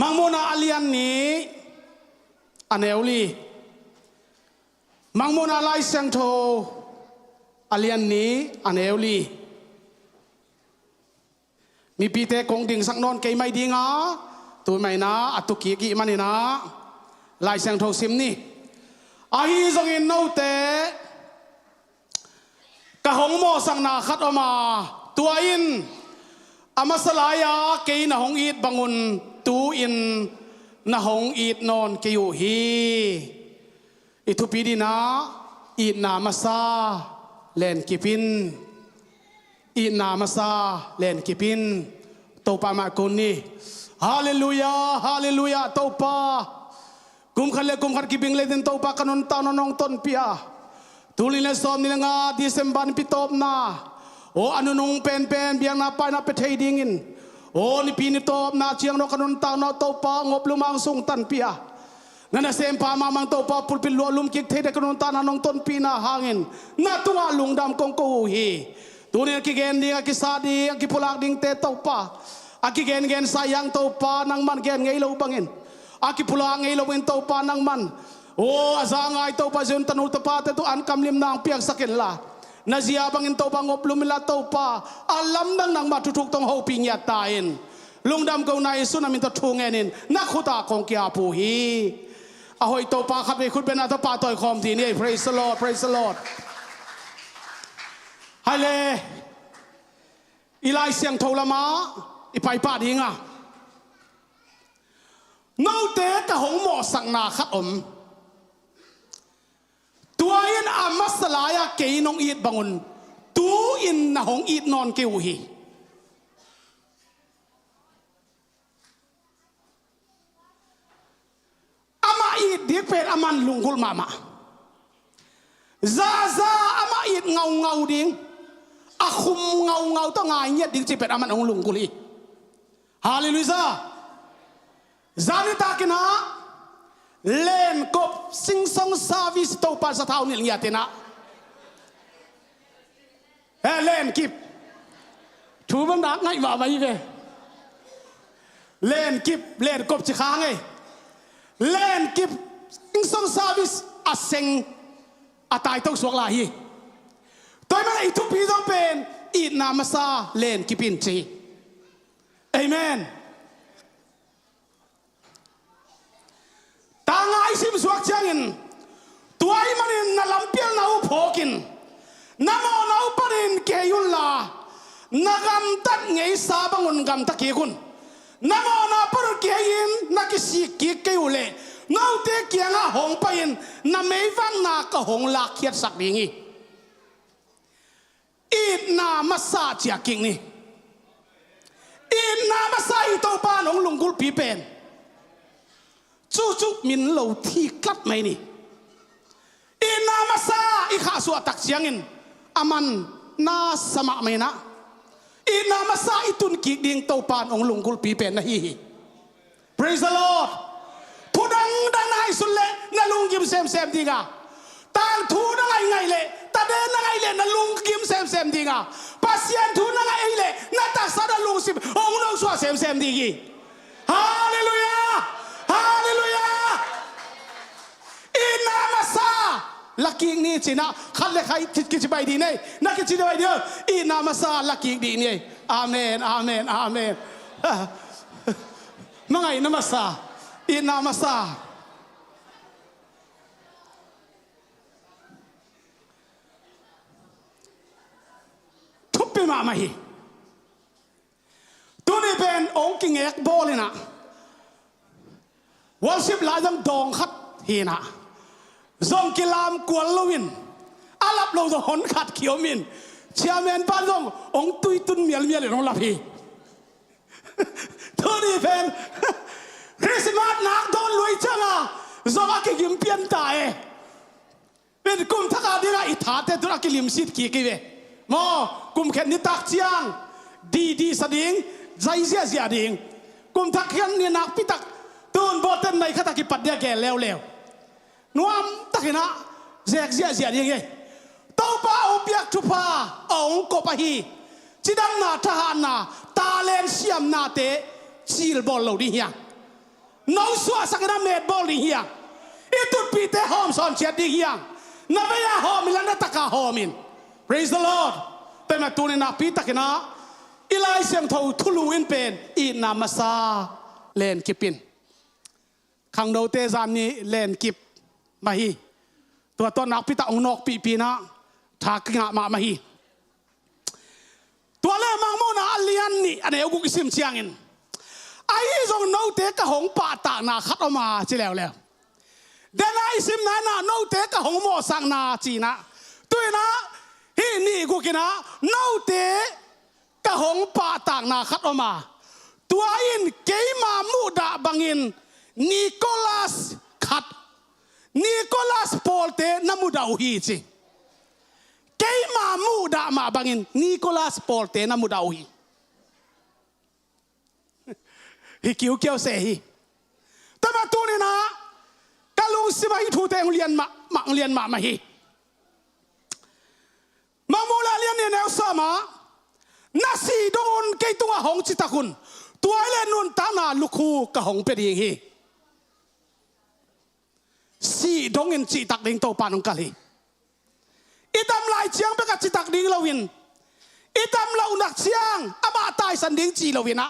มังโมนาอเลียนนี้อันเอวลีมังโมนาไลเซียงโทอเลียนนี้อันเอวลีมีปีเตคงดิ่งสักนอนเกยไม่ดิ่งตัวไม่นะอัตุกีกีมันนี่นะไลเซียงโทซิมนี่อาฮีจงอินโนเตกะหงโมสังนาคัดออกมาตัวอินอามาสลายาเกยนะหงอีดบังุนตูอินนะหงอีดนอนเกยูฮีอิทุปีดีนะอีดนามาซาเล่นกิปินอีดนามาซาเล่นกิปินโตปามาคนนี้ฮาเลลูยาฮาเลลูยาโตปากุมขันเลกุมขันกิบิงเลดินโตปากันนตานนองต้นเปียตุลินเลสอมนี่งาดิเซมบันปิตอบนาโออนุนงเป็นเบียงนาไปนาเปเทยดิ่งอินโอ้นี่ปีนี่โตนาเชียงนกันนตานโตปางบลุมังสุงตันเปียนั่นเซมพามามังโตปาปุลปิลลุมกิกเทเดกันนตานนองต้นปีนาหางินนาตัวลุงดำกงกูฮีตัวนี้กิเกนดิ่งกิสาดิ่งกิพุลักดิ่งเตโตปากิเกนsayangโตปานังมันเกนไงเราบังอินกิพุลักไงเราเป็นโตปานังมันโอ้อาซางไอโตปาจุนตันุตปาเตตุอันกำลิมนางเปียกสักเกนละNazia bangin tau bangop lumila tau pa alam nang ma tutuk tong ho pinya tain ลุงดำเกาในสุนามินตะทูเงินนักขุตาของเกียปูฮีเอาหอยโตปาขับไปคุณเป็นอัตปาต่อยคอมทีนี่ praise the Lord praise the Lord ให้เลยอีไลเสียงโทรมาอีไปป้าดิงอ่ะเนาเตะกะหงหมอสังนาขัดตัวอินอามัสลายาเกยนองอีดบังุนตัวอินนะหงอีดนอนเกวฮีอามาอีดเด็กเป็ดอามันลุงกุลมาซาอามาอีดเงาดิ้งอาคุมเงาต้องไงเนี่ยดิ้งจีเป็ดอามันองลุงกุลีฮาเลลูยาจานิตากินะเล่นกบสิงสงซาวิสโตปัสสะท้าวนี่เนี่ยเตนะเล่นกิบถูบันดักไงมาไม่เว้เล่นกิบเล่นกบจะค้างไงเล่นกิบสิงสงซาวิสอาเซงอาตายต้องสวกลาฮีตัวมันอีทุกปีต้องเป็นอีนามาซาเล่นกิบินจีเอเมนตางายสิมสวกจังอินตัวไอ้มันอินนาลัมเปียลนาอุพอกินนาโมนาอุปนินเกยุลลานากำตัดเงยสาบังุนกำตะเกียกุนนาโมนาปรุเกียินนักสิกีเกยุเลนาอุเตเกียงาหงไปอินนาไม่ฟังนากะหงลักเขียดสักดิ่งอีดนามาซาเจียกิงนี่อีดนามาซาอีโตปานองลุงกุลปีเป็นจู่มินเหลาที่กลับไหมนี่อีนามาซาอีข้าสวตักเสียงอินอามันนาสมัครไหมนะอีนามาซาอีตุนกีดิ่งเต้าปานองลุงกุลปีเป็นนะฮี praise the Lord ผู้ดังให้สุดเละนั่นลุงกิมเซมดีกาตาทูนั่งไงเละตาเดินนั่งไงเละนั่นลุงกิมเซมดีกาปัสยันทูนั่งไงเละนั่นตักซาดลุงสิบองลุงสวเซมดีกีฮาเลลูยาฮาเลลูยาอินามาซาลักกิ้งนี่จีน่าขัดเลยใครคิดจะไปดีเนี่ยนักคิดจะไปเดียวอินามาซาลักกิ้งดีเนี่ยอาเมนอาเมนอาเมนมั่งไงนามาซาอินามาซาทุบไปมาไม่ตัวนี้เป็นองค์กิงเอกบอลเลยนะวันสิบหลายยังดองขัดเฮีนะซองกิลามกวนลวินอาลับเราจะหอนขัดเขียวมินเชียร์แมนบ้านซององตุยตุนเมียเลยน้องลับฮีตัวนี้เป็นคริสต์มาสนักโดนลุยจังอ่ะซองอากิยิมเปียนตายเป็นกุมทักอาดีละอิทาเตตุรักิลิมซิดกีกีเวมอกุมเข็นนิตักเชียงดีสดิ่งใจเสียดิ่งกุมทักเข็นเนี่ยนักพิตักตูนบอเต็นในขตะกิปัดเดียแก่แล้วนวมตะกินะเสียดิ่งไงเต้าป้าอุปยักทุพาองกบฮีจิดังนาทหารนาตาเลนเสียมนาเตซีลบอลเหล่านี้เฮียน้องสวสักนาเมดบอลนี้เฮียอีตุดปีเตหอมสอนเชียดดีเฮียนาเบียหอมิลันตะกาหอมิน praise the Lord แต่มาตูนนาปีตะกินะอีไลเสียงทูทุลูอินเป็นอีนามาซาเลนกิปินขังโดเตซานนี้เลนกิบมาฮีตัวต้นนักพิตาองนกปีนะทากงะมาฮีตัวเล่มังโมนาเลียนนี่อันนี้อุกิสิมเชียงอินไอ้ทรงโนเตกะหงป่าตานาคัดออกมาจีแล้วเดนไอซิมนาโนเตกะหงโมสังนาจีนะตัวนะฮีนี่กูกินะโนเตกะหงป่าตานาคัดออกมาตัวอินเกยมามูดาบังอินนิโคลัสขัดนิโคลัสโพลเตนามูดาอุฮีจีเกยมามูดามาบังอินนิโคลัสโพลเตนามูดาอุฮีฮิคิวเกียวเซฮีแต่มาตัวนี้นะกะลุงสิมาฮิทูเตงเรียนมาฮีมามูลาเรียนเนี่ยแนวสมานาซีดงเกยตัวหงจิตะคุณตัวเล่นนุนตานาลูกคูกะหงเป็นยังฮีสีดงเงินจิตักดิ่งโตปานองกะลีอีตำลายเชียงไปกับจิตักดิ่งลาวินอีตำเราหนักเชียงอาบาตายสันดิ่งจีลาวินนะ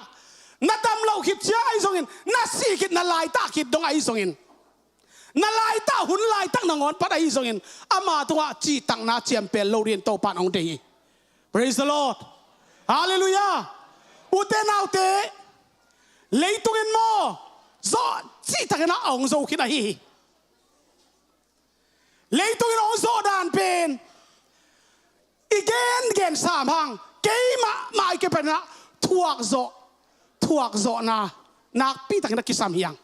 na dam lo khit cha ai zongin na si khit na lai ta khit dong ai zongin na lai ta hun lai tak na ngon pat ai zongin ama tunga chi tang na chiam pel lo rin to pan ong te hi praise the Lord hallelujah uten autte leitungin mo zo chi takena ong zo khit a hi leitungin ong zo dan pen igen gen sam hang ke mai ke pena thuak zo na nak pi tak na kisam hiang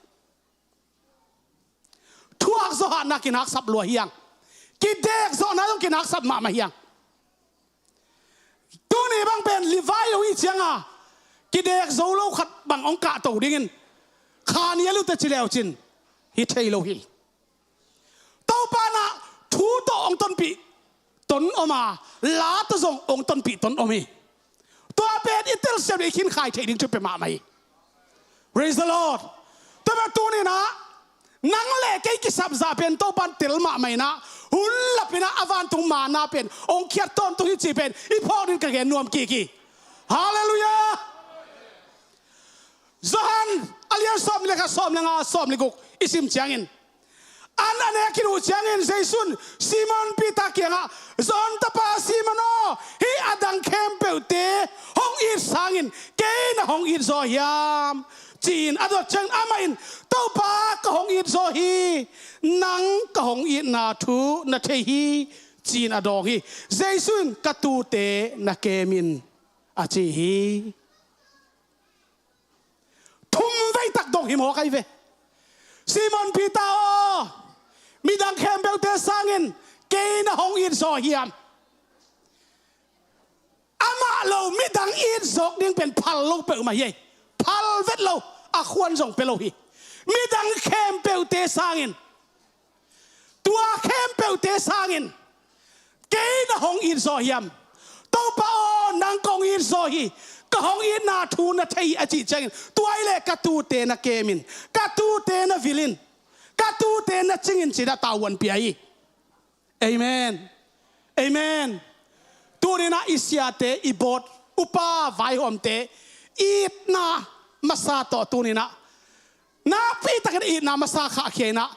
thuak zo ha na kinak sap lo hiang ki dek zo na dong kinak sap ma hiang tu ni bang pen livai lo hi changa ki dek zo lo khat bang ong ka to dingin khan ye lu ta chileo chin hi thei lo hi to pa na thu to ong ton pi ton oma la to zong ong ton pi ton omi to pen itel se be khin khai thei ding chu pe ma mai praise the Lord to ba tu ni na nang le ke ki sab za pen to pan tel ma mai na hun la pina avan tung ma na pen ong khiat ton tu hi chi pen I pho din ka gen nuam ki hallelujah Zohan alian som le ka som le nga som le guk isim changin an ane kinu changin Jason Simon Peter kenga zon tapa Simono hi adang kempeute hong ir sangin ke na hong ir zo yam chin adot chang amain to pa ka hong ir zo hi nang ka hong ir na thu na the hi chin adong hi Jason ka tu te na kemin a chi hi thum vei tak dong hi mo kai ve Simon Peter o midang kembel te sangin ke na hong in so hiam ama lo midang in zok ding pen phal lo pe ma ye phal vet lo a khwan zong pe lo hi midang kembel te sangin tua kembel te sangin ke na hong in so hiam to pa o nang kong in so hi ka hong in na thu na thei a chi chang tuai le ka tu te na kemin ka tu te na vilin ka tu te na chingin chi da tawan pi ai amen amen tu ni na isiate ibot upa vai hom te it na masa to tu ni na pi ta ka it na masa kha khena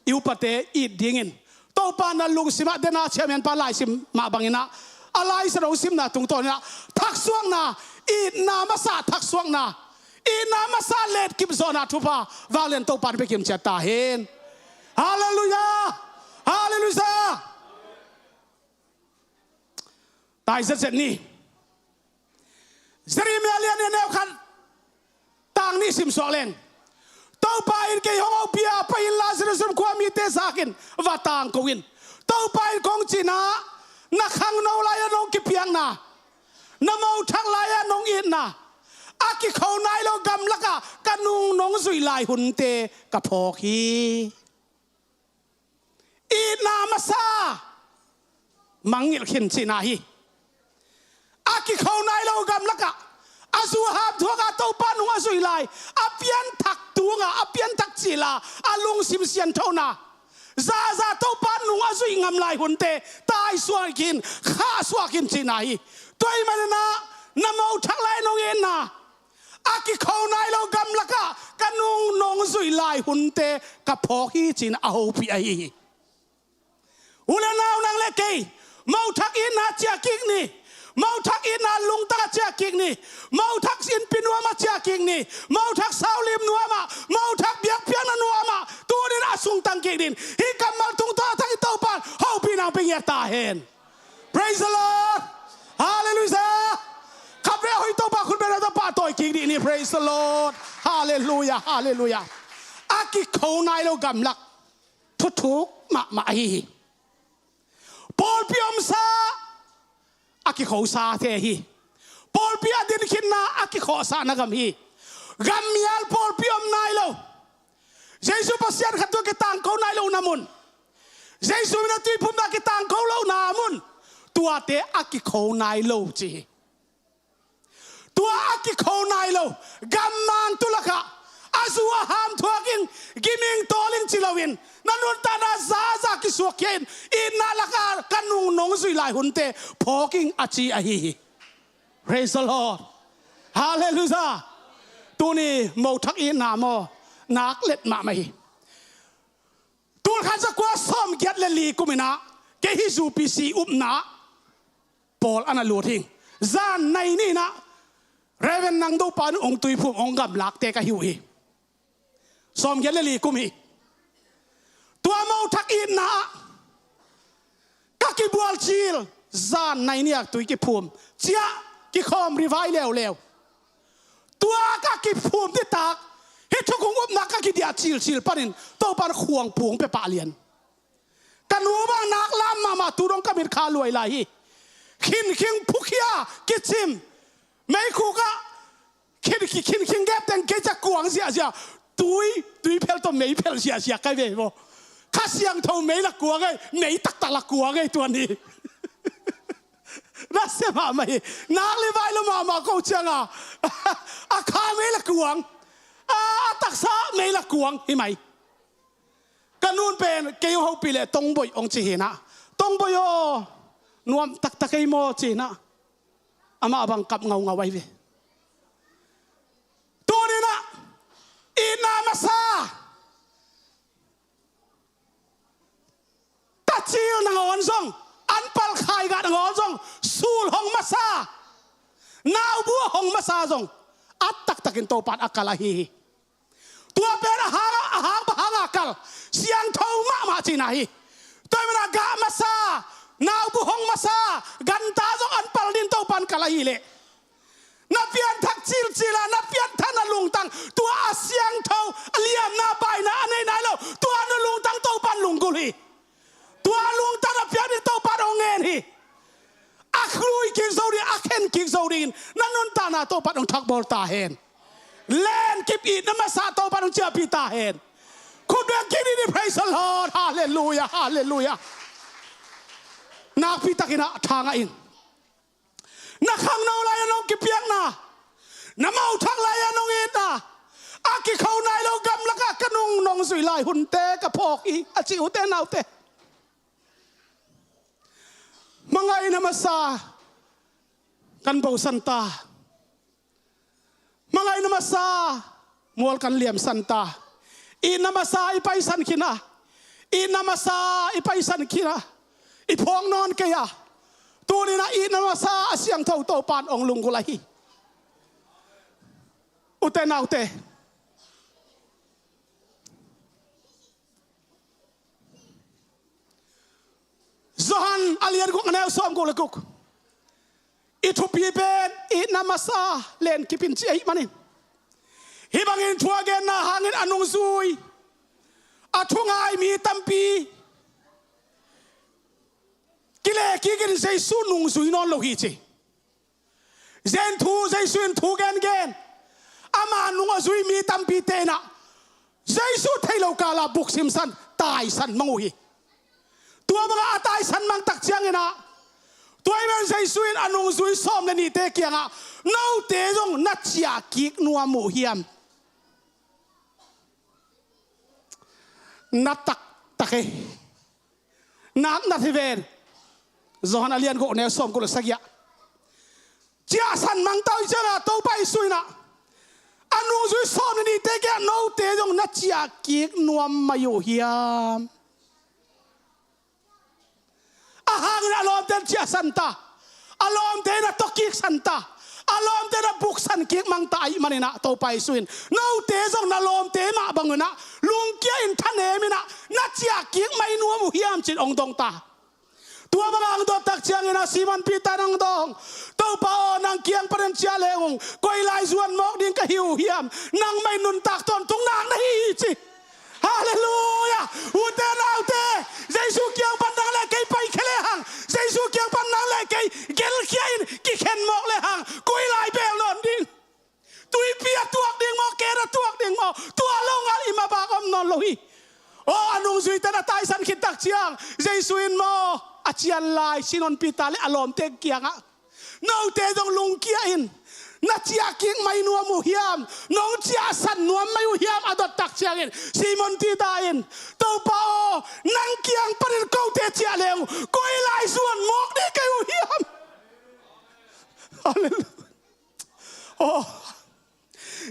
iupate it dingin to pa na lung sima de na chemen pa lai sim ma bangina alai sa ro sim na tung to na thak suang na it na masa thak suang na it na masa let kim zona thupa valen to pan pe kim cha ta hen hallelujah hallelujah tai zet ni zeri me alian ne khan tang ni sim so len to pa in ke hong pia pa in Lazarus ko mi te sakin wa tang ko win to pa in kong china na khang no la ya nong ki piang na na mau thak la ya nong in na aki khau nai lo gam laka kanung nong zui lai hun te ka phok hi ina masa mangil khin china hi aki khau nai lo gam laka azu hab thoga to panu azui lai apian thak tuanga apian thak chila alung sim sian thona za to panu azui ngam lai hunte tai suakin kha suakin china hi toi manana namo thak lai nong en na aki khau nai lo gam laka kanung nong zui lai hunte ka phok hi chin a ho pi ai ula nau nang le ke mau thak in na chia king ni mau thak in na lung ta chia king ni mau thak sin pinwa ma chia king ni mau thak saulim nuwa ma mau thak biak pian na nuwa ma tu din asung tang ke din hi kamal tung to thak to pan ho pi nang pe ya ta hen praise the Lord hallelujah kabre hoi to pa khun be na to pa toy king ni praise the Lord hallelujah hallelujah aki khau nai lo gam lak thu thu ma hi Paul piom sa aki kho sa the hi Paul pia din khin na aki kho sa na gam hi gam mial Paul piom nai lo Jesu pasian khatu ke tang ko nai lo namun Jesu na ti phum na ke tang ko lo namun tua te aki kho nai lo chi tua aki kho nai lo gam man tu laka azua ham thuakin giming tolin chilawin nanun tana za ki suakin inna laka kanung nong zui lai hunte phoking achi ahi praise the Lord hallelujah ตัวนี้โมทักอินนาโมนักเล็ดมาไม่ตัวขันสักว่าซ้อมเกียรติเลลีกุมินะเกฮิซูปีซีอุบนะปอลอันนั้นลูทิ้งจานในนี่นะเรเวนนังดูปานองตุยพุ่มองกับหลักเตะกะหิวฮีซ้อมเกียรติเลลีกุมิตัวโมทักอินนะกักิบัวจิลจานในนี่ตุยกิพุ่มเจ้ากิคอมรีไวเลวเลวตัวกักิพุ่มที่ตากเฮ็ดทุกคนอุบนักกักิเดียจิลปานินโตปานขวงผงไปปะเลียนกันหัวบางนักล้ำมาตุรงกมิดคาลวยไหลขินคิงพุกยากิจิมไม่คู่ก็ขินแก็บแต่งเกจะกวางเสียตุยเพลตัวไม่เพลเสียใครเว้ยบ่ข้าเสียงเท่าไม่ละกวางไงไม่ตักละกวางไงตัวนี้น่าเสียมาไหมนักเลยไปแล้วมาก็เชียงอาข้าไม่ละกวางตักซาไม่ละกวางเห็นไหมกันนู่นเป็นเกี่ยวเขาปีเลยตรงบ่อยองจีนะตรงบ่อยนวมตักไอโมจีนะอามาบังกับเงาไว้เวตัวนี้นะอินามาซาตัดจิลนางอนซงอันปัลไข่กันนางอนซงสูลหงมาซานาวบัวหงมาซาซงอัดตักกินโตปัดอักลาฮีตัวเป็นหางอักลเสียงเท่ามาจีน่าฮีตัวเป็นกะมาซานาวบุหงมาซากันตาซงอันปัลดินโตปันกลาฮีเลนับเพียนทักจิลานับเพียนท่านลุงตังตัวเสียงเท่าเลียมนาไปนะอันไหนแล้วตัวนลุงตังโตปันลุงกุลีตัวลุงตังนับเพียนโตปันองเงินฮีอักลุยกินโซดีอักเห็นกินโซดีนั่นนุนตานาโตปันองทักบอลตาเห็นเล่นกิบอีนมาซาโตปันองเจ้าปีตาเห็นคุณเรียกกินนี่ praise the Lord ฮาเลลูยาฮาเลลูยานักพิทักษ์นะทางอินนักขังนาวลายน้องกิเปียงนะน้ำเอาทักลายน้องอินนะอากิเขานายเรากำลังกระนุงน้องสุยลายหุ่นเตะกระพอกอีอาจิวเตะนาวเตะมังไงนะมาซากันเบาสันตามังไงนะมาซามวลกันเหลี่ยมสันตาอินนามาซาอีไปสันขินะอินนามาซาอีไปสันขินะอีพองนอนเกียตัวนี้นะอินนามาซาเสียงเท่าโตปานองลุงกุไลอุเตนาวเตจอฮันอาเลียนกุกแนวซ้อมกุลกุกอิทุปีเป็นอินนามาซาเล่นกิปินจีมันนี่ฮิบังอินทัวเกนนะหางินอนุซุยอาทุงไอมีตัมปีกิเลกิกินใจสุนุงซุยนอนโลหิตเจนทูใจสุนทูเกนอามานุงซุยมีตัมปีเตนะใจสุเทโลกาลาบุกซิมสันตายสันมังอุยตัวมังอาตายสันมังตักเชียงนะตัวไอ้แม่ใจสุนอนุงซุยซ้อมในนี่เตเกียงอ่ะน้าเตจงนัดเชียกิกนัวหมูเฮียมนัดตักนัดที่เวนจอฮันอาเลียนก็เนี่ยซ้อมกุลสักยะเจ้าสันมังเต้าอีเจ้าโตไปสุยนะอนุสุยซ้อมนี่เตะแกน้าเตะจงนัดเชียกิกนัวมาอยู่เฮียมอาหารอารมณ์เตะเจ้าสันตาอารมณ์เตะนัดตกิกสันตาอารมณ์เตะนัดบุกสันกิกมังตาอีมันนี่นะโตไปสุยน้าเตะจงนัดลมเตะมาบังนะลุงเกียนท่านเอมินะนัดเชียกิกไม่นัวมุเฮียมจิตองดงตาตัวบางตัวตักเชียงอินาซีมันพิตานังดองตัวป้านังเกียงประเด็นเชียเลงก้อยลายส่วนมอกดิ้งกะหิวเฮียมนังไม่นุนตักตอนตุงนางนี่จิฮาเลลูยาอุเตนาอุเตเจสุเกียงปันนังเลกไปเคเลหังเจสุเกียงปันนังเลกเกลเขียนกิเข็นมอกเลหังก้อยลายเบลนอนดิ้งตุยเปียตัวดิ้งมอกเกระตัวดิ้งมอกตัวลงอะไรมาบากอมนอนโลหิโอ้อนุสุยตนาตายสันขิดตักเชียงเจสุอินมออาเจียนลายสินนพิตาเลอารมณ์เตกียงอ่ะน้องเตจงลุงเกียอินนัดเจียกิงไม่นัวมุเฮียมน้องเจียสันนัวไม่เฮียมอดตักเชียงอินซีมอนตีตาอินตัวป้านังเกียงปนินเก้าเตเจียเลวก้อยลายส่วนมอกนี่เกี่ยวเฮียมฮาเลลูยาโอ้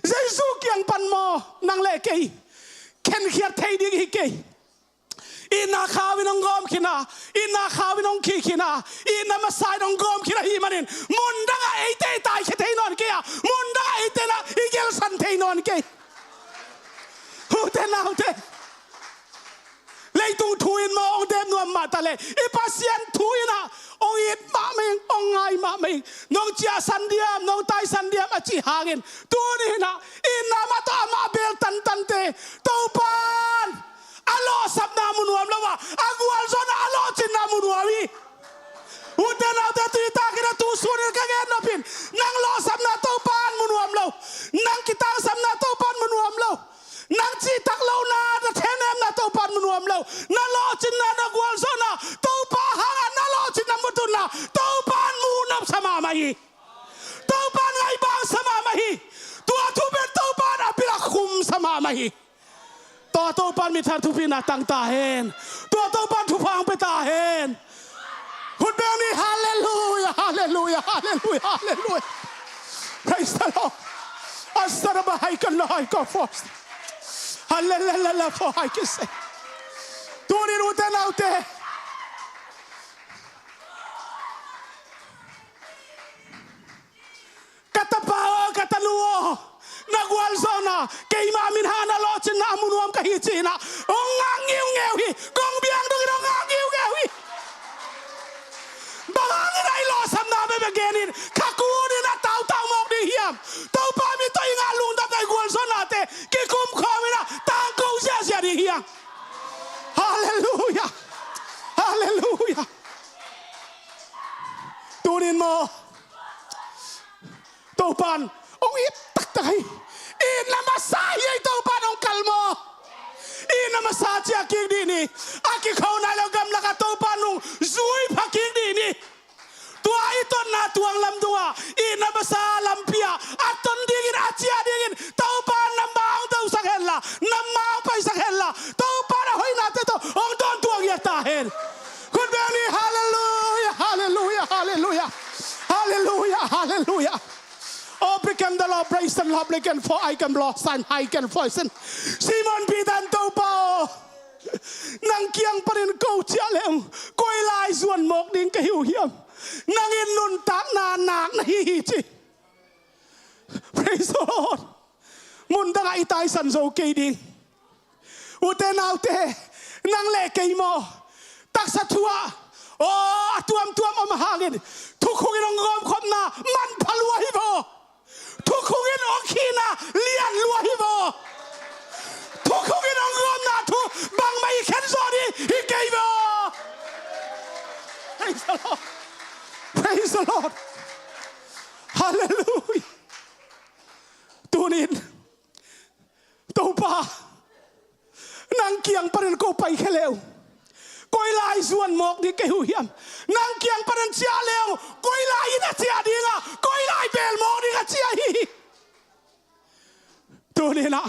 Giêsu kiang pan mo nang le kei ken khiat thei ding hi kei ina khawin ong gom khina ina khawin ong khi khina ina masai ong gom khina hi manin munda ga eite tai khe thei non ke ya munda ga eite na igel san thei non ke hu te na hu te lei tu thuin mo ong dem no ma ta le I pasien thuina ong it ma meng ong ngai ma meng nong chia san diam nong tai san diam a chi hangin tu ni na ina ma to ma bel tan tan te to pan alo sab na munuam lawa agwal zona alo chin na munuawi uten na te tu ta kira tu sunil ka gen no pin nang lo sab na to pan munuam lo nang kita sab na to pan munuam lo nang chi tak lo na da thenem na to pan munuam lo na lo chin na na gwal zona to pa hanga na lo chin na mutun na to pan munam sama mai to pan ngai bang sama mai tua tu ben to pan apila khum sama mai to pan mi thar thu pina tang ta hen to pan thu phang pe ta hen hut be ni hallelujah hallelujah hallelujah hallelujah praise the Lord asara ba hai kan lo hai ko first hallelujah for hai ke se tu ni ru te nau te kata pa kata luo nagwal zona kay mamin hana lo chin na munuam ka hi china ong ngiu ngeu hi kong biang dong ngiu ngeu hi bang nai lo sam na be begenin kaku ni na tau tau mok ni hiam tau pa mi to inga lung da kai gwal zona te ki kum khawi na tang ko sia sia di hiam hallelujah hallelujah tunin mo tau pan ong it tak tak hai ina masaya ito pa nung kalmo ina masaya king dini aki kau na lagam lakato pa nung zui pa king dini tua ito na tuang lam tua ina masalam pia aton dingin acia dingin tau pa namang tau sakhela namang pa sakhela tau pa na hoy natin to ong don tuang yatahin good morning hallelujah hallelujah hallelujah hallelujah hallelujah oh, become the Lord, praise the Lord, again for I can blow, sign, I can voice. Simon Peter Topo, nang kiang pa rin ko siya leong, ko'y lai suan mok din kayo hiyam, nang inuntak na anak na hihichi. Praise the Lord. Munda nga itay san so kay din. Ute na ute, nang lekay mo, tak sa tuwa, oh, atuam-tuam ang mahangin, tukungin ang ngom na man paluwahi mo. Tukungin okina lian luahi mo. Tukungin ang ngom na tu bang may kensori higay mo. Praise the Lord. Praise the Lord. Hallelujah. Tunin. Tupa. Nang kiang pa rin ko pa'y kelew. Ko'y lai suan mok di kay huyam. Nang kiang pa rin siya lew. Ko'y lai na siya di nga. Ko'y lai bel mok di nga siya hihi. Tunin na.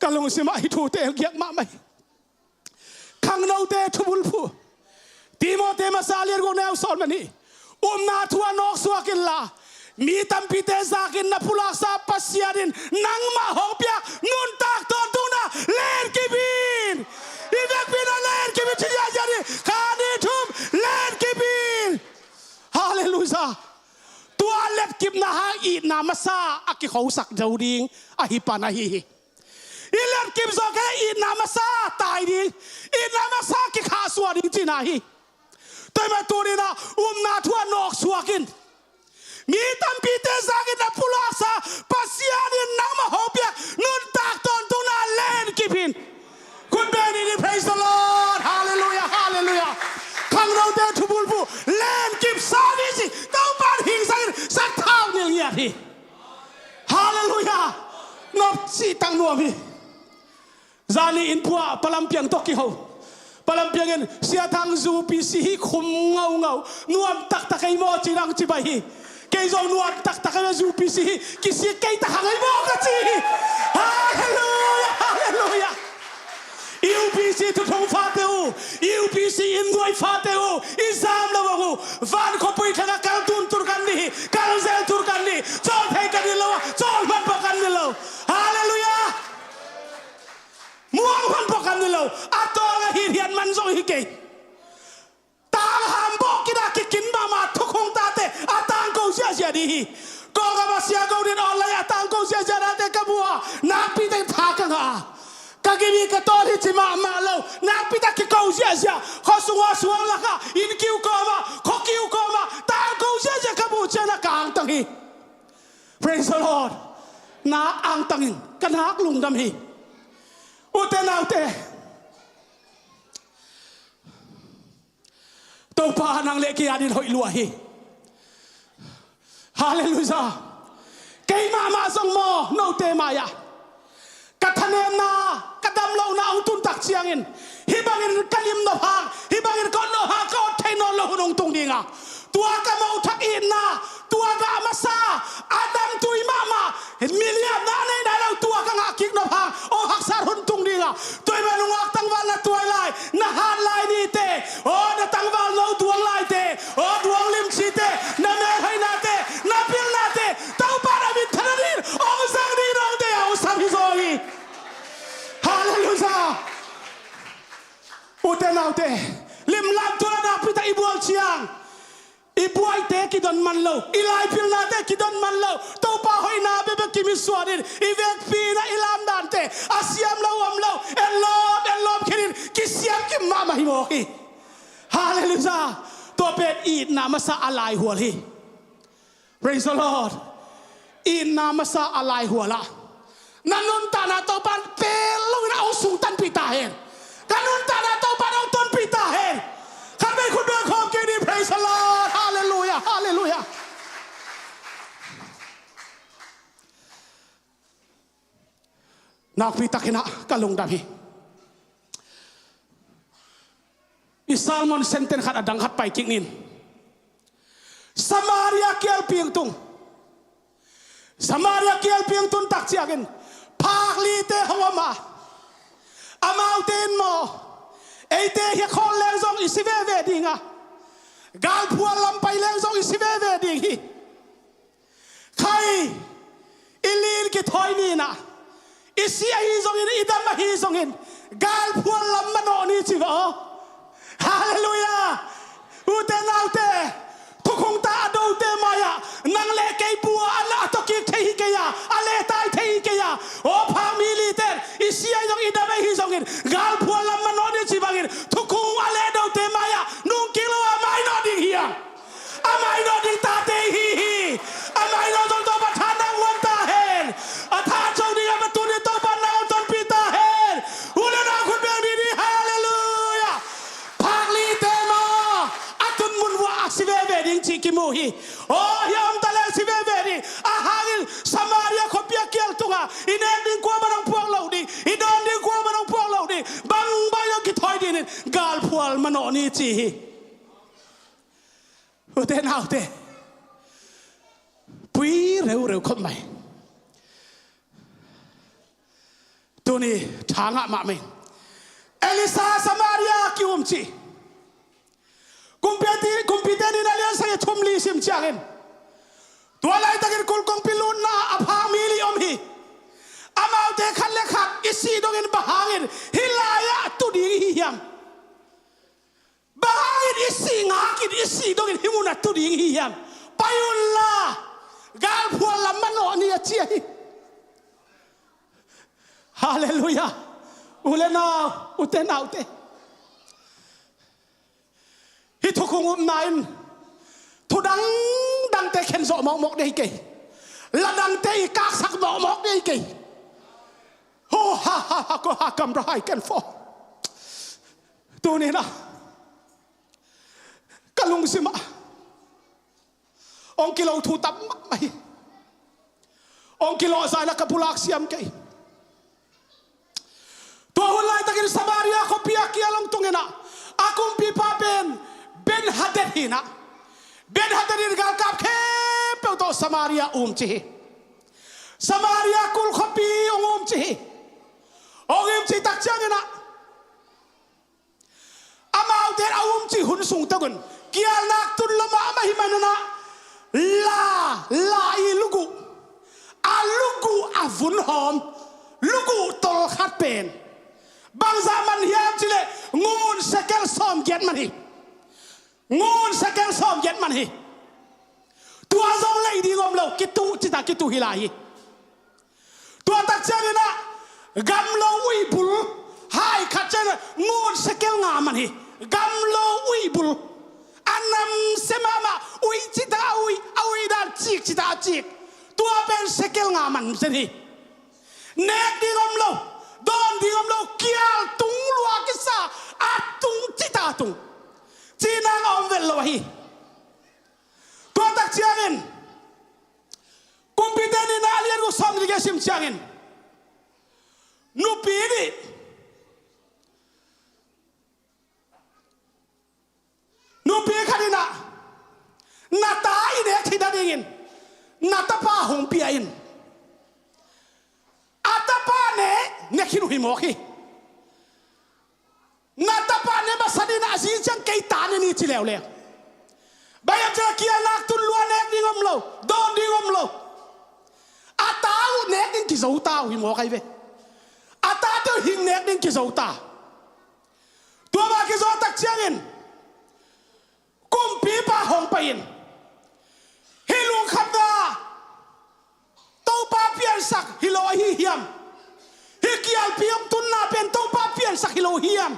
Kalong si ma hitute el giyak mamay. Kang nau te tubulpu. Timote masalir ko na usol mani. Na tuwa nok suakin la. Mi tampite sa akin na pulak sa pasya din. Nang mahopya. Nun takton tuna. Len kibin. Ibig pinalayan kibin siya jari. Kanitum. Len kibin. Hallelujah. Tualet kib na hai na masa. Aki kausak jauring. Ahipa na hihi. Ilet kib so kaya na masa. Tai ding. Na masa ki kaswa ding jinahi. Toy maturin na na tuwa nok suakin. Mi tampite sa akin na pulak sa pasya din nang mahopya. Nun takton tuna len kibin. Good morning, praise the Lord. Hallelujah, hallelujah. Kang raw de tubulpu len kib savisi. Tau pan hing sa tao nil yati. Hallelujah. Nop si tang nuami. Zani in pua palampiang toki ho. Palampiangin siya tang zupi sihi kum ngau. Nuam tak takay mo chirang chibahi. Kay zong nuam tak takay mo zupi sihi. Kisi kay takay mo kachihi. Hallelujah, hallelujah. UPC to tong fateu. UPC si in duai fateu izam lawangu van ko pui thanga kal tun tur kan ni kal zel tur kan ni chol thei kan ni lo chol man pa kan ni lo hallelujah muang man pa kan ni lo atonga hi hian man zo hi ke tang ham bo kida ki kin ma ma thukong ta te atang ko sia sia di hi ko ga ma sia ko din online atang ko sia sia te ka bua na pi te tha ka nga kagimi ka tor hi chima ma lo na pita ki ko sia sia khosuwa suwa la ka in kiu ko ma kho kiu ko ma ta ko sia sia ka bu chena ka ang tang hi praise the lord na ang tang hin kan hak lung dam hi uten autte to pa nang le ki adin hoi lua hi hallelujah kai ma ma song mo no te ma ya kathanem na kadam lo na ong tun tak chiangin hibangin kalim no ha hibangin kon no ha ko theino lo hunong tung dinga tua ka mau thak in na tua ga masa adam tui mama million na nei na lo tua ka nga kik no ha o hak sar hun tung dinga tui ma nung ak tang wal na tuai lai na han lai ni te o na tang wal no duang lai te o duang lim chi te na me hai na te na pil na te tau pa na min thanarin ong sang ni rong te au sam hi zoi hallelujah uten autte lim lam tura na pita ibual chiang ibuai te ki don man lo ilai pil na te ki don man lo to pa hoi na be be kimi swarin ivek pi na ilam dan te asiam lo am lo en lob kirin ki siam ki mama hi mo hi hallelujah to pet eat na masa alai hual hi praise the lord in na masa alai huala nanun tana to pan pelong na usung tan pitahen kanun tana to pan ong ton pitahen kami kudu kom kini praise the lord hallelujah hallelujah nak pita kina kalung dami isalmon senten khat adang khat pai kingnin Samaria kial piang tung Samaria kial piang tun tak chiagin phak li te hawama amau ten mo eite hi khol leng zong isive ve dinga gal phual lam pai leng zong isive ve ding hi khai ilil ki thoi ni na isi hi zong in idam hi zong in gal phual lam mano ni chiwa hallelujah uten autte thukung ta do te maya nang le kei bua ala to ki thei ke ya ale tai thei ke ya o family ten isi ai dong ida mai hi songin gal phuala manoni chi bangin thukung ale do te maya nung kilo amai no ding hia amai no ding ta te hi amai no dong to ba thana wan ta hen a tha chong ni ba tu ni to ba na ton pi ta hen ule na khun be ni hallelujah phakli te mo atun mun wa aksive ve ding chi ki mo hi o yam tale sive ve ni a hangil Samaria ko pia kial tunga inen ding ko ba nang puang lo di idon ding ko ba nang puang lo di bang ba yo ki thoi din gal phual mano ni chi hi ute naute pui reu khom mai tuni thanga ma me Elisa Samaria ki umchi kumpite ni nalia sa thumli sim changin tua lai takin kul kong pilun na aphamili om hi amau te khalle khat isi dongin bahangin hilaya tu di hiam bahangin isi ngakit isi dongin himuna tu di hiam payulla gal phuala mano ni achia hi hallelujah ulena utena ute hi thukung nain thu dang te khen zo mok dei ke la dang te kak sak mok dei ke ho ha ko ha kam rai kan fo tu ni na kalung sima ong kilo thu tam mai ong kilo sa la kapulak siam ke to hulai takin Samaria ko pia kialong tungena akum pi pa ben hadet hina ben hadet gal kap ke pe to Samaria chi Samaria kul khopi chi tak changena amau เดินเอาจีหุ่นสูงตะกุนเกียร์นักตุนละมาไม่มันนะลาอีลูกูลูกูฝุ่นหอมลูกูตลขัดเป็นบางzamanมันเฮียมจิเลงูนสเกลซ้อมเย็ดมันฮีงูนสเกลซ้อมเย็ดมันฮีตัวจงเลยดีงอมเราคิดตูจิตาคิดตูฮิลาฮีตัวตักเจริญนะกำลังวิบุลให้ขัดเจริญงูนสเกลงามันฮีกำลังวิบุลอันนั้นเสมามาวิจิตาวิดานจิกจิตาจิกตัวเป็นสเกลงามันเสนีเนกดีงอมเราดอนดีงอมเราเกียร์ตุงลัวกิสาอัดตุงจิตาตุงจีนางอมเวลโลฮีตัวตักเจริญกุมพิเดนินาเลียนกุสอมดิเกสิมเจริญนูปีดีนูปีขัดินะนาตาอินเอกที่ดัดยินนาตาป้าหงปีอินอาตาป้าเนคินุหิมอคีนาตาป้าเนมาสดินาซีจังเกยตาเนนี่จิเลวเลวบางอย่างจะเกี่ยนักตุนล้วนเนกดิ่งอมโลโดนดิ่งอมโลอาตาเนกดิ่งกิจอุตาหิมอใครเวอาตาเตอหิงเนกดิ่งกิจอุตาตัวมากิจอุตักเชียงินกุมปีป้าหงไปอินฮิลุงขับดาเต้าป้าเปลี่ยนสักฮิโลฮิเฮียมฮิกิอัลพิยมตุนนาเป็นเต้าป้าเปลี่ยนสักฮิโลฮิเฮียม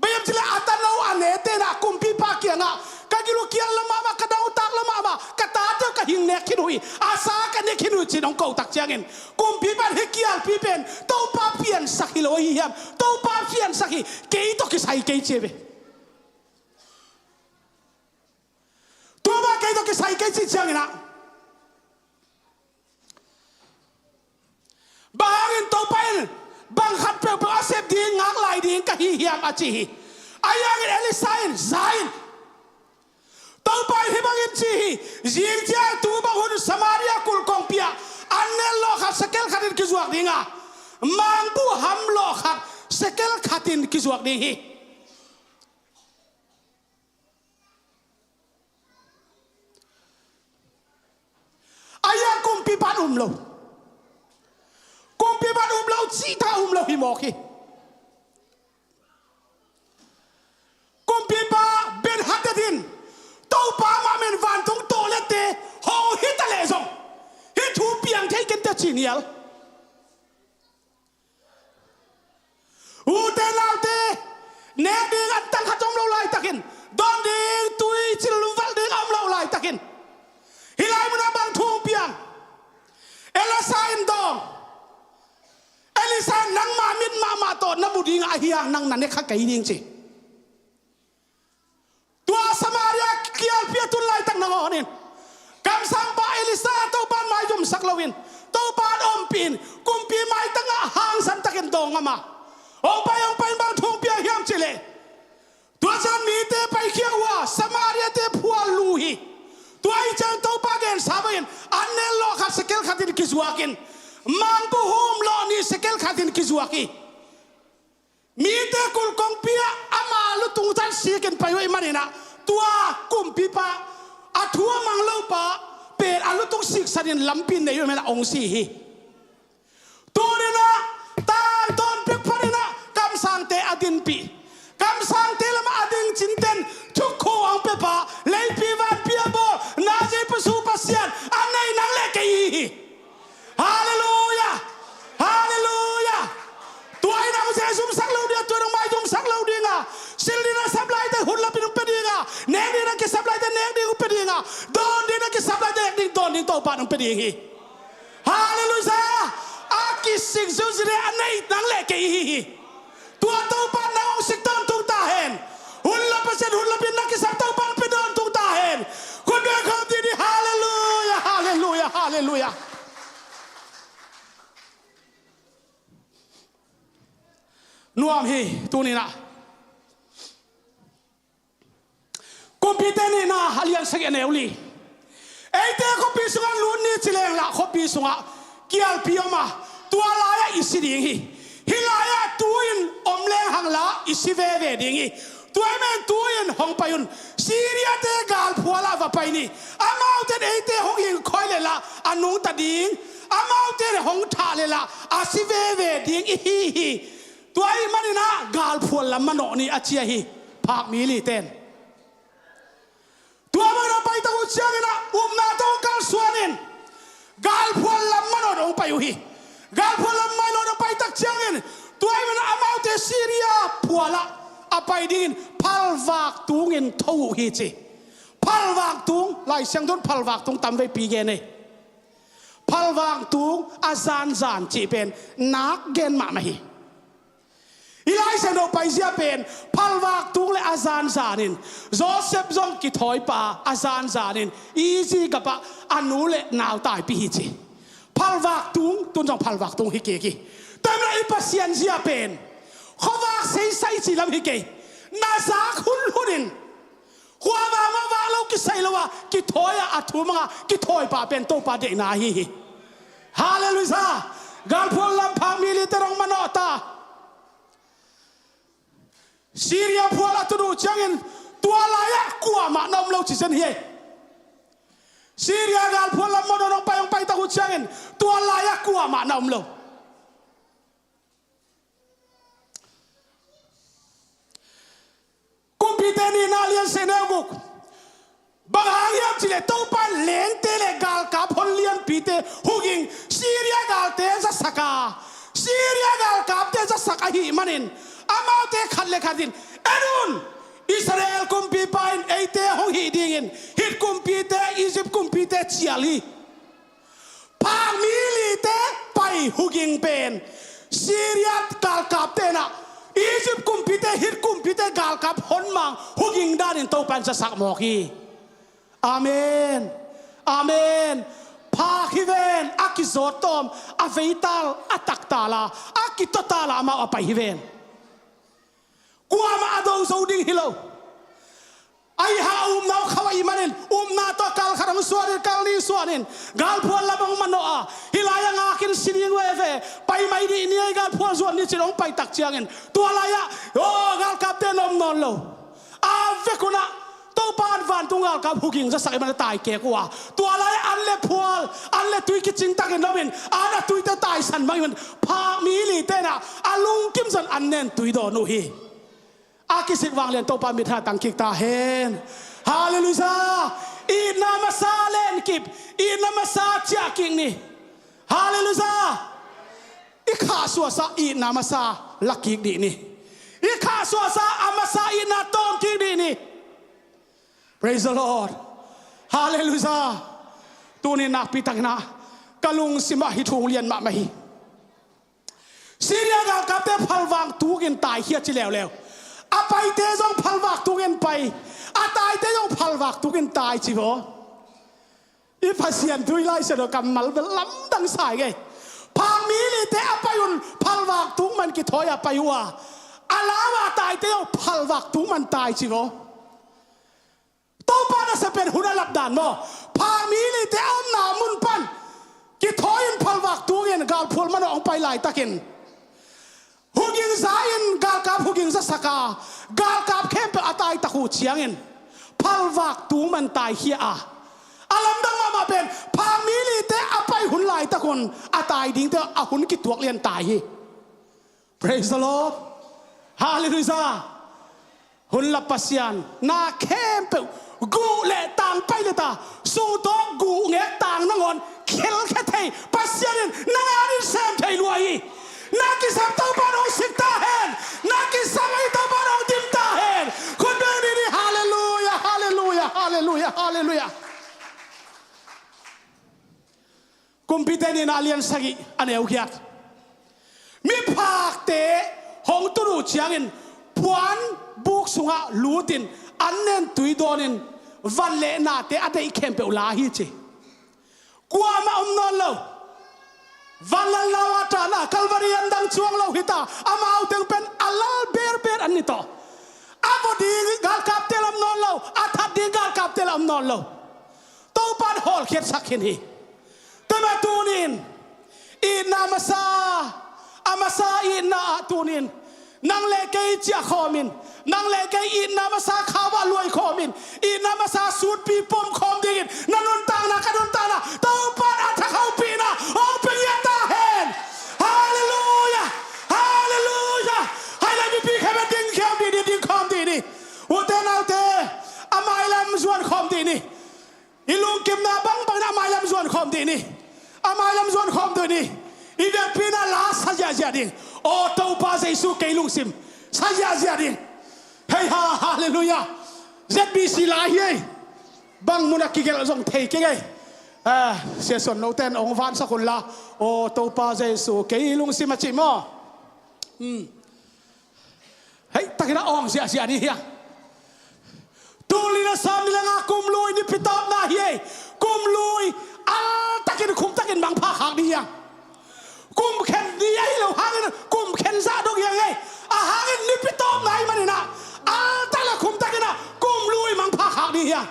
บางทีละอัตโนอันเนเตนะกุมปีป้าเกียงอ่ะกะกิโลเกียงละมามากระดาวตักละมามากระตาเตกะหิงเนคินุยอาสากันเนคินุยจีนองเก่าตักเจียงินกุมปีป้าฮิกิอัลพิเป็นเต้าป้าเปลี่ยนสักฮิโลฮิเฮียมเต้าป้าเปลี่ยนสักฮิเกยตกิใส่เกยเจเบตัวมาเกยตกิใส่เกยจีเจียงินนะบางอินตัวไปบางขัดเปลวอาเซบดีงักไหลดีกะฮิเฮียมอาจีอายังอินเอลิซายน์ไซน์ตัวไปฮิบางอินจียิงเจ้าตัวบางคนสมาริยาคุลกองเปียอันเนลโลขัดสเกลขัดินกิจวักดีงามังบูฮัมโลขัดสเกลขัดินกิจวักดีฮีอายังกุมปีปันโลกุมปีปันโลจีตาโลฮิโมกีกุมปีปาเบนฮัตดินตัวปามาเมนวันตงโตเลเตหงฮิตเลซงฮิทูเปียงเทกันเตจีเนียลอูเตลาเตเนดิงอันตังขัดจอมเราไล่ตักินดอนดิงตุยจิลุวัลดิงอัมเราไล่ตักินฮิไลมุนาบังทูเปียงเอลซาอินดองเอลิซานังมามิดมาโตนับุดิงอาฮิยังนังนันเนขักไก่ดิงจีตัวสมาริยาเกียลเปียตุลไลตังนังอนินกำสังปาเอลิซาตัวปานไม้จุ่มสักลวินตัวปานอมปีนกุมปีไม้ตั้งหางสันตะเกันดองมาองไปบางทงเปียเฮียมจิเลตัวฉันมีเตไปเขียวว่าสมาริยาเตพัวลูฮีตัวไอ้เจ้าตัวปาเกนสาบานอันเนลโลขัดสเกลขัดินกิจวักินมังบูโฮมโลนี่สเกลขัดินกิจวักีมีเตกุลกองเปียอามาลุตุงจันสีกันไปไว้มาเนี่ยนะตัวกุมปีปะอาทัวมังเล่าปะเป็นอาลุตุงสิกสันลำปินในอยู่ไม่ละองสีฮีตัวเนี่ยนะตาต้นเปียกพันเนี่ยนะกำสังเตอดินปีกำสังเตละมาอดินจินเตนทุกโคอังเปปะเลยปีวันปีบอนาเจปสูปัสยันอันไหนนังเล็กฮีฮาเลลูยาฮาเลลูยาตัวไอ้นางเจ้าสุมสักเหล่าเดียตัวน้องไม้จุมสักเหล่าเดียงอ่ะสิลดีน่ะสับไล่แต่หุ่นละเป็นอุปเดียงอ่ะเนกดีน่ะกิสับไล่แต่เนกดีอุปเดียงอ่ะดอนดีน่ะกิสับไล่แต่เนกดีดอนดีโตปานอุปเดียงฮีฮาเลลูยาอากิสิกซูซิเรอันไหนนังเล็กฮีตัวโตปานนางองสิกตอนตุงตาเห็นหุ่นละเปอร์เซ็นต์หุ่นละเป็นนักกิสับโตปานเป็นดอนตุงตาเห็นคุณเดินเข้าที่นี่ฮาเลลูยาฮาเลลูยาฮาเลลูยานัวมีตัวนี้นะคอมพิวเตอร์นี่นะฮัลยันสักเนวลีไอ้เด็กคอมพิวเตอร์ลุ้นนี่จิเลงละคอมพิวเตอร์เกี่ยวพิโอมาตัวลายอิสิดิ่งฮิลายตัวอินอมเลงหังละอิสิเวเวดิ่งฮิ ตัวแม่ตัวยันห้องไปยุนซีเรียเตกาลพัวลาว่าไปนี่อามาเอาเตนห้องยิงคอยเลยละอานุตดิงอามาเอาเตนห้องท่าเลยละอาศิเวดิงอีตัวไอ้มันนี่นะกาลพัวละมันโนนี่อาเชียฮีภาคมิลิเตนตัวมันเราไปตะกุเชียงนะนาโตกาลสวนินกาลพัวละมันโนองไปอยู่ฮีกาลพัวละมันโนไปตะเชียงตัวไอ้มันอามาเอาเตซีเรียพัวละอาไปดินพัลวักตุงินทูฮีจีพัลวักตุงไล่เสียงต้นพัลวักตุงตำไปปีเกนเลยพัลวักตุงอาจารย์จานจีเป็นนักเกณฑ์มาไหมอีไล่เสียงเราไปเสียเป็นพัลวักตุงและอาจารย์จานินโจเซฟจงกิถอยป่าอาจารย์จานินอีจีกับปะอนุเลนาวตายปีฮีจีพัลวักตุงตุนจงพัลวักตุงฮิเกกิแต่เมื่ออีปัสยันเสียเป็นเขาว่าใส่จีลำฮิเกน่าสักหุ่นหัวว่าเราคิดใส่แล้วว่าคิดถอยอัฐุมังคิดถอยป่าเป็นโตป่าเด็กนาฮีฮาเลลูยาการพูดลำพังมิลิเตอร์มันอตาซีเรียพูดละตุดูจังอินตัวลายกลัวมานำเราจิตเสียซีเรียการพูดลำมันอองไปตะกุจังอินตัวลายกลัวมานำเรากุมพิเตนีนาเลียนเซเนกุกบางหางยับจิเลตู้ปันเลนเตเลกาลกับพลเลียนพิเตหุกิงซีเรียกาลเตจะสักาซีเรียกาลกับเตจะสักหิมันินอามาเตขัดเลขัดินเอ็นุนอิสราเอลกุมพิปายน์เอเตหงหิดิงินฮิตกุมพิเตอียิปต์กุมพิเตเชียลีพามิลิเตไปหุกิงเป็นซีเรียกาลกับเตนะอียิปต์กุมพิเตฮิตกุมพิเตกาลกับฮอนมังหุกิงด้านินโตปันจะสักหมอกีอาเมนอาเมนพาคิเวนอากิโซตอมอาเวตัลอาตักตาลาอากิตตาลามาอไปฮิเวนกัวมาอดงโซดิงฮิโลไอฮานาขวายมันินนาตอกาลขรังสวานินกาลนีสวานินกาลพวนละบังมันโนอาฮิลายังอาคินสินิงเวเฟไปไม่ดีนี่ไอกาลพวนสวานินจิลงไปตักเชียงเงินตัวลายะโอ้กาลกับเตนอมนอนโลอาเวกุนะตัวปานวันตุงกาลกับหุกิงจะสักมันตายเกกัวตัวลายอันเล่พวลอันเล่ตุยกิจิงตักเงินนมินอันตุยจะตายสันไม่มันพามิลิเตนะอาลุงกิมสันอันเน้นตุยโดนุฮีอากิสิกวางเลียนโตปามิทาตังคิกตาเฮนฮาเลลูยาอีนามาซาเลนกิบอีนามาซาเจียกิงนี่ฮาเลลูยาอีข้าสัวซาอีนามาซาลักกิกดีนี่อีข้าสัวซาอามาซาอีนาตองกิกดีนี่ Praise the Lord ฮาเลลูยาตัวนี้นักพิทักษ์นะกะลุงสิมาฮิทูเลียนมาไม่ฮีซีเรียกากับเตพัลวังตูกินตายเฮียจิแล้วอาไปเตจงพัลวักตุกินไปอาตายเตจงพัลวักตุกินตายจิโวอีพัศยันตุยไล่เสดกรรมมัลเบล้ำดังสายไงพามีลิเตอาไปยุนพัลวักตุมันกิถอยอาไปว่าอาลาวาตายเตจงพัลวักตุมันตายจิโวตัวปานะจะเป็นหุ่นลับดานโมพามีลิเตอมนามุนปันกิถอยพัลวักตุกินกาลพูลมันออกไปไล่ตะกินหุกิงสายินกาลกับหุกิงสักากาลกับเข้มไปอาตายตะคูเชียงอินพัลวักตูมันตายเฮียอาลัมดังมาเป็นพามิลิเตอไปหุ่นลายตะคนอาตายดิ้งเตออาหุ่นกิตัวเลียนตายฮี Praise the Lord ฮาเลลูยาหุ่นลับปัสยันนาเข้มไปกูเละต่างไปเลยตาสู้ตัวกูเงะต่างนั่งอ่อนเคลแค่ไทยปัสยันนางอาริเซมไทยรวยนักกิสัมตาบานองสิตาเฮนนักกิสัมไอตาบานองดิมตาเฮนคนเดินนี่ฮาเลลูยาฮาเลลูยาฮาเลลูยาฮาเลลูยากุมพิเตนินาเลียนสกิอันเอวเกียรมีภาคเตะหงตุรุเชียงินปวนบุกสุงะลูตินอันเนนตุยโดนินวันเลนาเตะอันเดอีเข้มเปอุลาฮิจิกัวมานอนเลววันละลาวตานะคัลวารีอันดังช่วงเราหิตาอามาเอาถึงเป็นอัลลเบร์อันนี้ต่ออาบดีกาลกับเตลมนอนเราอาทัดดีกาลกับเตลมนอนเราตัวปันฮอลเขียนสักหินฮีแต่มาตูนินอีนามาซาอามาซาอีนาตูนินนังเลกเจียขอมิน นางเลกอินนามาซาขาวารวยคอมินอินนามาซาสูดปีปมคอมดินนันนุนตางนะกันนุนตางนะเต้าปานอัฐเขาปีนะโอเปียตาเฮนฮาเลลูยาฮาเลลูยาให้เรามีปีแค่เป็นดิ้งแค่ดีดิ้งคอมดีนี่วัวเตนเอาเตอามาอิลามส่วนคอมดีนี่อิลุงกิมนาบังนาอามาอิลามส่วนคอมดีนี่อามาอิลามส่วนคอมดีนี่อีเวปีน่าลาสัจจะดิ้งโอ้เต้าปาเจสุเกลุงซิมสัจจะดิ้งเฮ้ยฮาเลลูยาZBC ลายเฮ้ยบังมุนักกิเกลส่งเทกิเกเสียส่วนโนเตนองค์ฟันสักคนละโอ้ตัวปาเจสุเกลุงซิมาจิมอเฮ้ยตะกี้น่ะองเสียนี่เฮียตูลีน่ะสามนี่ละกุมลุยนี่พิตอบนาเฮ้ยกุมลุยตะกี้คุมตะกี้บังพาหางนี่ยังกุมเข็นนี่ไอ้เราหางนี่กุมเข็นซาดกยังไงหางนี่พิตอบไหนมันนี่นะแต่ละคุมตะกี้น่ะกุมลุยมังพาหางนี่ยัง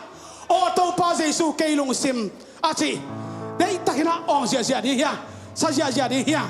โอ้ตัวปาเจสุเกลุงซิมอาชีเฮ้ยตะกี้น่ะองเสียนี่เฮียสัจจะนี่เฮีย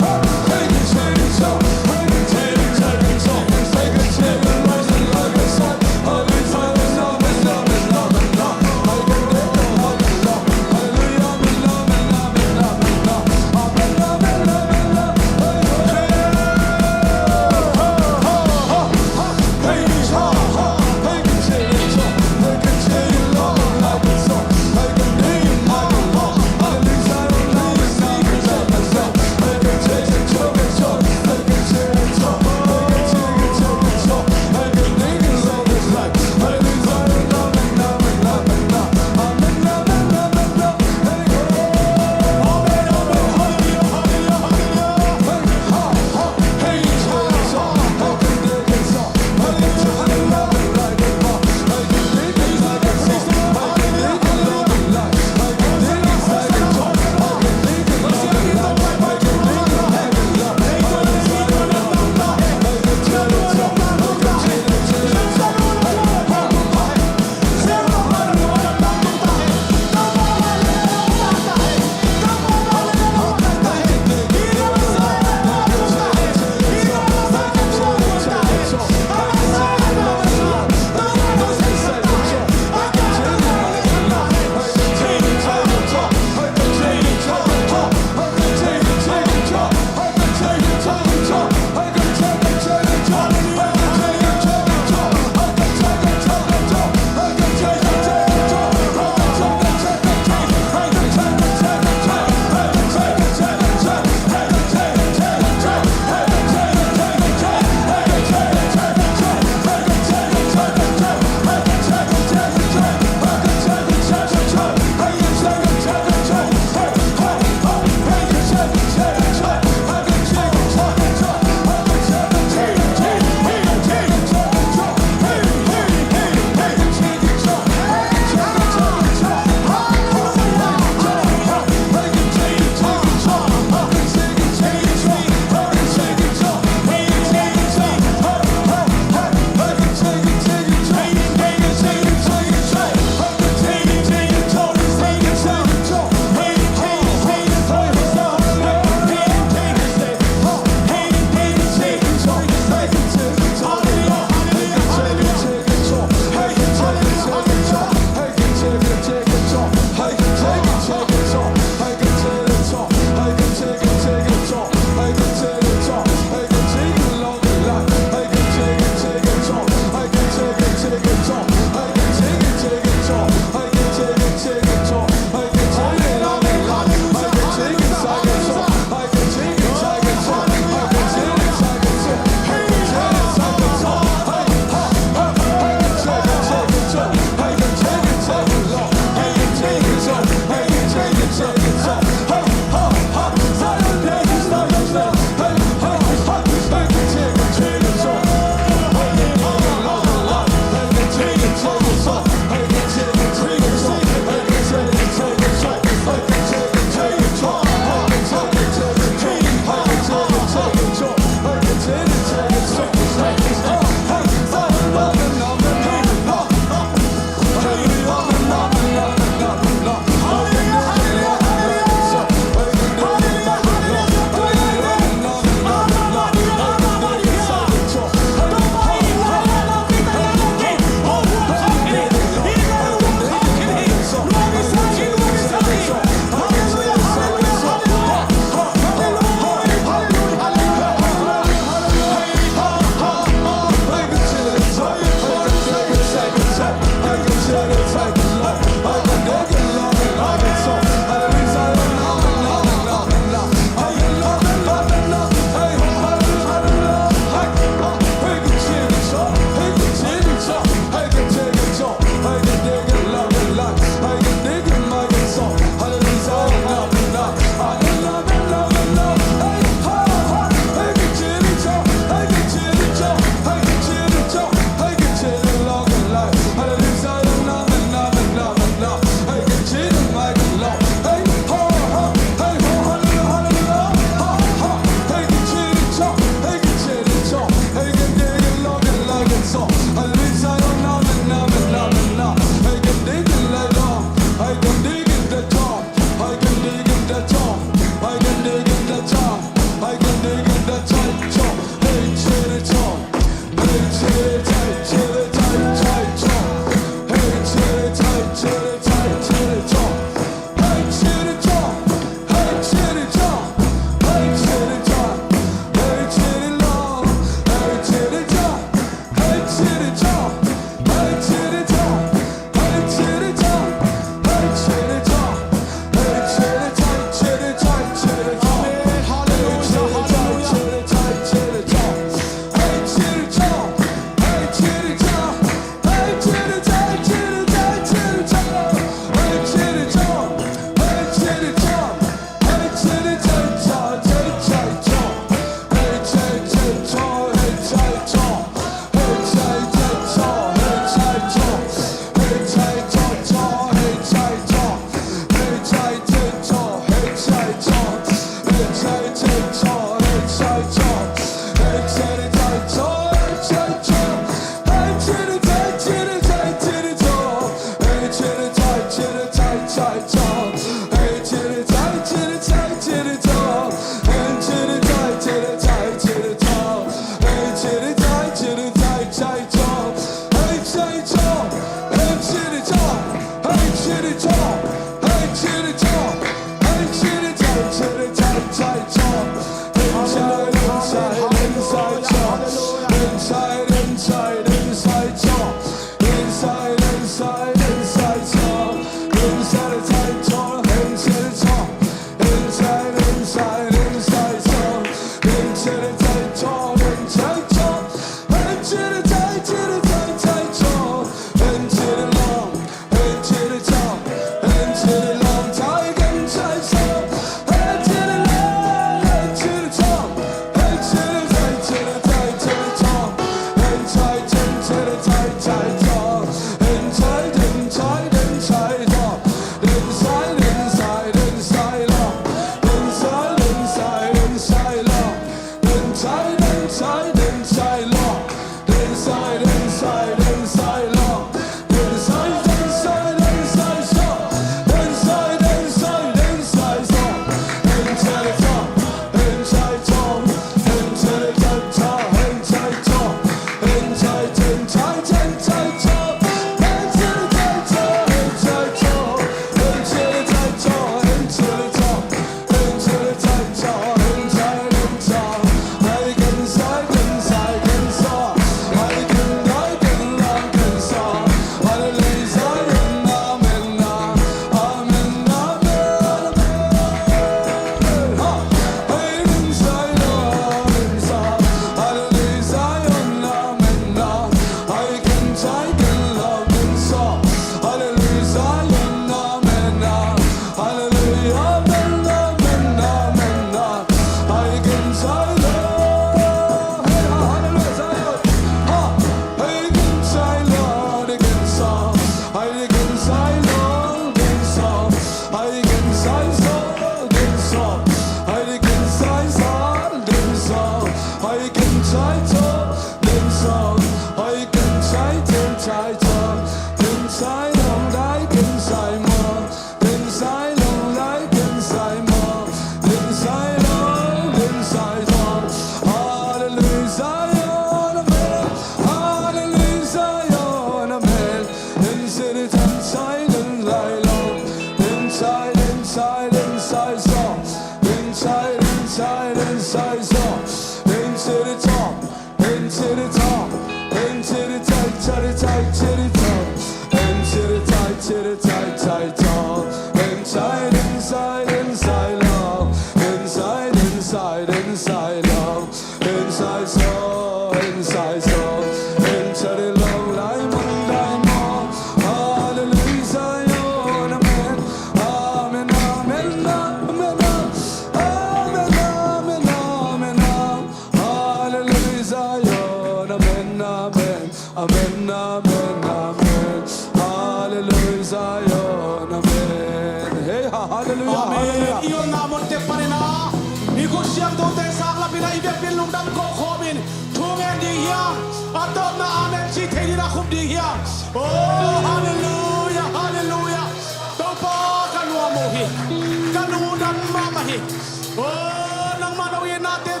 Oh, nang manawin natin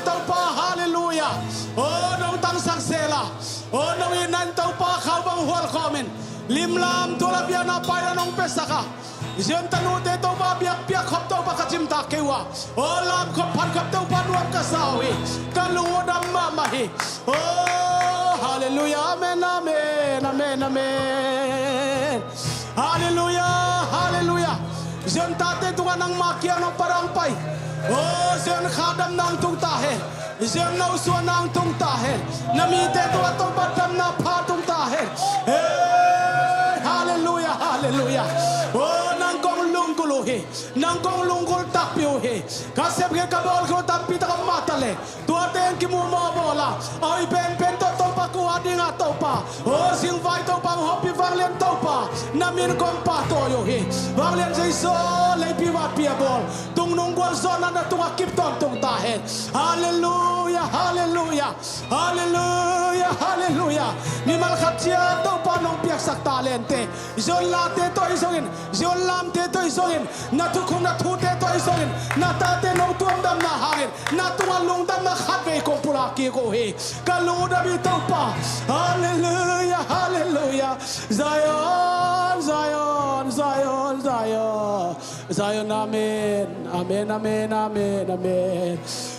saka Zion tanute to ba biak biak khop to ba kachim ta kewa olam khop phan khop to ba nuam ka sawi kaludam mamahi oh hallelujah amen amen amen amen hallelujah hallelujah Zion tate tunga nang makia ng parang pai oh Zion khadam nang tung tahe Zion na uswa nang tung tahe namite to ato badam na pha tung tahe hallelujah hallelujah oh nang kong lungkuluhi nang kong lungkul takpiuhi kasep ke kabol ko tapita ka matale tuaten ki mo bola ay ben ben to pa ko ading ato pa oh sing vai to pa hopi vanglen to pa namin kong patoyo hi vanglen jaiso lei piwa pia bol tung nung gol zona na tung akip tung tahe hallelujah hallelujah hallelujah hallelujah ni malkhatia to pa nong piak sak talente Zion late to isongin Zion lam te to isongin na tukong na tute to isongin na tate nong tuam dam na hangin na tumalung dam na khatve kong pulaki ko he kaluda bitaw pa hallelujah hallelujah Zion Zion Zion Zion Zion amen amen amen amen amen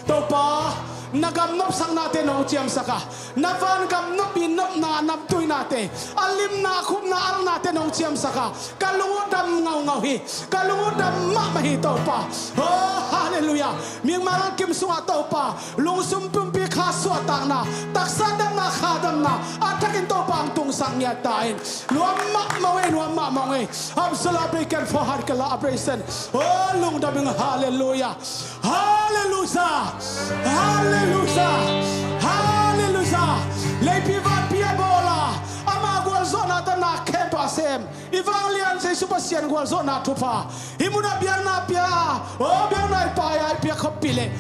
to pa nagamnop sang natin ang siyam saka navan gamnop inop na naptoy natin alim na akub na aral natin ang siyam saka kalungudam ngaw-ngawhi kalungudam mamahitaw pa oh hallelujah ming marang kimsunga taw pa lungsum pumpi kaso atang na taksadam na khadam na atakin to pa ang tungsang yatain luam mamawe absolabikan for heart kala abresen oh lungdaming hallelujah hallelujah hallelujah hallelujah leipivat pia bola ama gol zona ta na kempasem ivalian se supasian gol zona tupa himuna biar na pia oh biar na pa ya pia khopile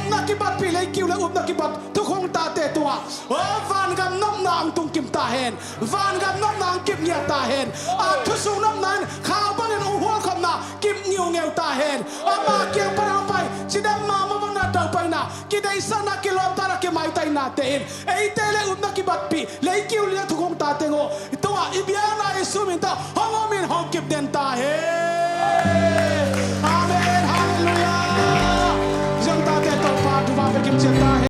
na kibat pile kiule na kibat tukong tate tua oh van gam nom na ang tung kim tahen van gam nom na ang kim nia tahen thusung nom nan khao banen uhol khom na kim niu ngeu tahen ama kiang parang pai sidam mama na daw pai na kidai sana kilomtara ke mai tai na ten ei tele na kibat pi lei kiu lia tukong tate ngo tua ibiana isuminta hongomin hongkip den tahen